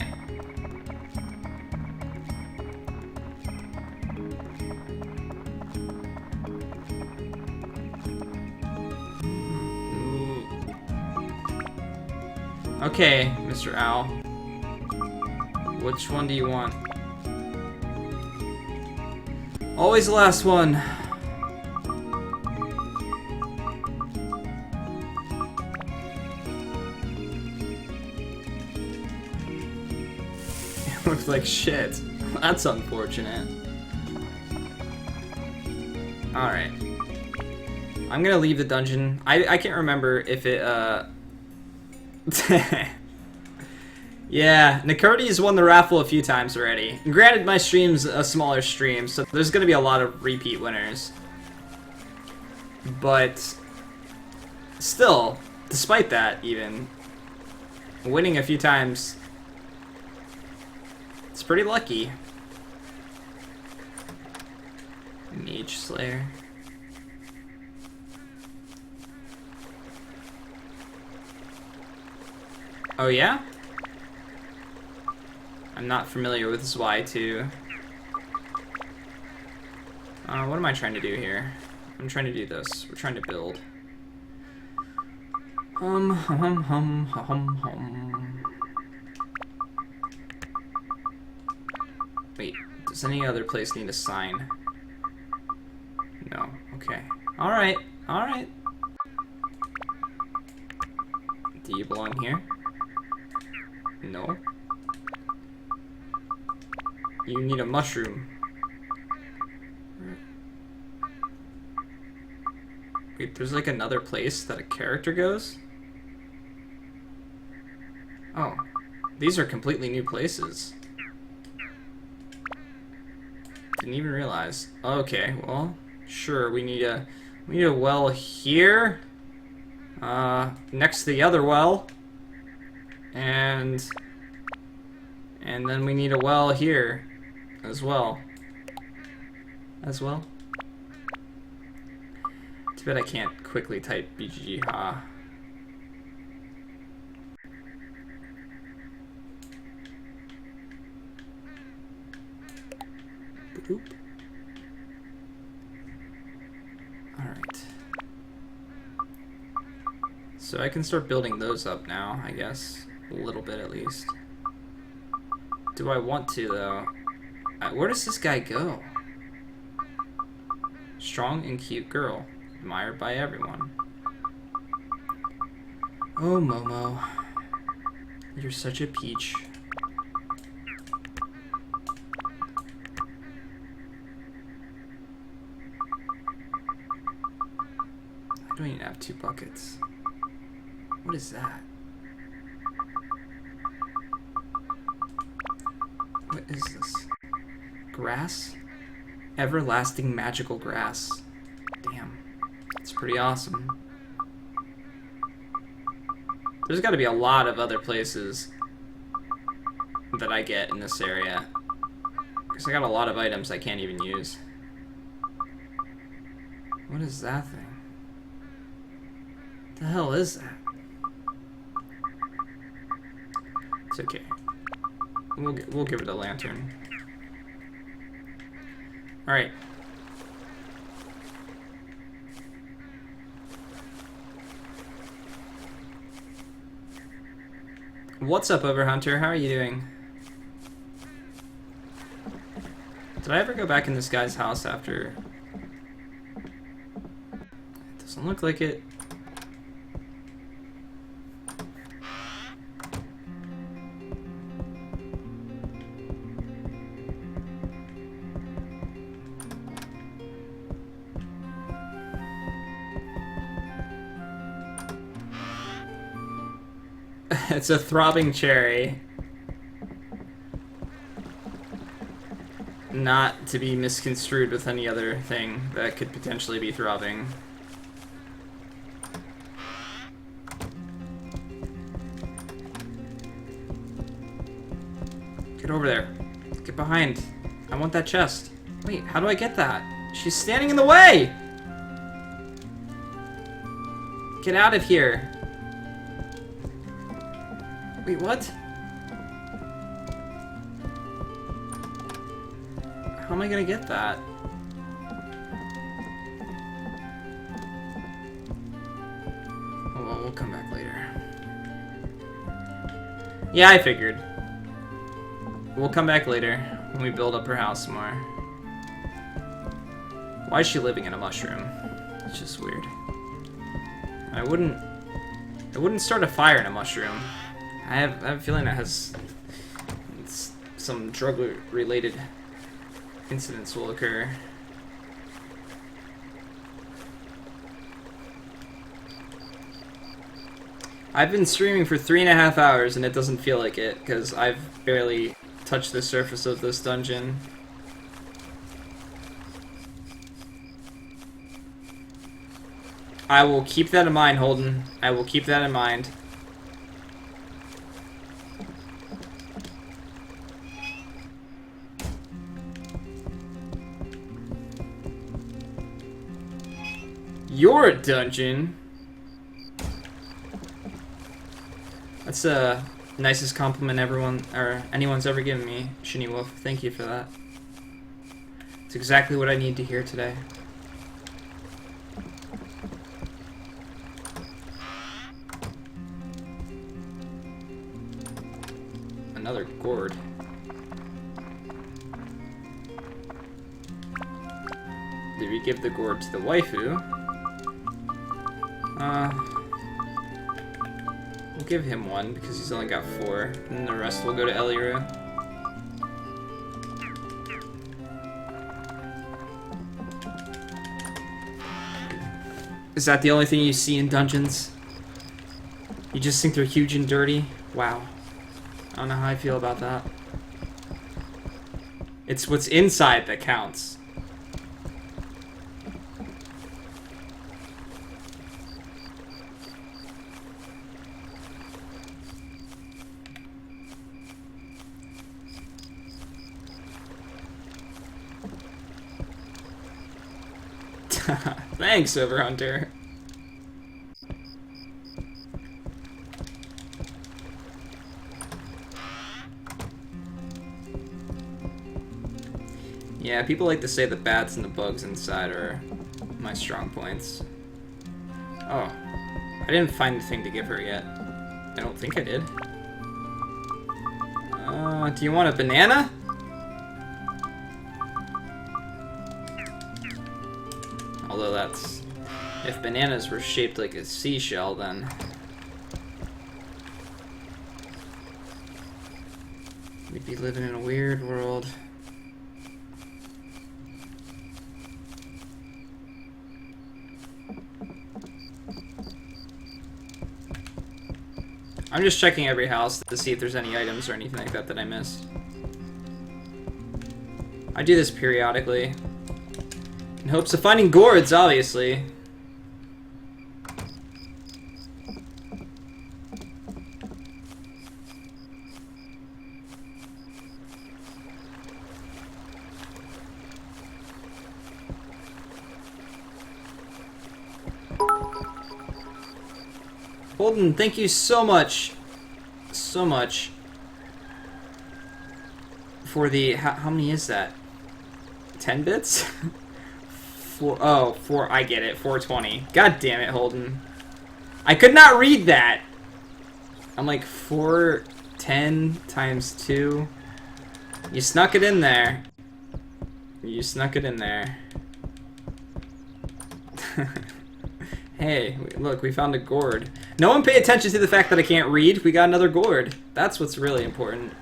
Ooh. Okay, Mr. Owl. Which one do you want? Always the last one. It looks like shit. That's unfortunate. Alright. I'm gonna leave the dungeon. I can't remember if it, Yeah, Nicurdy's won the raffle a few times already. And granted, my stream's a smaller stream, so there's gonna be a lot of repeat winners. But still, despite that, even winning a few times, it's pretty lucky. Mage Slayer. Oh yeah? I'm not familiar with Y2. What am I trying to do here? I'm trying to do this. We're trying to build. Does any other place need a sign? No. Okay. Alright. Alright. Do you belong here? No. You need a mushroom. Wait, there's like another place that a character goes? Oh. These are completely new places. Didn't even realize. Okay, well, sure, we need a well here. Next to the other well. And then we need a well here as well. Too bad I can't quickly type BGG ha. Boop. Alright. So I can start building those up now, I guess. A little bit at least. Do I want to, though? Where does this guy go? Strong and cute girl. Admired by everyone. Oh, Momo. You're such a peach. I don't even have 2 buckets. What is that? What is this? Grass? Everlasting magical grass. Damn. It's pretty awesome. There's got to be a lot of other places that I get in this area. Because I got a lot of items I can't even use. What is that thing? What the hell is that? It's okay. We'll give it a lantern. Alright. What's up, Overhunter? How are you doing? Did I ever go back in this guy's house after? It doesn't look like it. It's a throbbing cherry. Not to be misconstrued with any other thing that could potentially be throbbing. Get over there. Get behind. I want that chest. Wait, how do I get that? She's standing in the way! Get out of here. Wait, what? How am I gonna get that? Oh, well, we'll come back later. Yeah, I figured. We'll come back later when we build up her house more. Why is she living in a mushroom? It's just weird. I wouldn't start a fire in a mushroom. I have a feeling it has some drug-related incidents will occur. I've been streaming for 3.5 hours and it doesn't feel like it, because I've barely touched the surface of this dungeon. I will keep that in mind, Holden. I will keep that in mind. You're a dungeon. That's the nicest compliment anyone's ever given me, Shinny Wolf. Thank you for that. It's exactly what I need to hear today. Another gourd. Did we give the gourd to the waifu? We'll give him one because he's only got 4, and the rest will go to Eliru. Is that the only thing you see in dungeons? You just think they're huge and dirty? Wow. I don't know how I feel about that. It's what's inside that counts. Thanks, Overhunter. Yeah, people like to say the bats and the bugs inside are my strong points. Oh, I didn't find the thing to give her yet. I don't think I did. Do you want a banana? Although that's... if bananas were shaped like a seashell, then... we'd be living in a weird world. I'm just checking every house to see if there's any items or anything like that that I missed. I do this periodically. In hopes of finding gourds, obviously. Holden, thank you so much for the, how many is that? 10 bits? I get it, 420. God damn it, Holden. I could not read that! I'm like, 410 times 2. You snuck it in there. You snuck it in there. Hey, look, we found a gourd. No one pay attention to the fact that I can't read. We got another gourd. That's what's really important.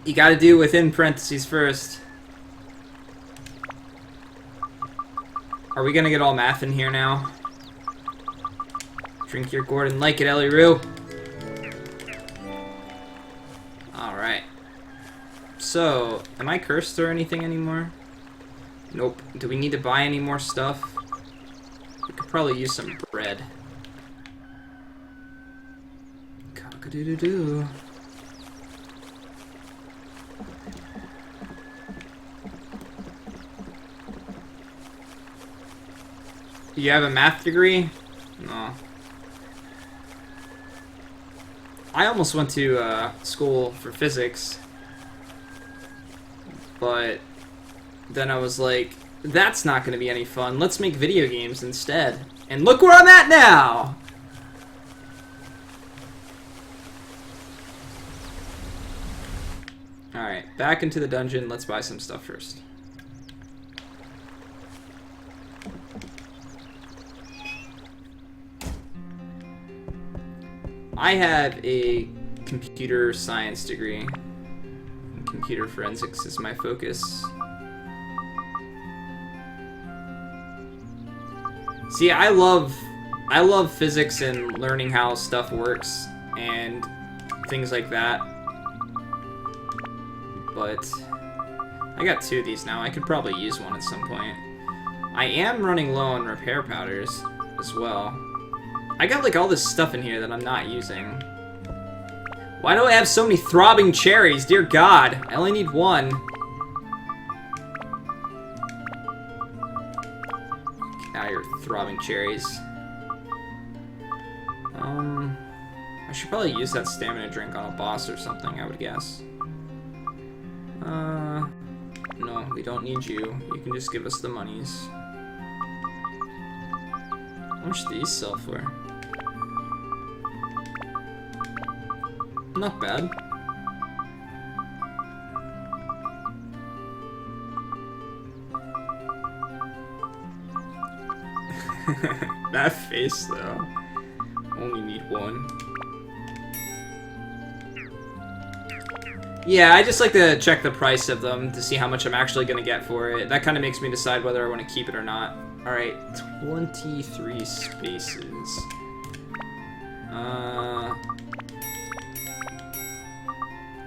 You gotta do within parentheses first. Are we gonna get all math in here now? Drink your gourd and like it, Eliru. Alright. So, am I cursed or anything anymore? Nope. Do we need to buy any more stuff? We could probably use some bread. Cock-a-doodle-doo. You have a math degree? No. I almost went to school for physics, but then I was like, that's not going to be any fun. Let's make video games instead. And look where I'm at now! Alright, back into the dungeon. Let's buy some stuff first. I have a computer science degree. Computer forensics is my focus. See, I love physics and learning how stuff works and things like that. But I got 2 of these now. I could probably use one at some point. I am running low on repair powders as well. I got like all this stuff in here that I'm not using. Why do I have so many throbbing cherries? Dear God, I only need 1. Get out of your throbbing cherries. I should probably use that stamina drink on a boss or something, I would guess. No, we don't need you. You can just give us the monies. How much do these sell for? Not bad. That face, though. Only need one. Yeah, I just like to check the price of them to see how much I'm actually going to get for it. That kind of makes me decide whether I want to keep it or not. Alright, 23 spaces. Oh,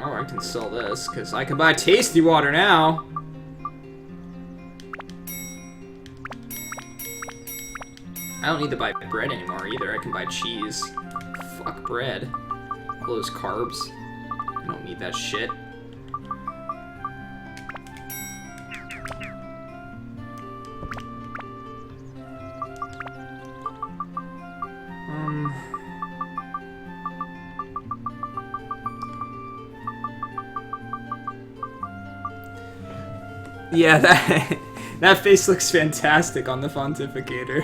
I can sell this, because I can buy tasty water now. I don't need to buy bread anymore either. I can buy cheese. Fuck bread. All those carbs. I don't need that shit. Yeah, that face looks fantastic on the Pontificator.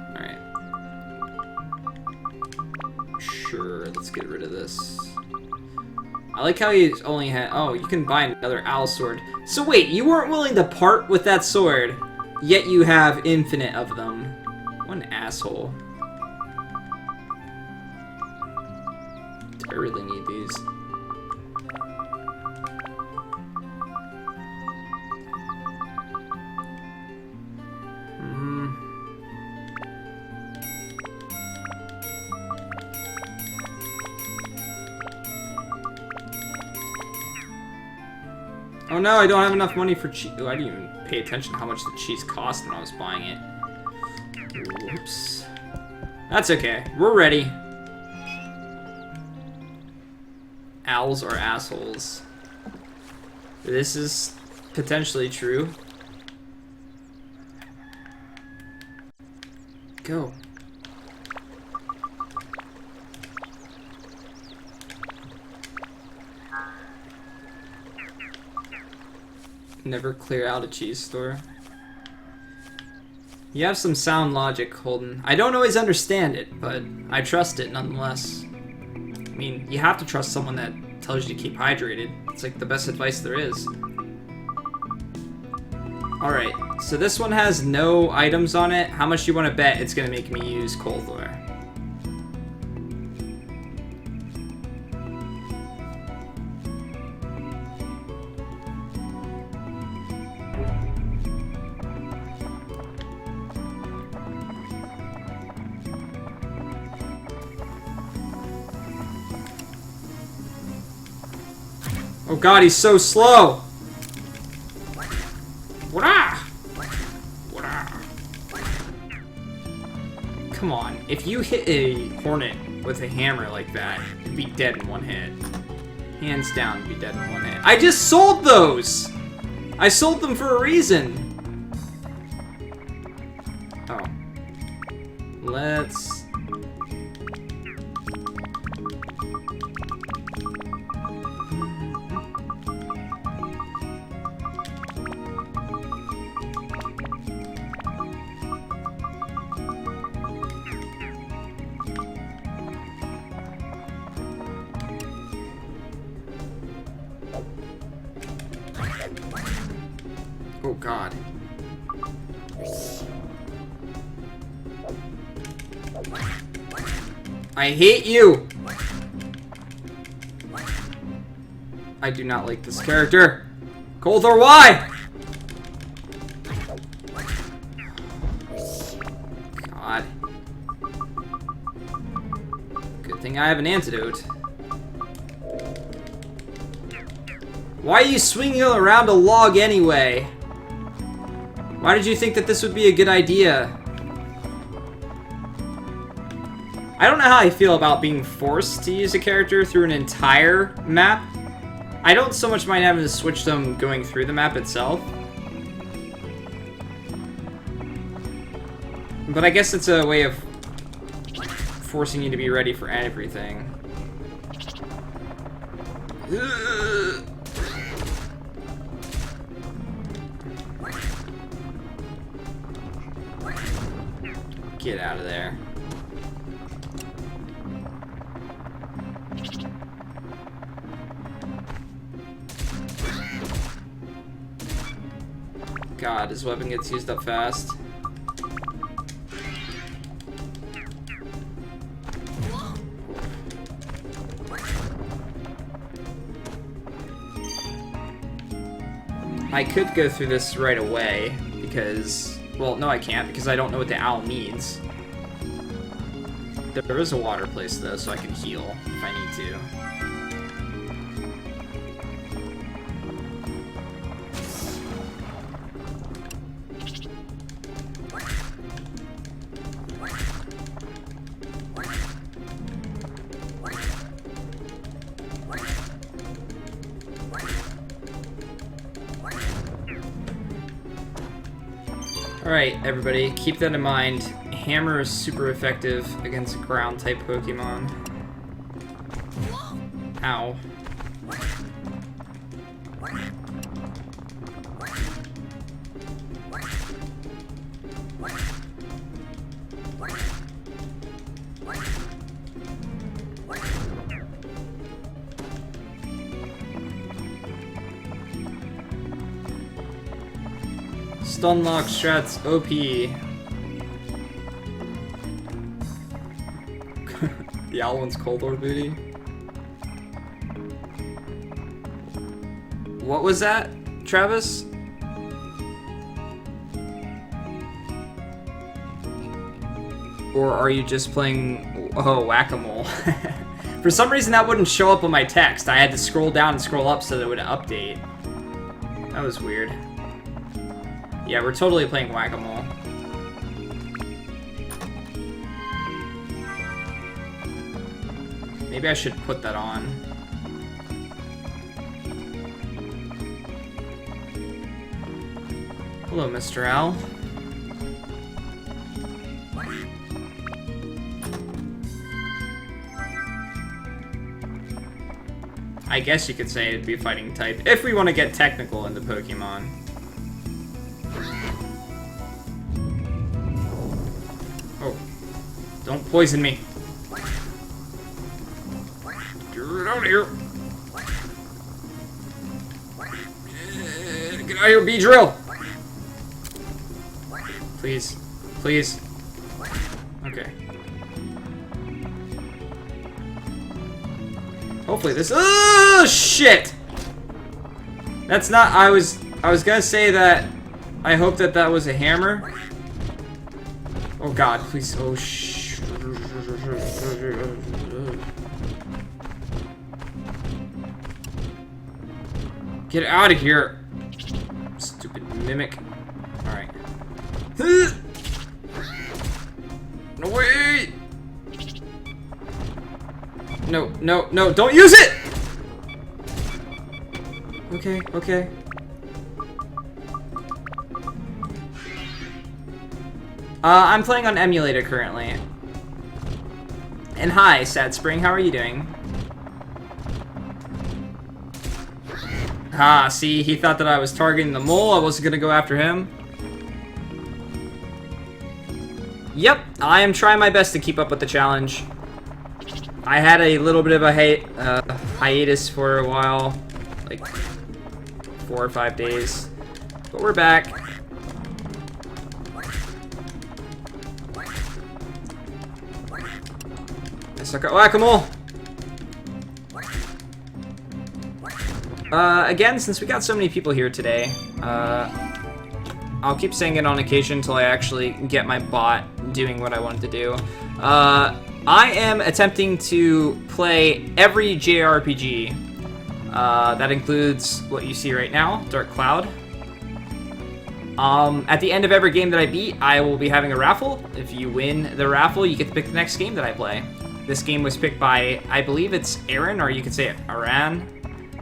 Alright. Sure, let's get rid of this. I like how he only had... Oh, you can buy another owl sword. So wait, you weren't willing to part with that sword, yet you have infinite of them. What an asshole. Do I really need these? Oh no, I don't have enough money for cheese. Oh, I didn't even pay attention to how much the cheese cost when I was buying it. Whoops. That's okay. We're ready. Owls are assholes. This is potentially true. Go. Never clear out a cheese store. You have some sound logic, Holden. I don't always understand it, but I trust it nonetheless. I mean, you have to trust someone that tells you to keep hydrated. It's like the best advice there is. Alright, so this one has no items on it. How much do you want to bet it's going to make me use Kolthor? Oh god, he's so slow! Come on, if you hit a hornet with a hammer like that, you'd be dead in one hit. Hands down, you'd be dead in one hit. I just sold those! I sold them for a reason! Oh. Let's... Oh god. I hate you! I do not like this character. Kolthor, why? God. Good thing I have an antidote. Why are you swinging around a log anyway? Why did you think that this would be a good idea? I don't know how I feel about being forced to use a character through an entire map. I don't so much mind having to switch them going through the map itself. But I guess it's a way of forcing you to be ready for everything. Get out of there. God, his weapon gets used up fast. I could go through this right away, because... Well, no I can't, because I don't know what the owl means. There is a water place, though, so I can heal if I need to. Alright, everybody, keep that in mind. Hammer is super effective against ground-type Pokemon. Ow. Stunlock strats OP. The owl one's Cold War booty. What was that, Travis? Or are you just playing, oh, whack-a-mole? For some reason that wouldn't show up on my text. I had to scroll down and scroll up so that it would update. That was weird. Yeah, we're totally playing whack-a-mole. Maybe I should put that on. Hello, Mr. Owl. I guess you could say it'd be fighting type, if we want to get technical into Pokemon. Oh. Don't poison me. Get out of here. Get out of here, Beedrill! Please. Please. Okay. Hopefully this— oh shit! That's not— I was gonna say that I hope that that was a hammer. Oh god, please. Oh shh. Get out of here. Stupid mimic. Alright. No way! No, no, no, don't use it! Okay, okay. I'm playing on emulator currently. And hi, Sad Spring, how are you doing? Ah, see, he thought that I was targeting the mole. I wasn't gonna go after him. Yep, I am trying my best to keep up with the challenge. I had a little bit of a hiatus for a while, like 4 or 5 days, but we're back. I suck at whack-a-mole. Again, since we got so many people here today, I'll keep saying it on occasion until I actually get my bot doing what I wanted to do. I am attempting to play every JRPG. That includes what you see right now, Dark Cloud. At the end of every game that I beat, I will be having a raffle. If you win the raffle, you get to pick the next game that I play. This game was picked by, I believe it's Aaron, or you could say Aran,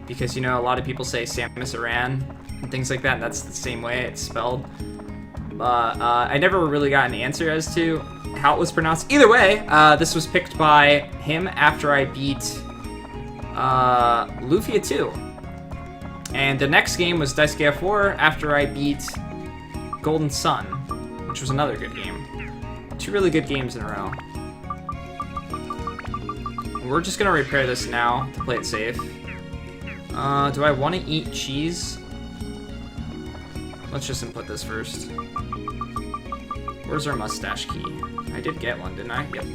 because, you know, a lot of people say Samus Aran and things like that, and that's the same way it's spelled. I never really got an answer as to how it was pronounced. Either way, this was picked by him after I beat Lufia 2. And the next game was Daisuke 4 after I beat Golden Sun, which was another good game. 2 really good games in a row. We're just gonna repair this now to play it safe. Do I want to eat cheese? Let's just input this first. Where's our mustache key? I did get one, didn't I? Yep.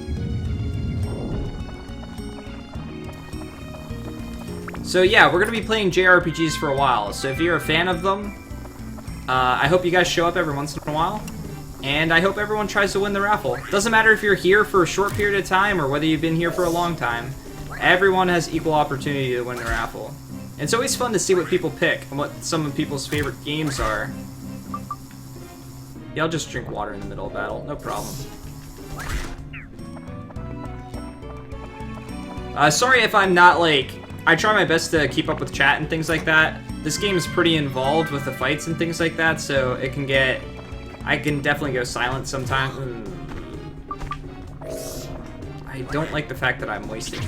So yeah, we're going to be playing JRPGs for a while, so if you're a fan of them, I hope you guys show up every once in a while, and I hope everyone tries to win the raffle. Doesn't matter if you're here for a short period of time or whether you've been here for a long time, everyone has equal opportunity to win the raffle. And it's always fun to see what people pick and what some of people's favorite games are. Yeah, I'll just drink water in the middle of battle, no problem. Sorry if I'm not, like... I try my best to keep up with chat and things like that. This game is pretty involved with the fights and things like that, so it can get... I can definitely go silent sometimes. I don't like the fact that I'm wasting...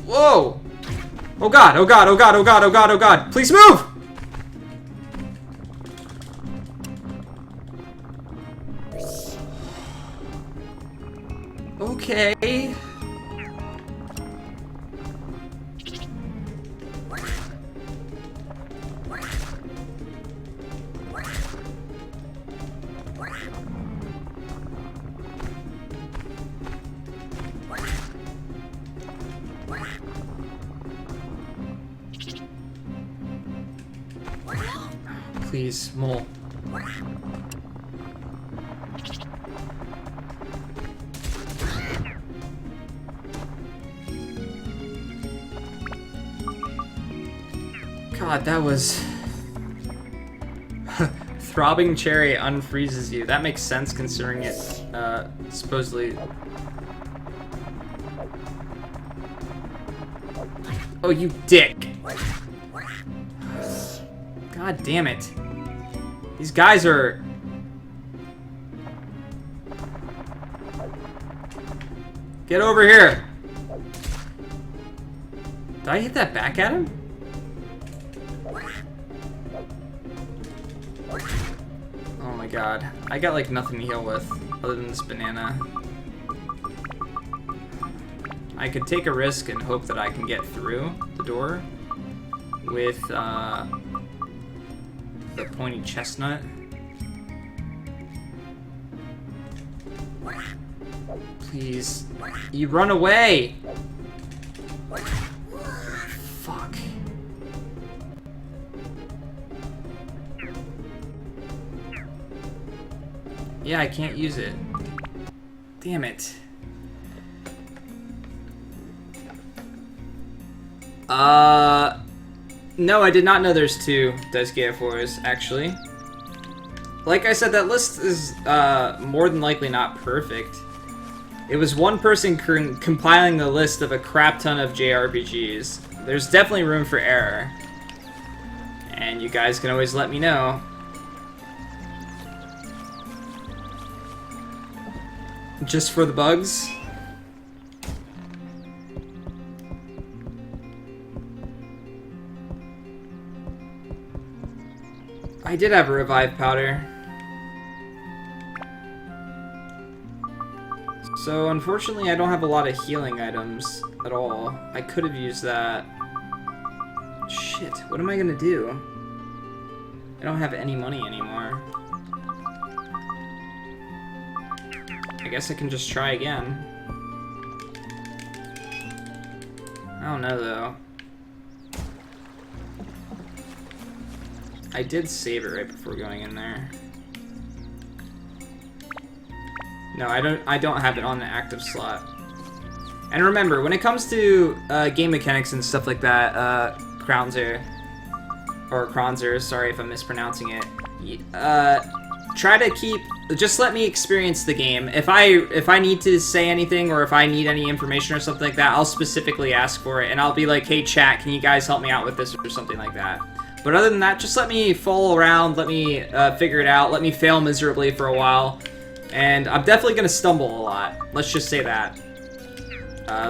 Whoa! Oh god, oh god, oh god, oh god, oh god, oh god! Please move! Okay... Please, mole. God, that was... Throbbing cherry unfreezes you. That makes sense considering it, supposedly... Oh, you dick! God damn it. These guys are... Get over here! Did I hit that back at him? Oh my god. I got like nothing to heal with other than this banana. I could take a risk and hope that I can get through the door with the pointy chestnut. Please. You run away! Fuck. Yeah, I can't use it. Damn it. No, I did not know there's 2 Daisuke 4s, actually. Like I said, that list is, more than likely not perfect. It was one person compiling the list of a crap ton of JRPGs. There's definitely room for error. And you guys can always let me know. Just for the bugs. I did have a revive powder. So unfortunately I don't have a lot of healing items at all. I could have used that. Shit, what am I gonna do? I don't have any money anymore. I guess I can just try again. I don't know though. I did save it right before going in there. No, I don't have it on the active slot. And remember, when it comes to game mechanics and stuff like that, Kronzer, sorry if I'm mispronouncing it. Try to keep, just let me experience the game. If I need to say anything or if I need any information or something like that, I'll specifically ask for it and I'll be like, hey chat, can you guys help me out with this or something like that. But other than that, just let me follow around, let me figure it out, let me fail miserably for a while. And I'm definitely going to stumble a lot. Let's just say that.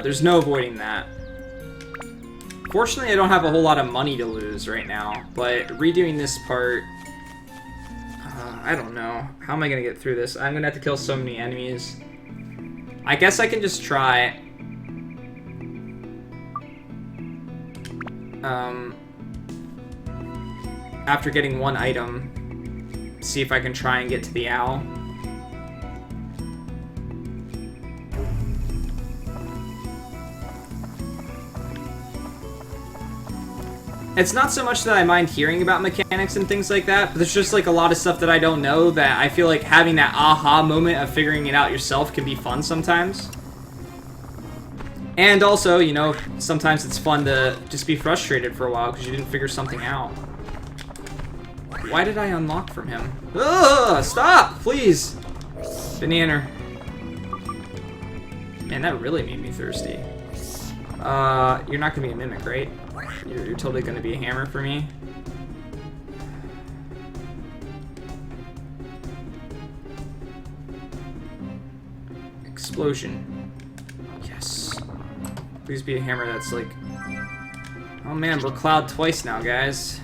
There's no avoiding that. Fortunately, I don't have a whole lot of money to lose right now, but redoing this part... I don't know. How am I going to get through this? I'm going to have to kill so many enemies. I guess I can just try... after getting one item, see if I can try and get to the owl. It's not so much that I mind hearing about mechanics and things like that, but there's just like a lot of stuff that I don't know that I feel like having that aha moment of figuring it out yourself can be fun sometimes. And also, you know, sometimes it's fun to just be frustrated for a while because you didn't figure something out. Why did I unlock from him? Ugh! Stop! Please! Banana. Man, that really made me thirsty. You're not gonna be a mimic, right? You're totally gonna be a hammer for me. Explosion. Yes. Please be a hammer that's like... Oh man, we're Cloud twice now, guys.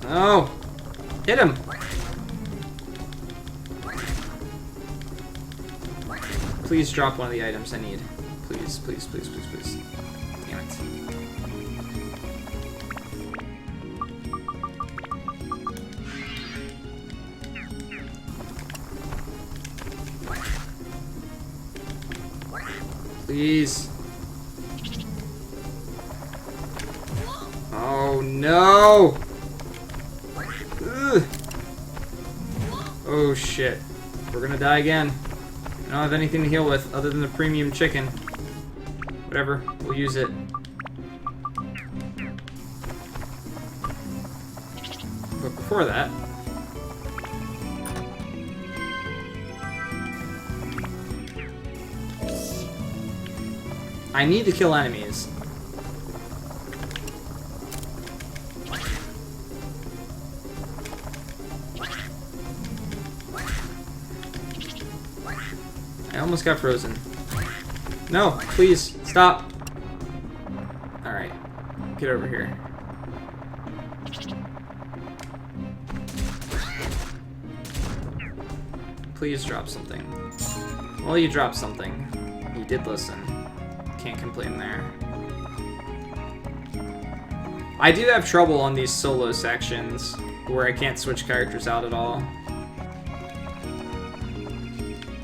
Oh! Hit him! Please drop one of the items I need. Please, please, please, please, please. Damn it. Please. Oh no! Ugh. Oh shit. We're gonna die again. I don't have anything to heal with other than the premium chicken. Whatever, we'll use it. But before that... I need to kill enemies. I almost got frozen. No, please, stop. Alright, get over here. Please drop something. Well, you dropped something. You did listen. Can't complain there. I do have trouble on these solo sections where I can't switch characters out at all.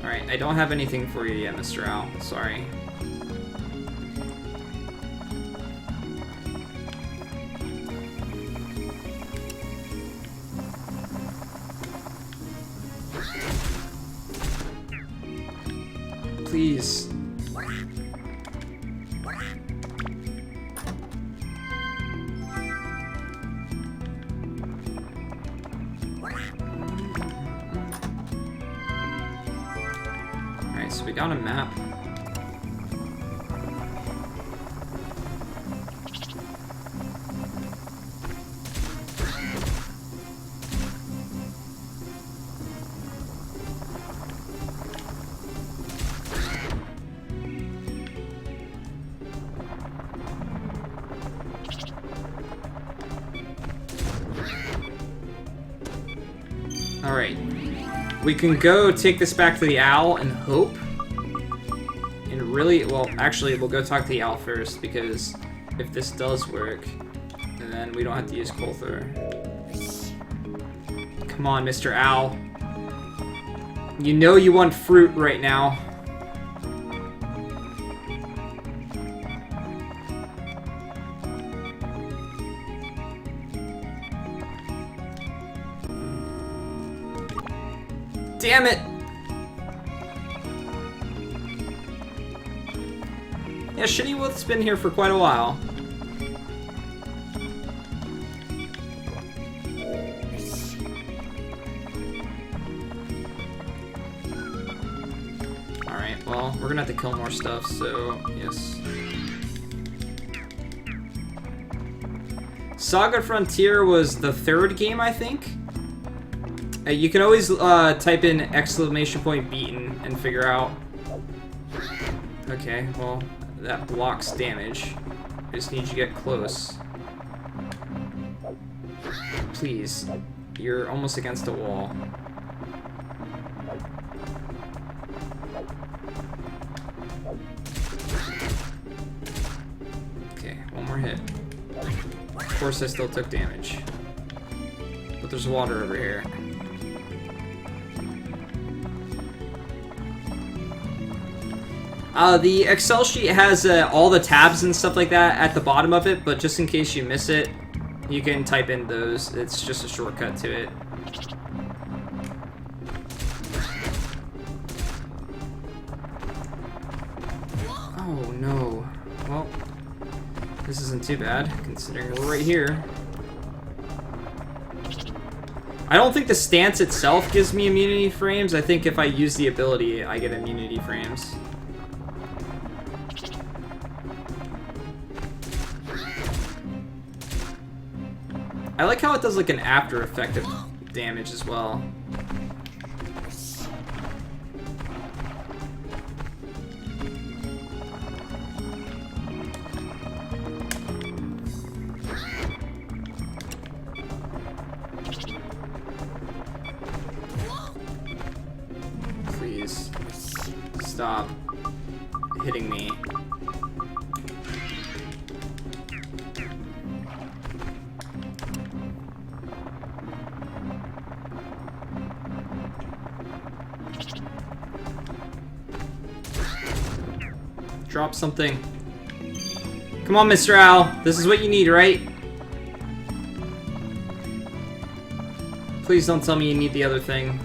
Alright, I don't have anything for you yet, Mr. Owl. Sorry. Please. Alright, so we got a map. Alright. We can go take this back to the owl and hope. And really, well, actually, we'll go talk to the owl first, because if this does work, then we don't have to use Coulter. Come on, Mr. Owl. You know you want fruit right now. Damn it! Yeah, Shitty Wolf's been here for quite a while. Alright, well, we're gonna have to kill more stuff, so, yes. Saga Frontier was the third game, I think? You can always type in !beaten and figure out. Okay, well, that blocks damage. I just need you to get close. Please. You're almost against a wall. Okay, one more hit. Of course I still took damage. But there's water over here. The Excel sheet has all the tabs and stuff like that at the bottom of it, but just in case you miss it, you can type in those. It's just a shortcut to it. Oh no. Well, this isn't too bad, considering we're right here. I don't think the stance itself gives me immunity frames. I think if I use the ability, I get immunity frames. I like how it does like an after effect of damage as well. Please stop hitting me. Drop something. Come on, Mr. Owl. This is what you need, right? Please don't tell me you need the other thing.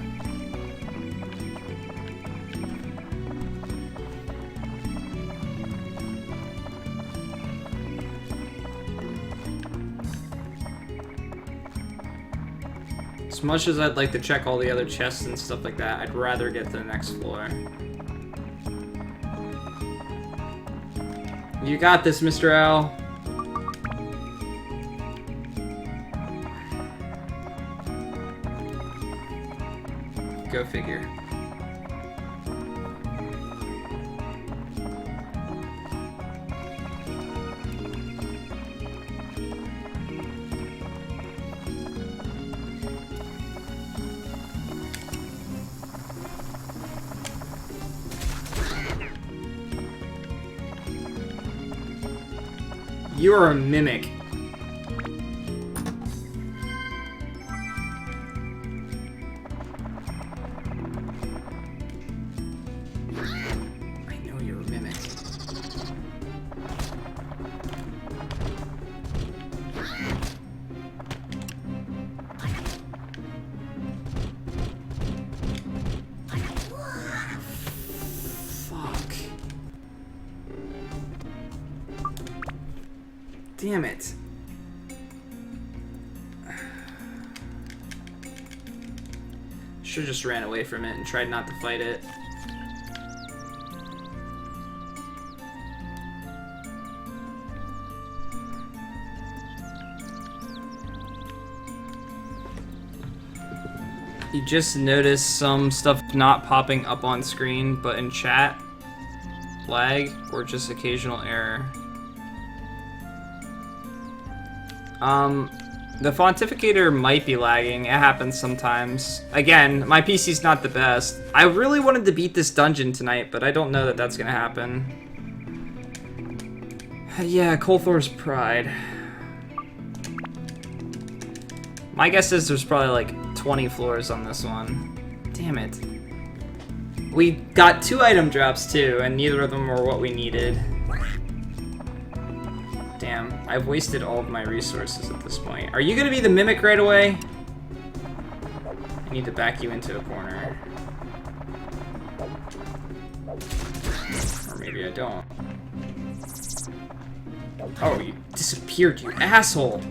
As much as I'd like to check all the other chests and stuff like that, I'd rather get to the next floor. You got this, Mr. Owl. Go figure. You are a mimic. I know you're a mimic. Fuck. Damn it. Should've just ran away from it and tried not to fight it. You just noticed some stuff not popping up on screen, but in chat, lag, or just occasional error. The Fontificator might be lagging. It happens sometimes. Again, my PC's not the best. I really wanted to beat this dungeon tonight, but I don't know that that's gonna happen. Yeah, Kolthor's Pride. My guess is there's probably like 20 floors on this one. Damn it. We got 2 item drops too, and neither of them were what we needed. Damn, I've wasted all of my resources at this point. Are you gonna be the mimic right away? I need to back you into a corner. Or maybe I don't. Oh, you disappeared, you asshole!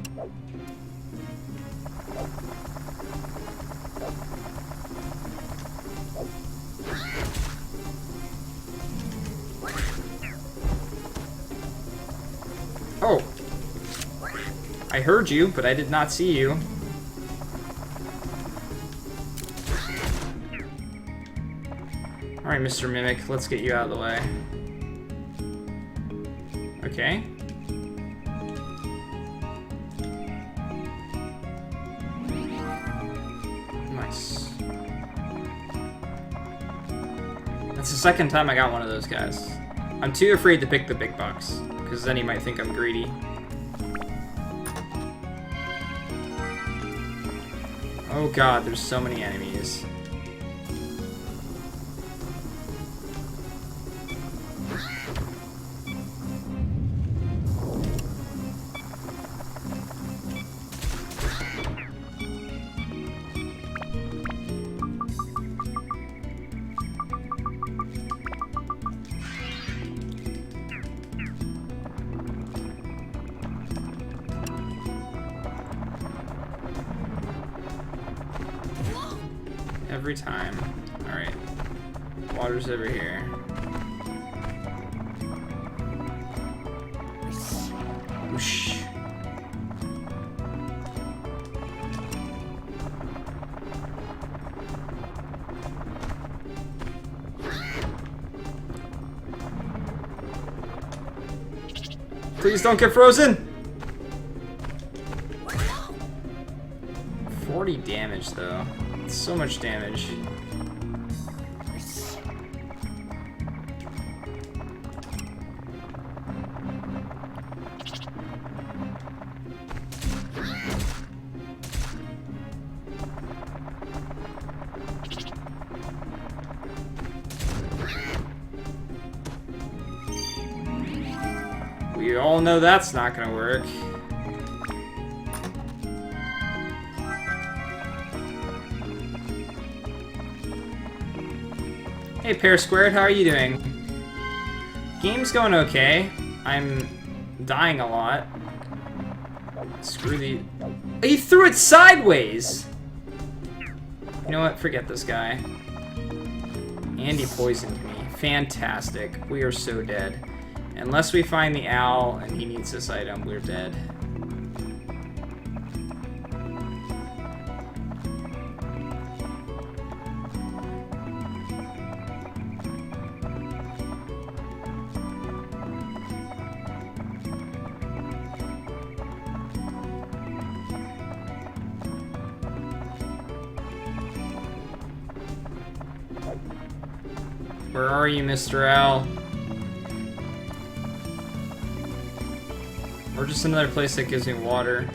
Oh. I heard you, but I did not see you. Alright, Mr. Mimic, let's get you out of the way. Okay. Nice. That's the second time I got one of those guys. I'm too afraid to pick the big box, because then he might think I'm greedy. Oh god, there's so many enemies. Every time. Alright. Water's over here. Whoosh. Please don't get frozen! 40 damage though. So much damage. We all know that's not gonna work. Hey, Pear Squared, how are you doing? Game's going okay. I'm dying a lot. Screw the... He threw it sideways! You know what? Forget this guy. And he poisoned me. Fantastic. We are so dead. Unless we find the owl and he needs this item, we're dead. Where are you, Mr. Owl? Or just another place that gives me water.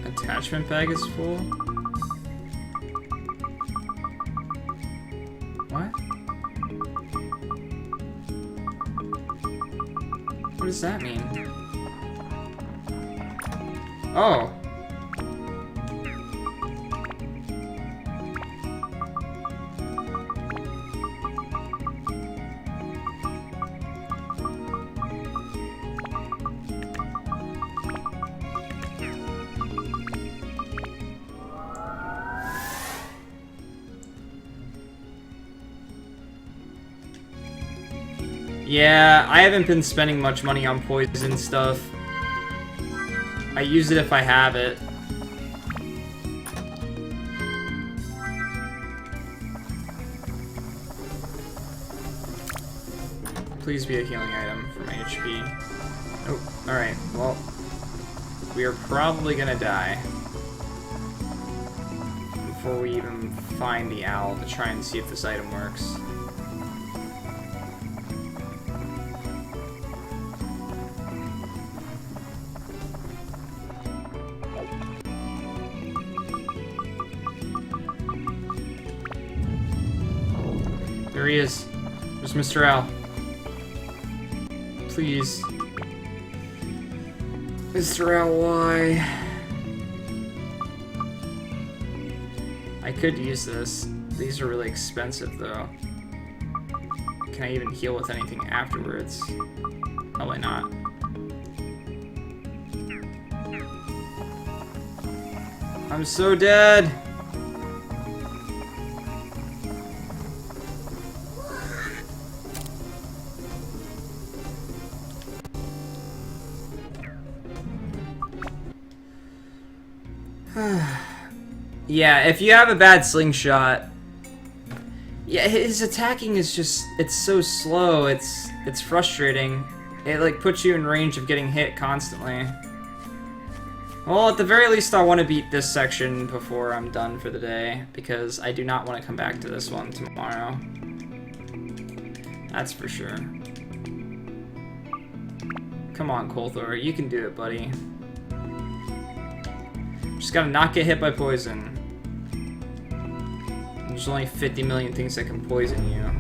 Attachment bag is full? What? What does that mean? Oh. Yeah, I haven't been spending much money on poison stuff. I use it if I have it. Please be a healing item for my HP. Oh, alright, well, we are probably gonna die before we even find the owl to try and see if this item works. There he is. There's Mr. Owl. Please. Mr. Owl, why? I could use this. These are really expensive, though. Can I even heal with anything afterwards? Probably not. I'm so dead! Yeah, if you have a bad slingshot... Yeah, his attacking is just... It's so slow, it's frustrating. It, like, puts you in range of getting hit constantly. Well, at the very least, I want to beat this section before I'm done for the day, because I do not want to come back to this one tomorrow. That's for sure. Come on, Kolthor, you can do it, buddy. Just gotta not get hit by poison. There's only 50 million things that can poison you.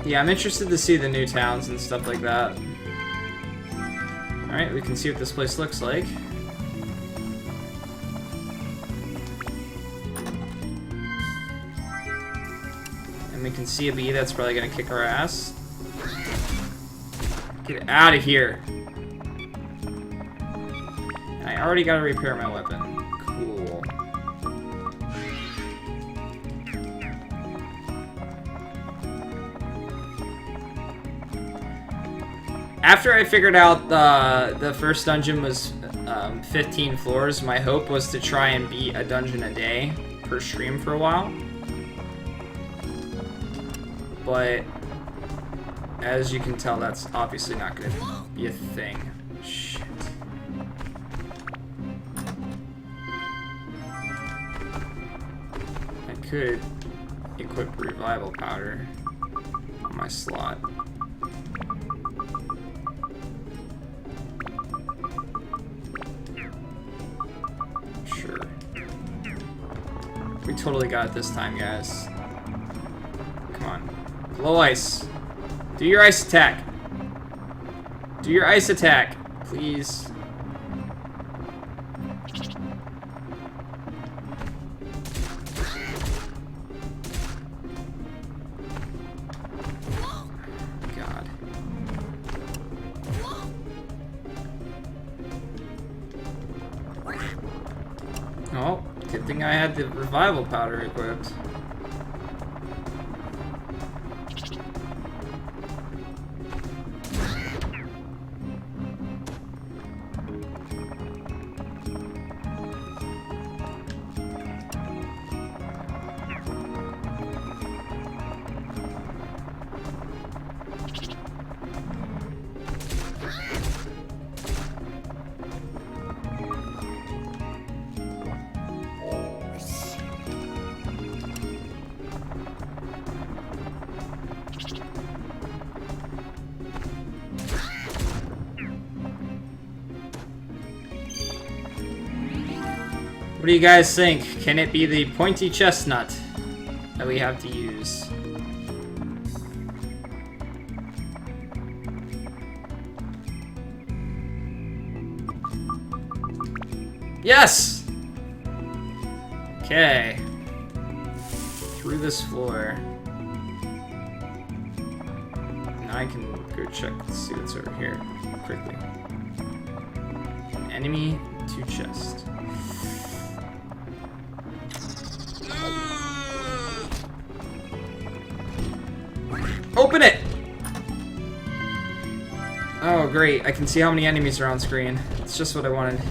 Yeah, I'm interested to see the new towns and stuff like that. Alright, we can see what this place looks like. And we can see a bee that's probably gonna kick our ass. Get out of here. And I already gotta repair my weapon. Cool. After I figured out the first dungeon was 15 floors, my hope was to try and beat a dungeon a day per stream for a while. But as you can tell, that's obviously not going to be a thing. Shit. I could equip revival powder on my slot. We totally got it this time, guys. Come on. Glow ice. Do your ice attack. Do your ice attack, please. God. Oh. Good thing I had the revival powder equipped. What do you guys think? Can it be the pointy chestnut that we have to use? Yes! Okay. Through this floor. Now I can go check to see what's over here quickly. Enemy to chest. Open it! Oh, great. I can see how many enemies are on screen. It's just what I wanted.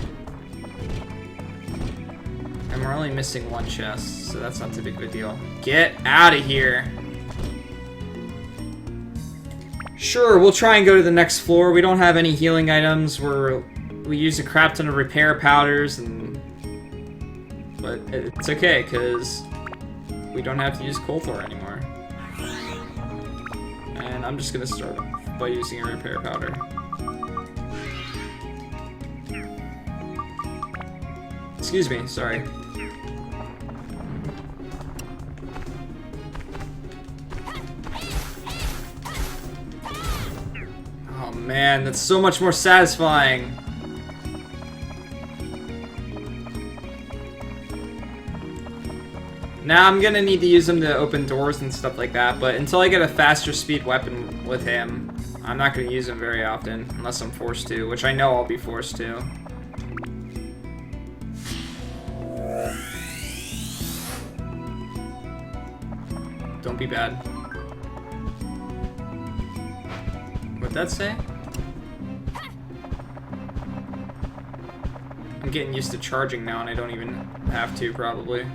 And we're only missing one chest, so that's not too big of a deal. Get out of here! Sure, we'll try and go to the next floor. We don't have any healing items. We use a crap ton of repair powders, but it's okay, because we don't have to use Kolthor anymore. And I'm just gonna start by using a repair powder. Excuse me, sorry. Oh man, that's so much more satisfying. Now I'm gonna need to use him to open doors and stuff like that, but until I get a faster speed weapon with him, I'm not gonna use him very often, unless I'm forced to, which I know I'll be forced to. Don't be bad. What'd that say? I'm getting used to charging now, and I don't even have to, probably.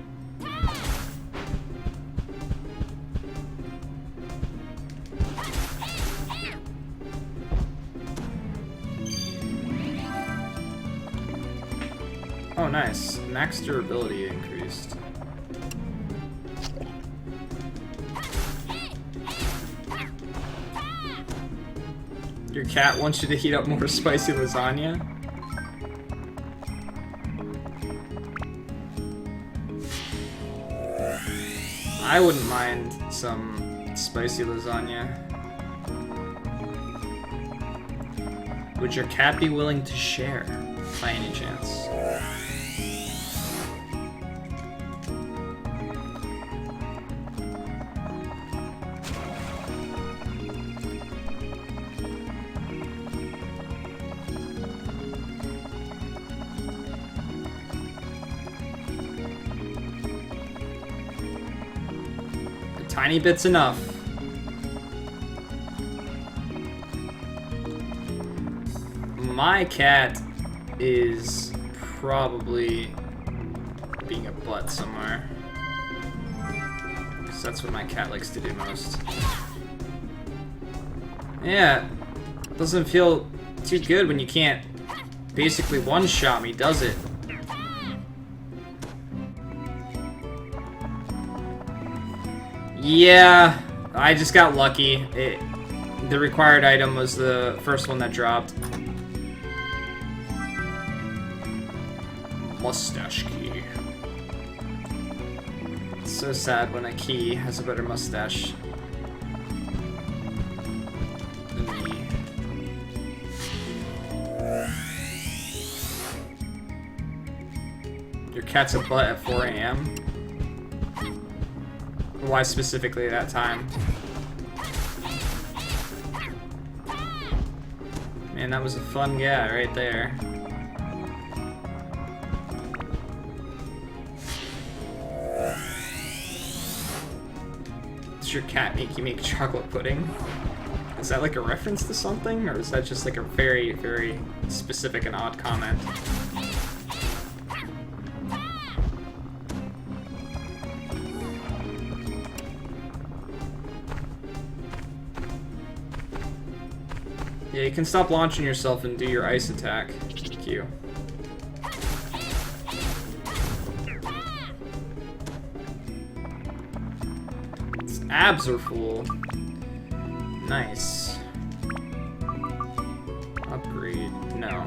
Oh, nice. Max durability increased. Your cat wants you to heat up more spicy lasagna? I wouldn't mind some spicy lasagna. Would your cat be willing to share, by any chance? Tiny bit's enough. My cat is probably being a butt somewhere. Because that's what my cat likes to do most. Yeah, doesn't feel too good when you can't basically one-shot me, does it? Yeah, I just got lucky. The required item was the first one that dropped. Mustache key. It's so sad when a key has a better mustache than me. Your cat's a butt at 4 AM? Why specifically that time? Man, that was a fun guy right there. Does your cat make you make chocolate pudding? Is that like a reference to something? Or is that just like a very, very specific and odd comment? Yeah, you can stop launching yourself and do your ice attack. Thank you. Its abs are full. Nice. Upgrade. No.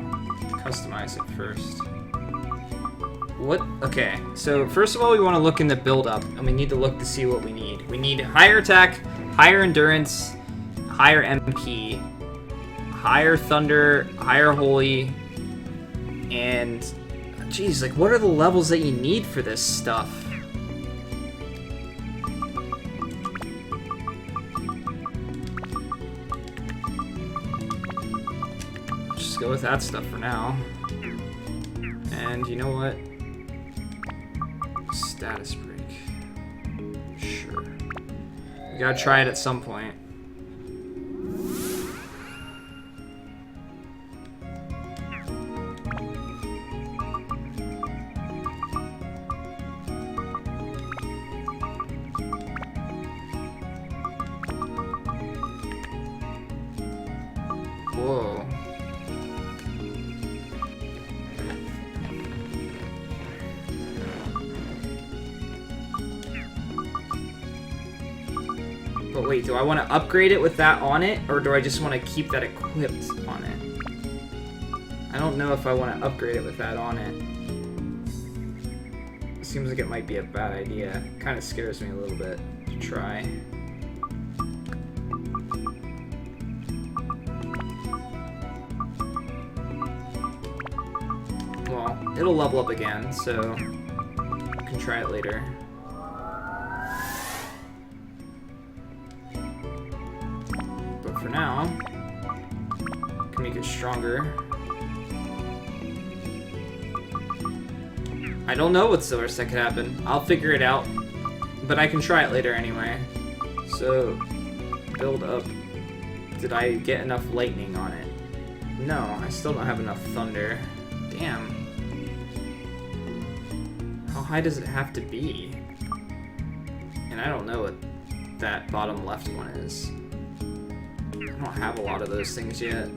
Customize it first. What? Okay, so first of all, we want to look in the build-up, and we need to look to see what we need. We need higher attack, higher endurance, higher MP, higher thunder, higher holy, and geez, like what are the levels that you need for this stuff? Just go with that stuff for now. And you know what? Status break. Sure. We gotta try it at some point. Whoa. But wait, do I want to upgrade it with that on it, or do I just want to keep that equipped on it? I don't know if I want to upgrade it with that on it. It seems like it might be a bad idea. It kind of scares me a little bit to try. Well, it'll level up again, so I can try it later. for now. Can make it stronger. I don't know what's the worst that could happen. I'll figure it out. But I can try it later anyway. So, build up. Did I get enough lightning on it? No, I still don't have enough thunder. Damn. How high does it have to be? And I don't know what that bottom left one is. I don't have a lot of those things yet.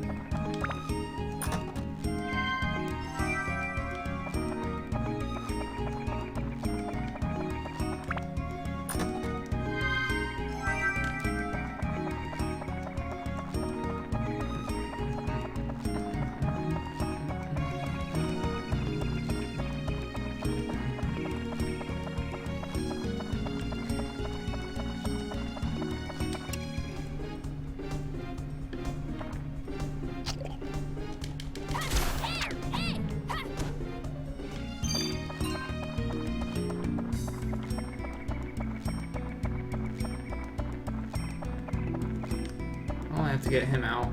I have to get him out.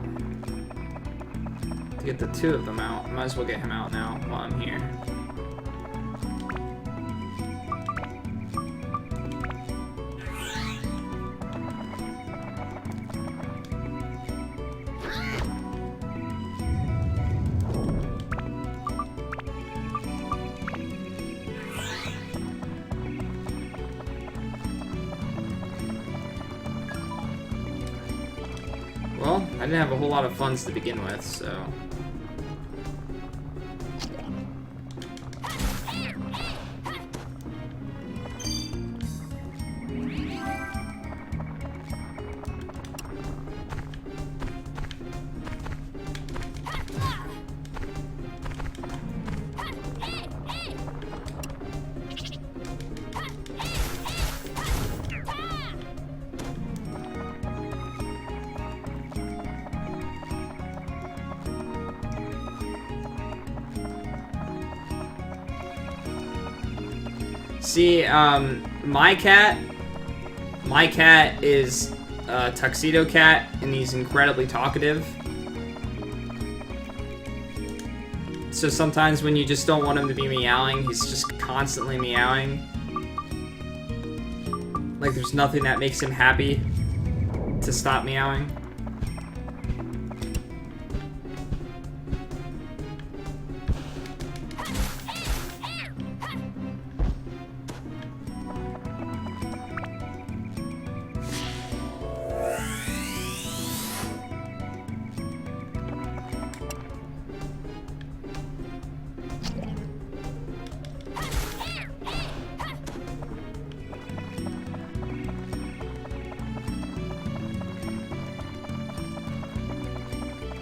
To get the two of them out. Might as well get him out now while I'm here. Well, I didn't have a whole lot of funds to begin with, so... See, my cat is a tuxedo cat, and he's incredibly talkative. So sometimes when you just don't want him to be meowing, he's just constantly meowing. Like there's nothing that makes him happy to stop meowing.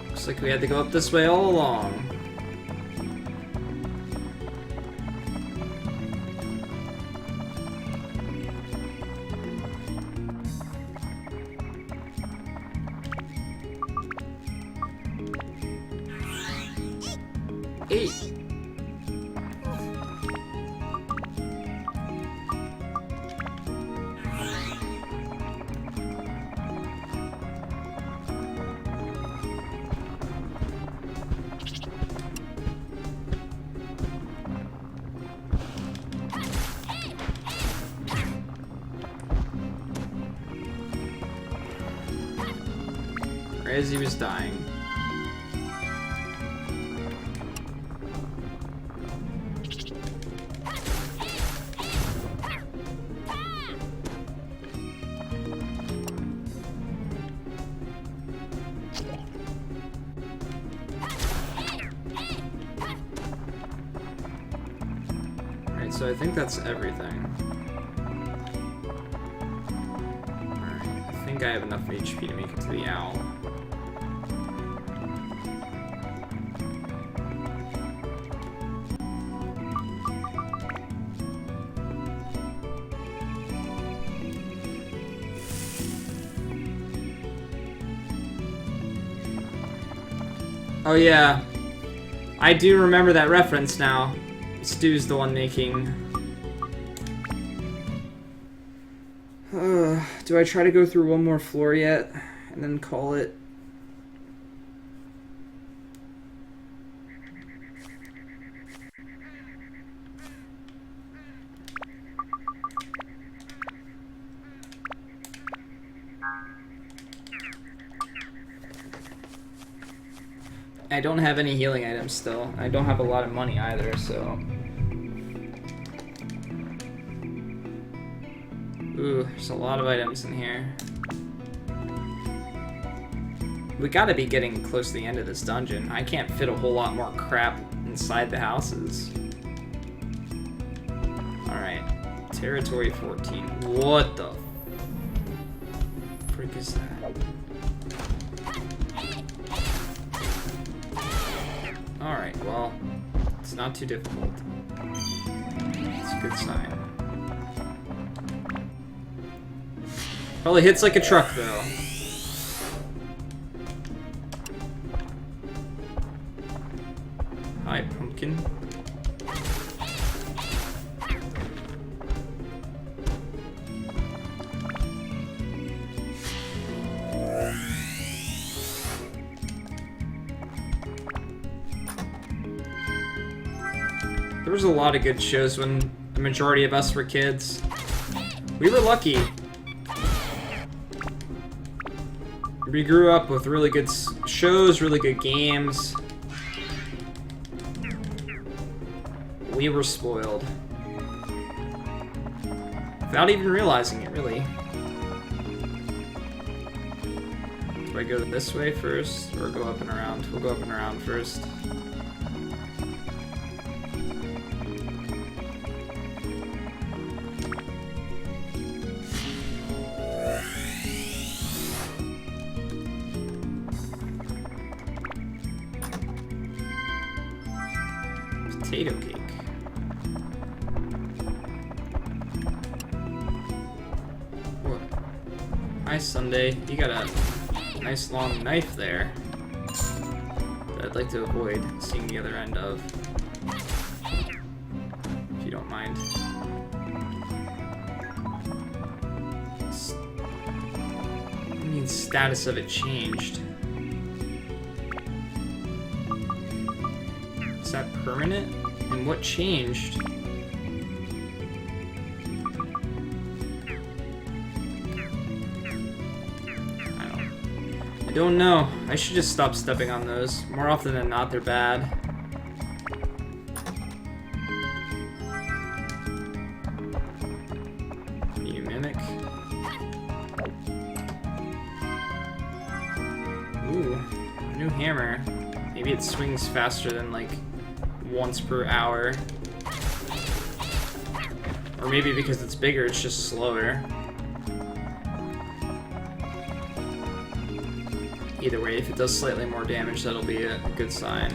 Looks like we had to go up this way all along. Eight. As he was dying. Alright, so I think that's everything. Alright, I think I have enough HP to make it to the owl. Oh yeah, I do remember that reference now. Stu's the one making... do I try to go through one more floor yet? And then call it I don't have any healing items still. I don't have a lot of money either, so... Ooh, there's a lot of items in here. We gotta be getting close to the end of this dungeon. I can't fit a whole lot more crap inside the houses. Alright. Territory 14. What the frick is that? Alright, well, it's not too difficult. It's a good sign. Probably hits like a truck, though. Hi, pumpkin. There was a lot of good shows when the majority of us were kids. We were lucky. We grew up with really good shows, really good games. We were spoiled. Without even realizing it, really. Do I go this way first, or go up and around? We'll go up and around first. Potato cake. What? Hi, Sunday. You got a nice long knife there that I'd like to avoid seeing the other end of. If you don't mind. I mean, status of it changed. Is that permanent? And what changed? I don't know. I should just stop stepping on those. More often than not, they're bad. You mimic. Ooh, new hammer. Maybe it swings faster than like once per hour. Or maybe because it's bigger, it's just slower. Either way, if it does slightly more damage, that'll be a good sign.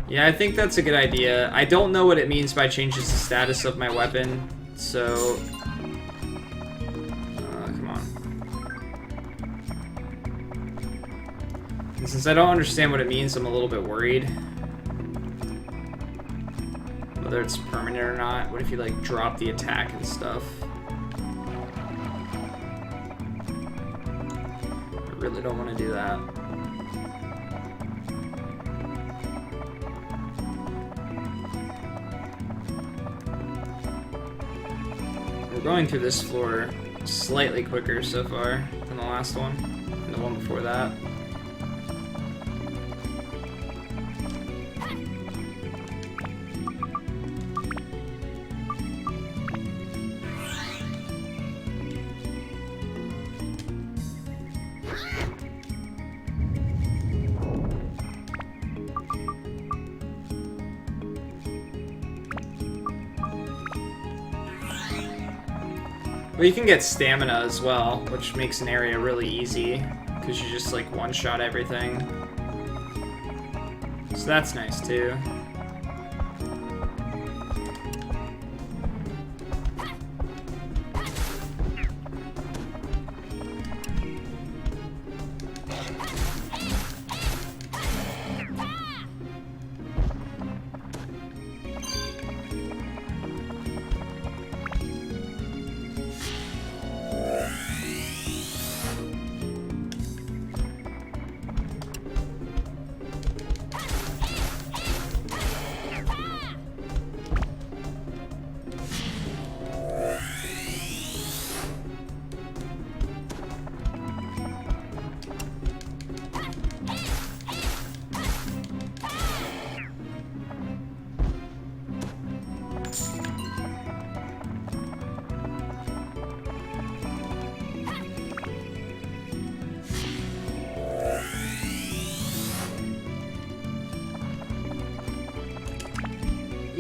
Yeah, I think that's a good idea. I don't know what it means by changes the status of my weapon, so... come on. And since I don't understand what it means, I'm a little bit worried. Whether it's permanent or not. What if you, like, drop the attack and stuff? I really don't want to do that. We're going through this floor slightly quicker so far than the last one, and the one before that. Well, you can get stamina as well, which makes an area really easy, because you just, like, one-shot everything. So that's nice, too.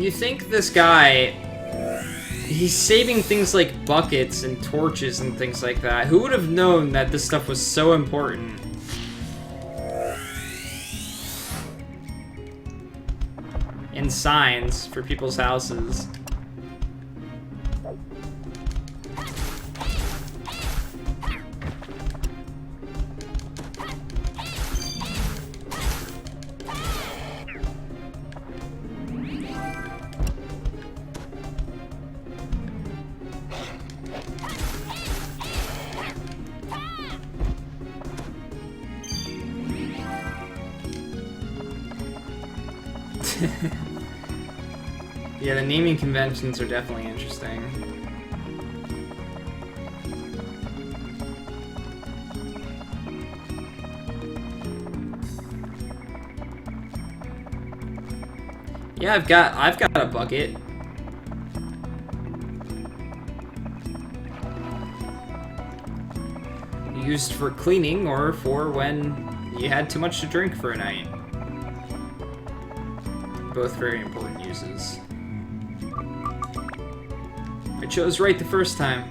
You think this guy, he's saving things like buckets and torches and things like that. Who would have known that this stuff was so important? And signs for people's houses. Yeah, the naming conventions are definitely interesting. Yeah, I've got a bucket. Used for cleaning or for when you had too much to drink for a night. Both very important uses. I chose right the first time.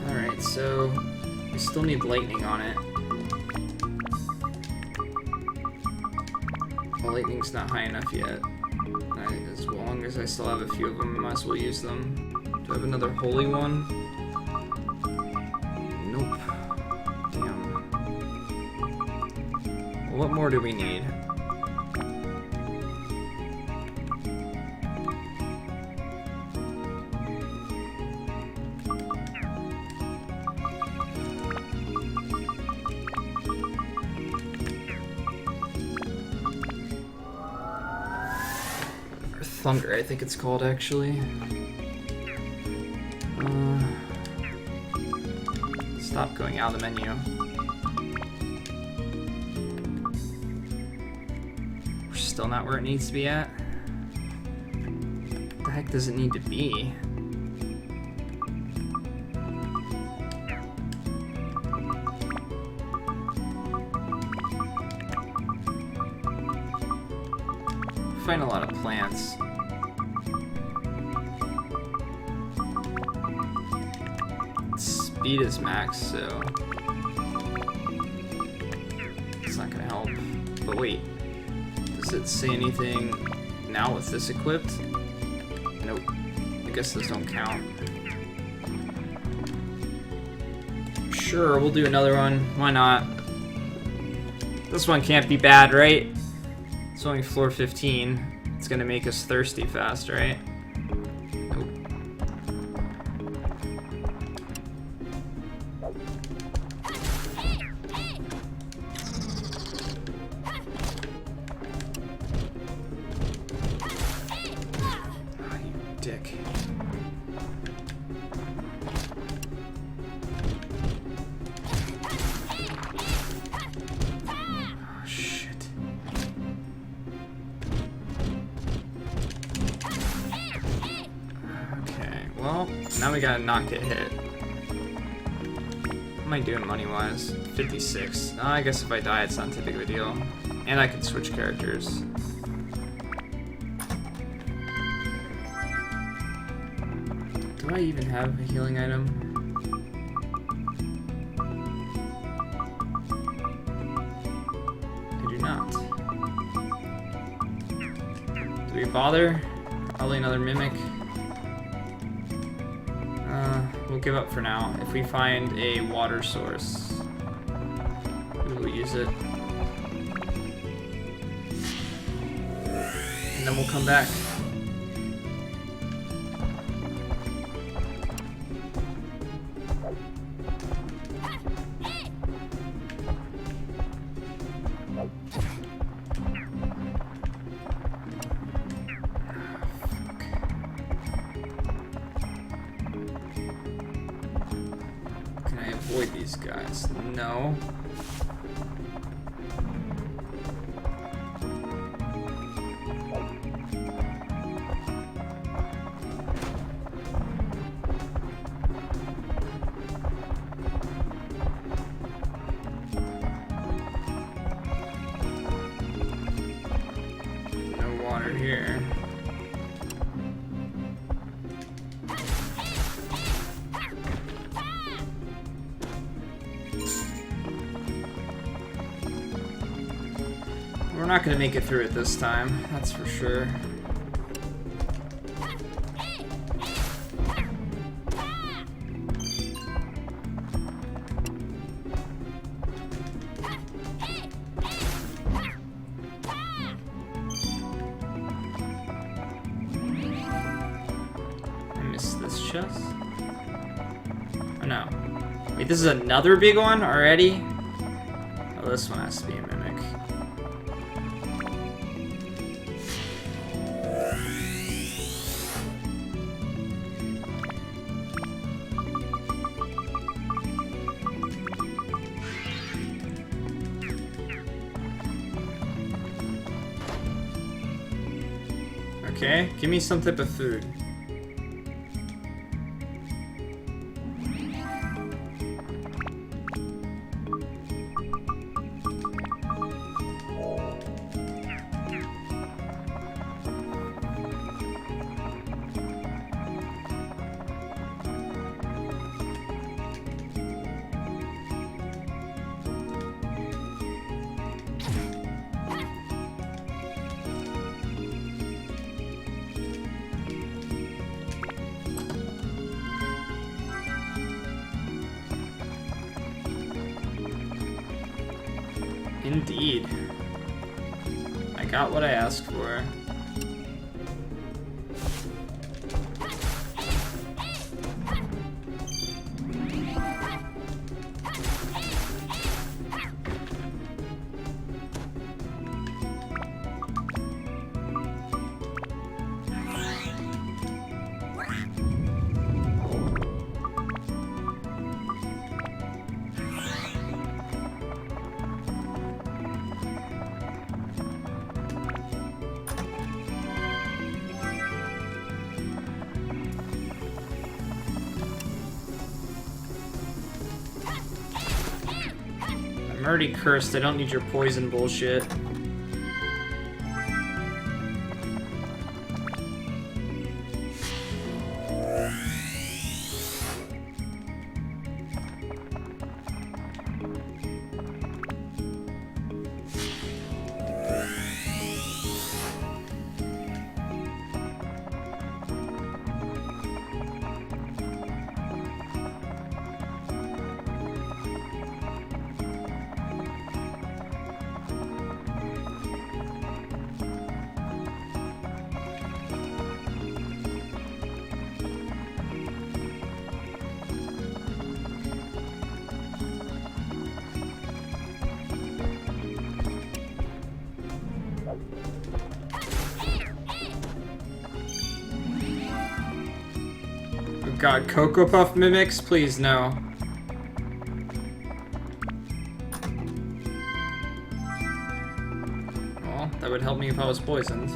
Alright, so we still need lightning on it. Well, lightning's not high enough yet. As long as I still have a few of them, I might as well use them. Do I have another holy one? Nope. Damn. Well, what more do we need? Thunder, I think it's called, actually. Stop going out of the menu. We're still not where it needs to be at. What the heck does it need to be? Find a lot of plants. Speed is max, so it's not gonna help. But wait, does it say anything now with this equipped? Nope. I guess those don't count. Sure, we'll do another one. Why not? This one can't be bad, right? It's only floor 15. It's gonna make us thirsty fast, right? Nope. Oh, you dick. Well, now we gotta not get hit. What am I doing money-wise? 56. I guess if I die, it's not too big of a deal. And I can switch characters. Do I even have a healing item? I do not. Do we bother? Probably another mimic. We'll give up for now. If we find a water source, we will use it. And then we'll come back. Avoid these guys. No. here. We're not gonna make it through it this time, that's for sure. Chest? Oh no. Wait, this is another big one already? Oh, this one has to be a mimic. Okay, give me some type of food. Indeed. I got what I asked for. I'm already cursed, I don't need your poison bullshit. God, Cocoa Puff mimics? Please, no. Well, that would help me if I was poisoned.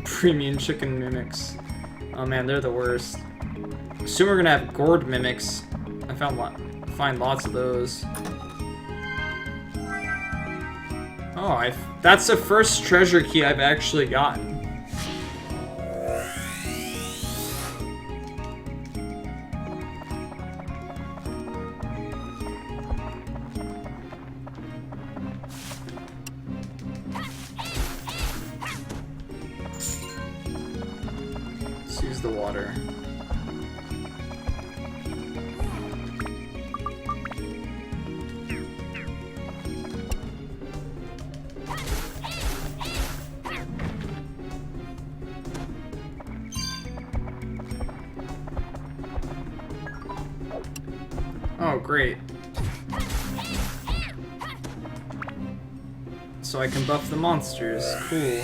Premium chicken mimics. Oh man, they're the worst. Assume we're gonna have gourd mimics. I find lots of those. Oh, that's the first treasure key I've actually gotten. Use the water. Oh, great. so I can buff the monsters. Cool.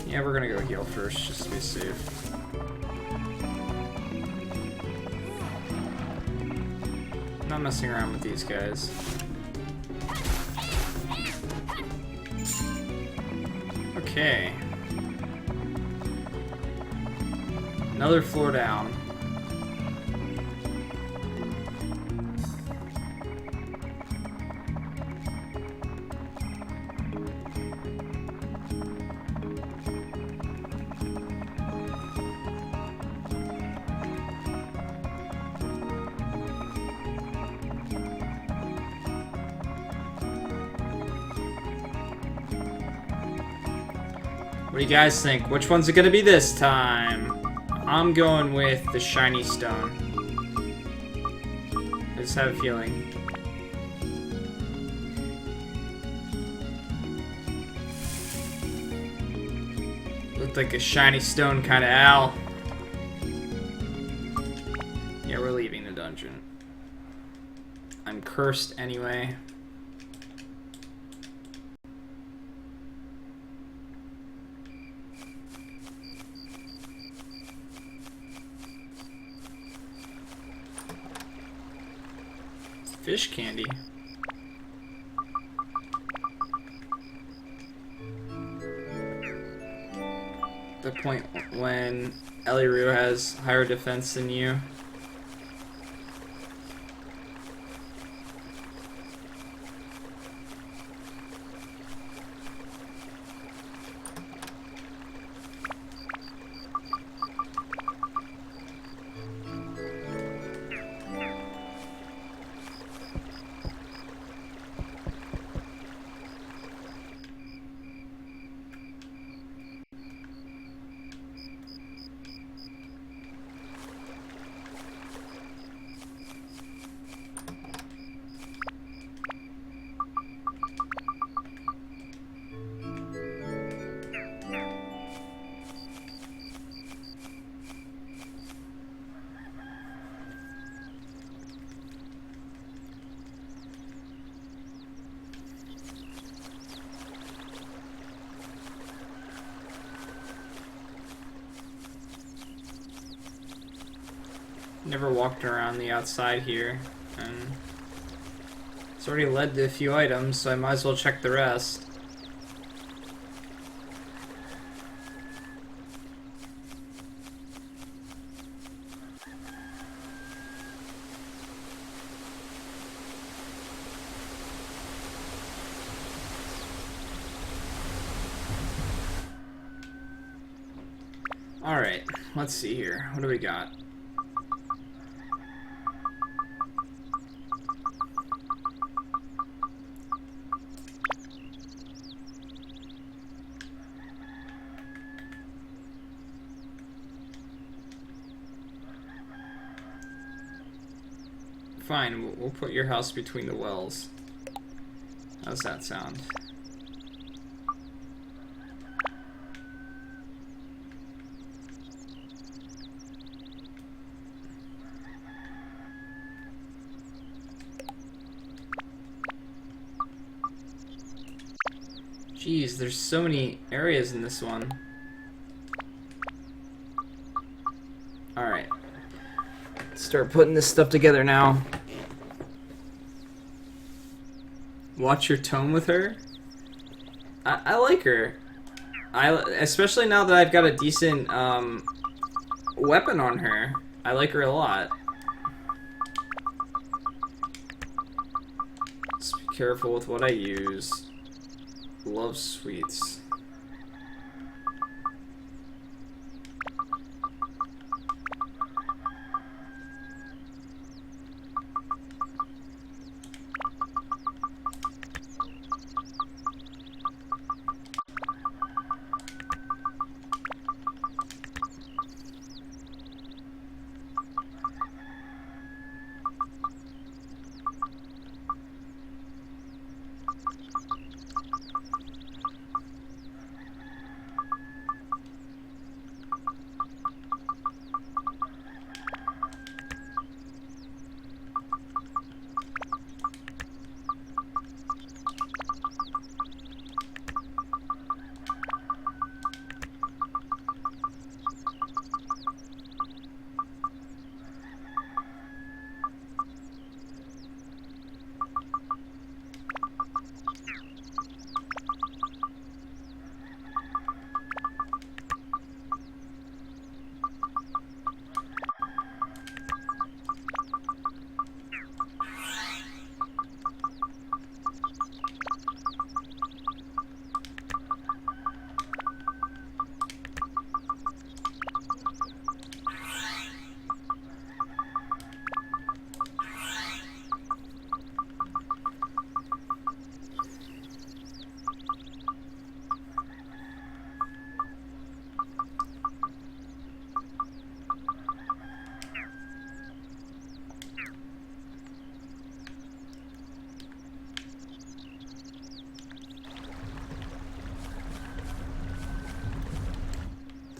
Yeah, we're gonna go heal first, just to be safe. Not messing around with these guys. Okay. Another floor down. What do you guys think? Which one's it gonna be this time? I'm going with the shiny stone. I just have a feeling. Looked like a shiny stone kind of owl. Yeah, we're leaving the dungeon. I'm cursed anyway. Fish candy. The point when Eliru has higher defense than you. Never walked around the outside here, and it's already led to a few items, so I might as well check the rest. Alright, let's see here. What do we got? Fine, we'll put your house between the wells. How's that sound? Jeez, there's so many areas in this one. Alright. Start putting this stuff together now. Watch your tone with her? I like her. Especially now that I've got a decent weapon on her. I like her a lot. Just be careful with what I use. Love sweets.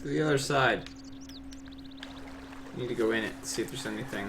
To the other side. Need to go in it, see if there's anything.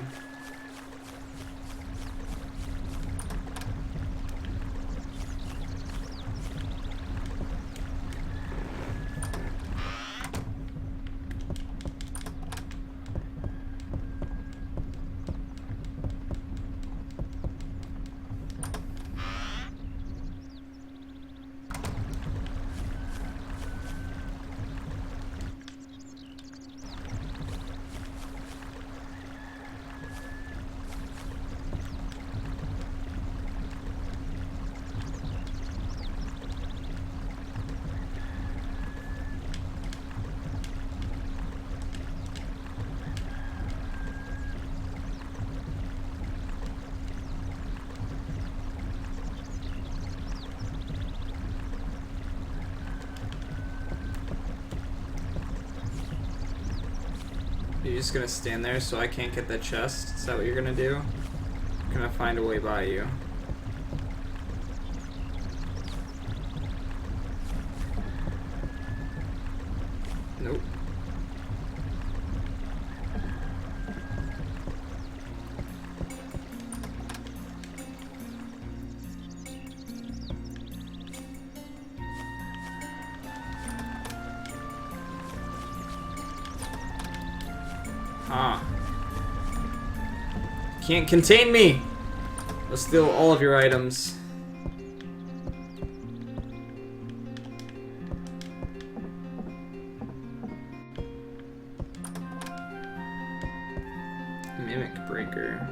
You're just gonna stand there so I can't get that chest? Is that what you're gonna do? I'm gonna find a way by you. Nope. Ah. Can't contain me! I'll steal all of your items. Mimic breaker.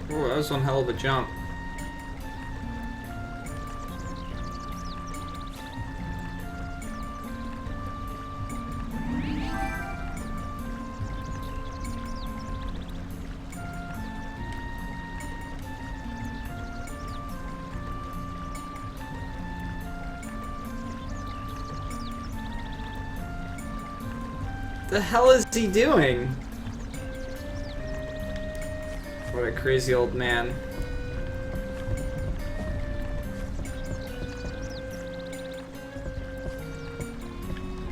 Oh, that was one hell of a jump. The hell is he doing? What a crazy old man.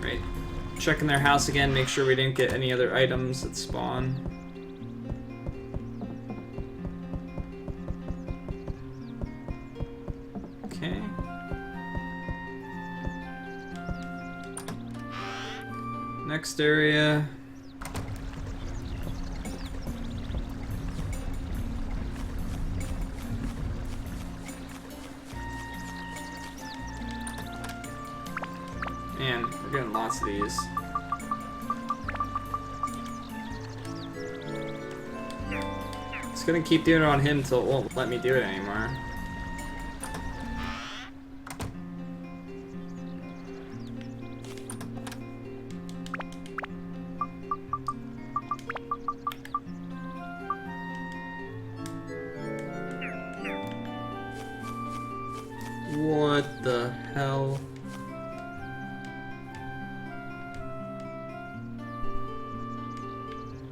Right. Checking their house again, make sure we didn't get any other items that spawn. Okay. Next area. Man, we're getting lots of these. Just gonna keep doing it on him until it won't let me do it anymore. What the hell?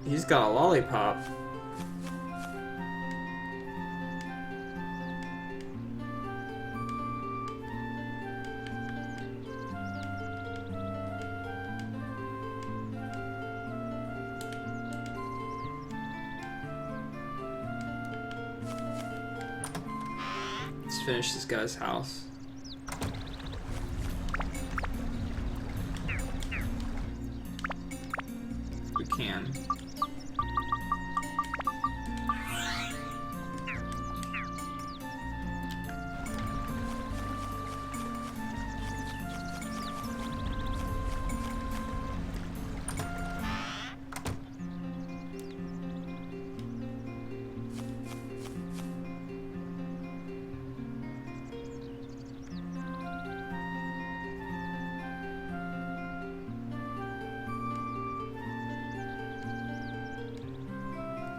He's got a lollipop. Let's finish this guy's house. We can.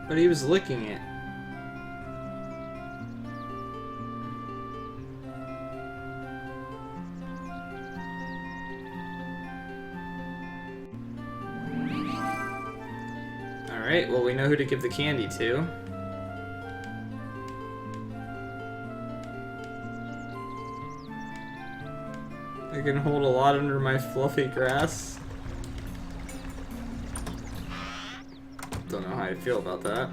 But he was licking it. Alright, well we know who to give the candy to. I can hold a lot under my fluffy grass. Don't know how I feel about that.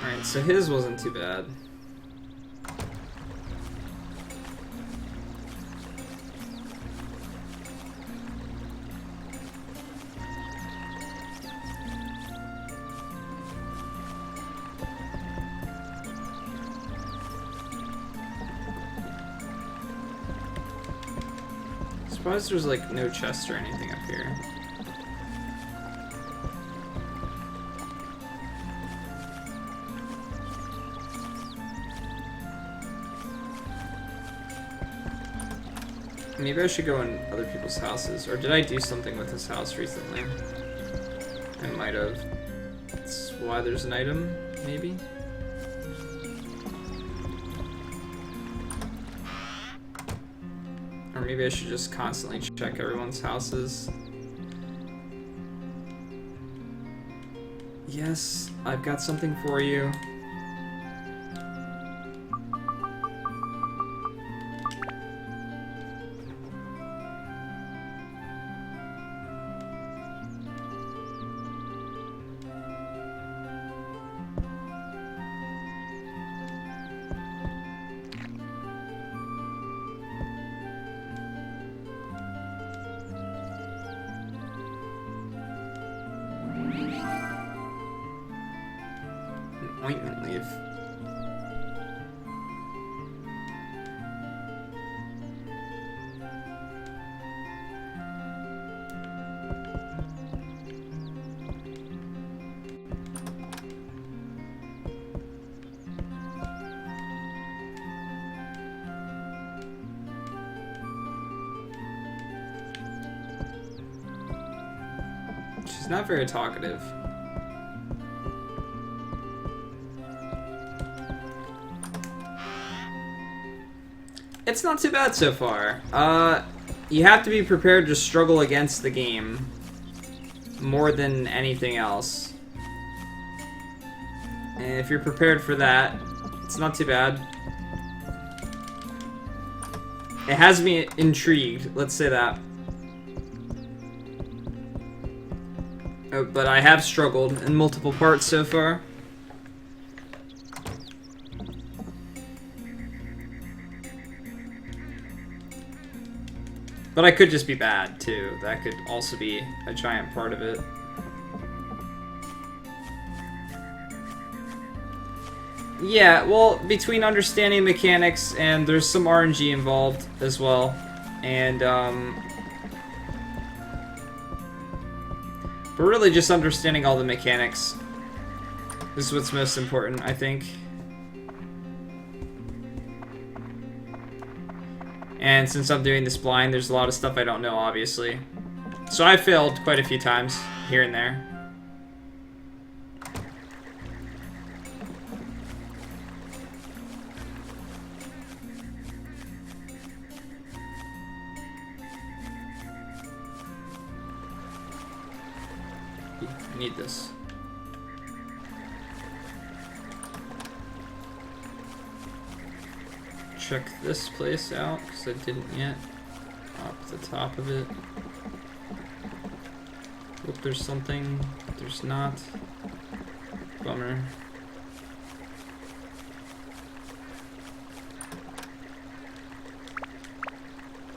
Alright, so his wasn't too bad. Surprised there's like no chest or anything up here. Maybe I should go in other people's houses, or did I do something with this house recently? I might have. That's why there's an item, maybe? Or maybe I should just constantly check everyone's houses. Yes, I've got something for you. Ointment leaf. She's not very talkative. It's not too bad so far. You have to be prepared to struggle against the game more than anything else. And if you're prepared for that, it's not too bad. It has me intrigued, let's say that. But I have struggled in multiple parts so far. But I could just be bad, too. That could also be a giant part of it. Yeah, well, between understanding mechanics and there's some RNG involved as well. And, but really just understanding all the mechanics is what's most important, I think. And since I'm doing this blind, there's a lot of stuff I don't know, obviously. So I failed quite a few times, here and there. I need this. Check this place out, because I didn't yet. Up the top of it. Hope there's something. There's not. Bummer.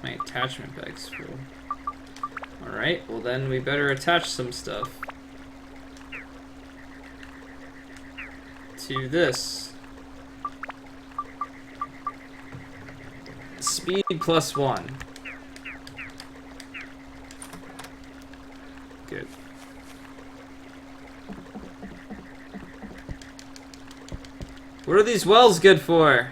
My attachment bag's full. Alright, well then we better attach some stuff to this. Speed +1. Good. What are these wells good for?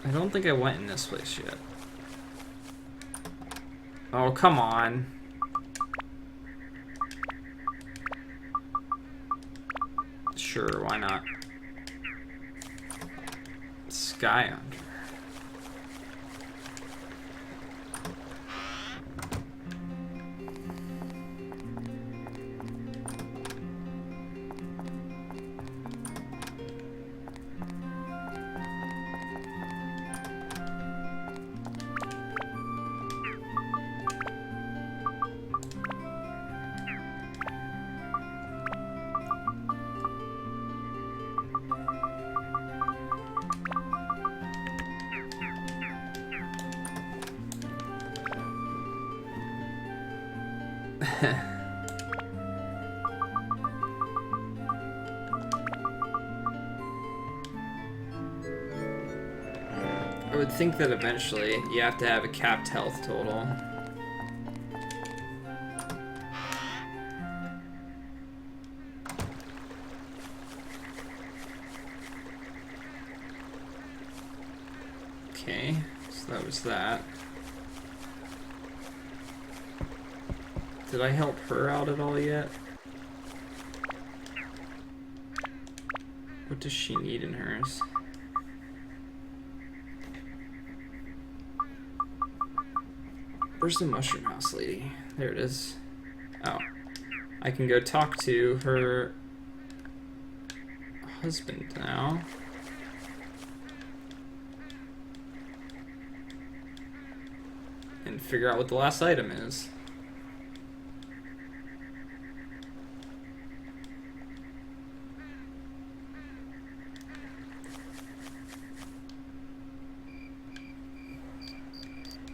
I don't think I went in this place yet. Oh, come on. Sure, why not? Sky under. I would think that eventually you have to have a capped health total. Okay, so that was that. Did I help her out at all yet? What does she need in hers? Where's the mushroom house lady? There it is. Oh. I can go talk to her husband now. And figure out what the last item is.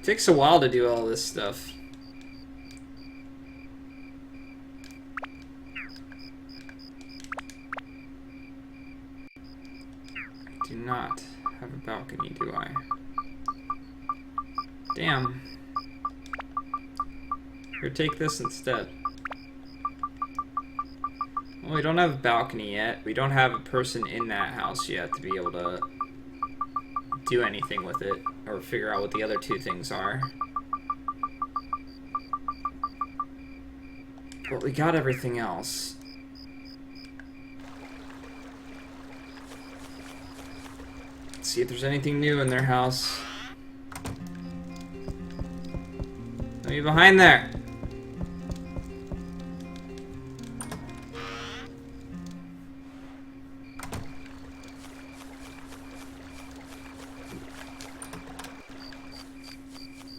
Takes a while to do all this stuff. I do not have a balcony, do I? Damn. Here, take this instead. Well, we don't have a balcony yet. We don't have a person in that house yet to be able to do anything with it, or figure out what the other two things are. But we got everything else. Let's see if there's anything new in their house. Are you behind there?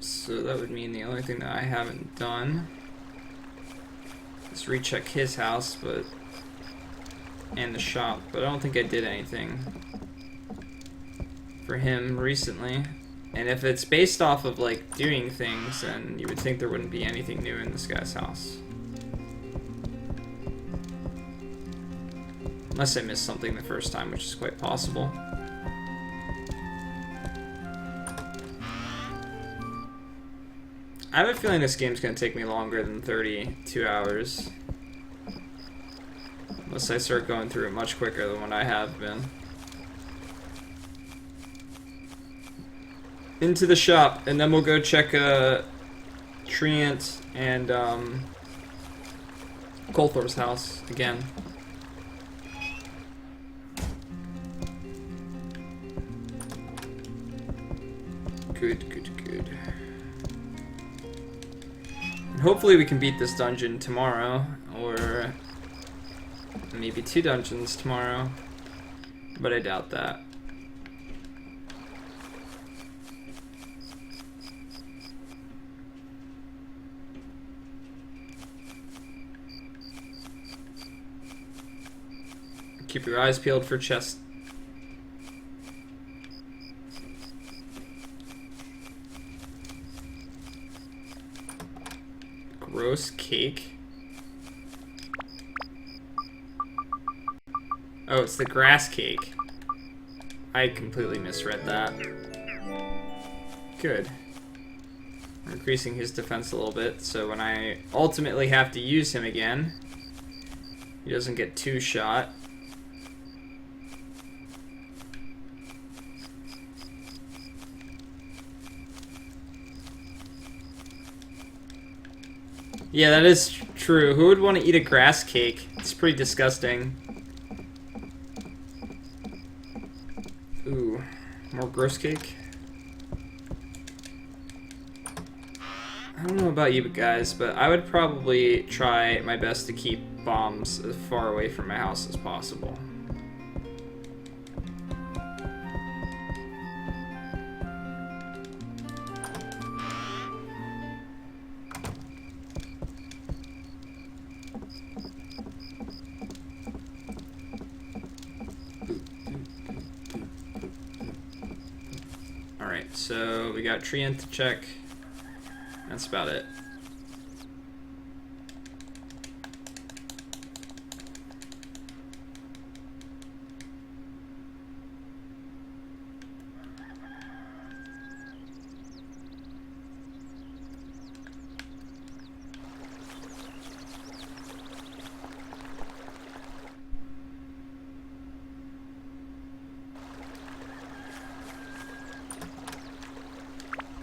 So that would mean the only thing that I haven't done is recheck his house, and the shop, but I don't think I did anything for him recently. And if it's based off of, like, doing things, then you would think there wouldn't be anything new in this guy's house. Unless I missed something the first time, which is quite possible. I have a feeling this game's gonna take me longer than 32 hours. Unless I start going through it much quicker than what I have been. Into the shop, and then we'll go check Treant and Colthor's house again. Good, good, good. And hopefully we can beat this dungeon tomorrow, or maybe 2 dungeons tomorrow, but I doubt that. Keep your eyes peeled for chests. Gross cake. Oh, it's the grass cake. I completely misread that. Good. We're increasing his defense a little bit, so when I ultimately have to use him again, he doesn't get 2 shot. Yeah, that is true. Who would want to eat a grass cake? It's pretty disgusting. Ooh, more gross cake? I don't know about you guys, but I would probably try my best to keep bombs as far away from my house as possible. Alright, so we got Treant to check. That's about it.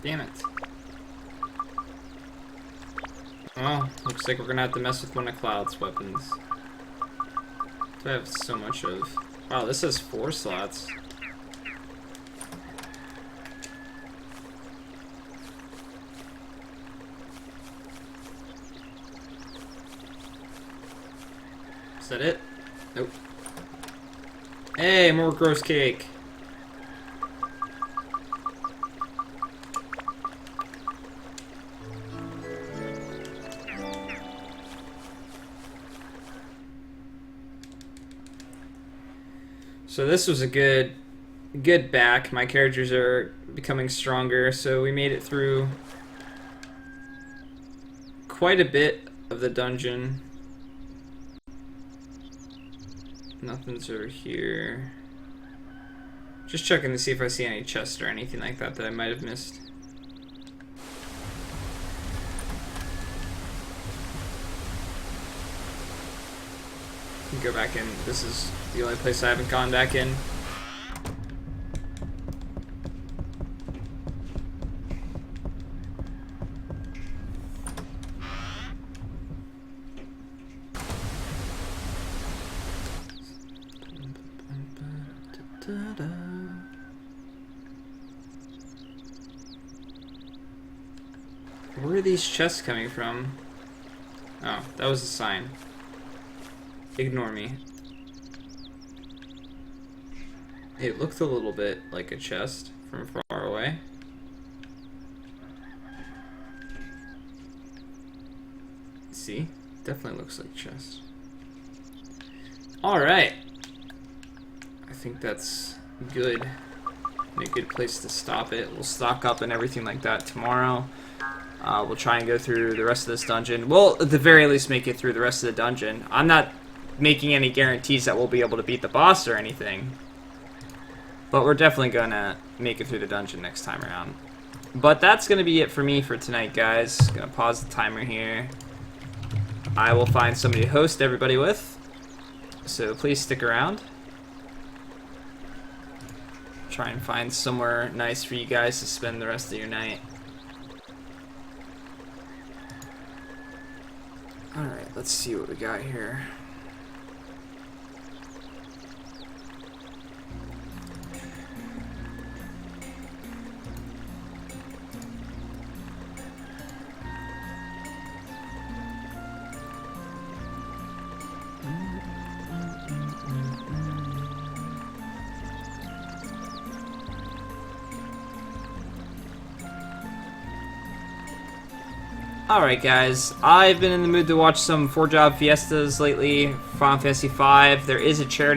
Damn it. Well, looks like we're gonna have to mess with one of Cloud's weapons. Do I have so much of? Wow, this has 4 slots. Is that it? Nope. Hey, more gross cake. So this was a good back. My characters are becoming stronger, so we made it through quite a bit of the dungeon. Nothing's over here. Just checking to see if I see any chests or anything like that that I might have missed. Go back in. This is the only place I haven't gone back in. Where are these chests coming from? Oh, that was a sign. Ignore me. It looked a little bit like a chest from far away. See? Definitely looks like a chest. Alright. I think that's good. and a good place to stop it. We'll stock up and everything like that tomorrow. We'll try and go through the rest of this dungeon. We'll, at the very least, make it through the rest of the dungeon. I'm not making any guarantees that we'll be able to beat the boss or anything. But we're definitely going to make it through the dungeon next time around. But that's going to be it for me for tonight, guys. Going to pause the timer here. I will find somebody to host everybody with. So please stick around. Try and find somewhere nice for you guys to spend the rest of your night. Alright, let's see what we got here. Alright guys, I've been in the mood to watch some 4-Job Fiestas lately, Final Fantasy V. There is a charity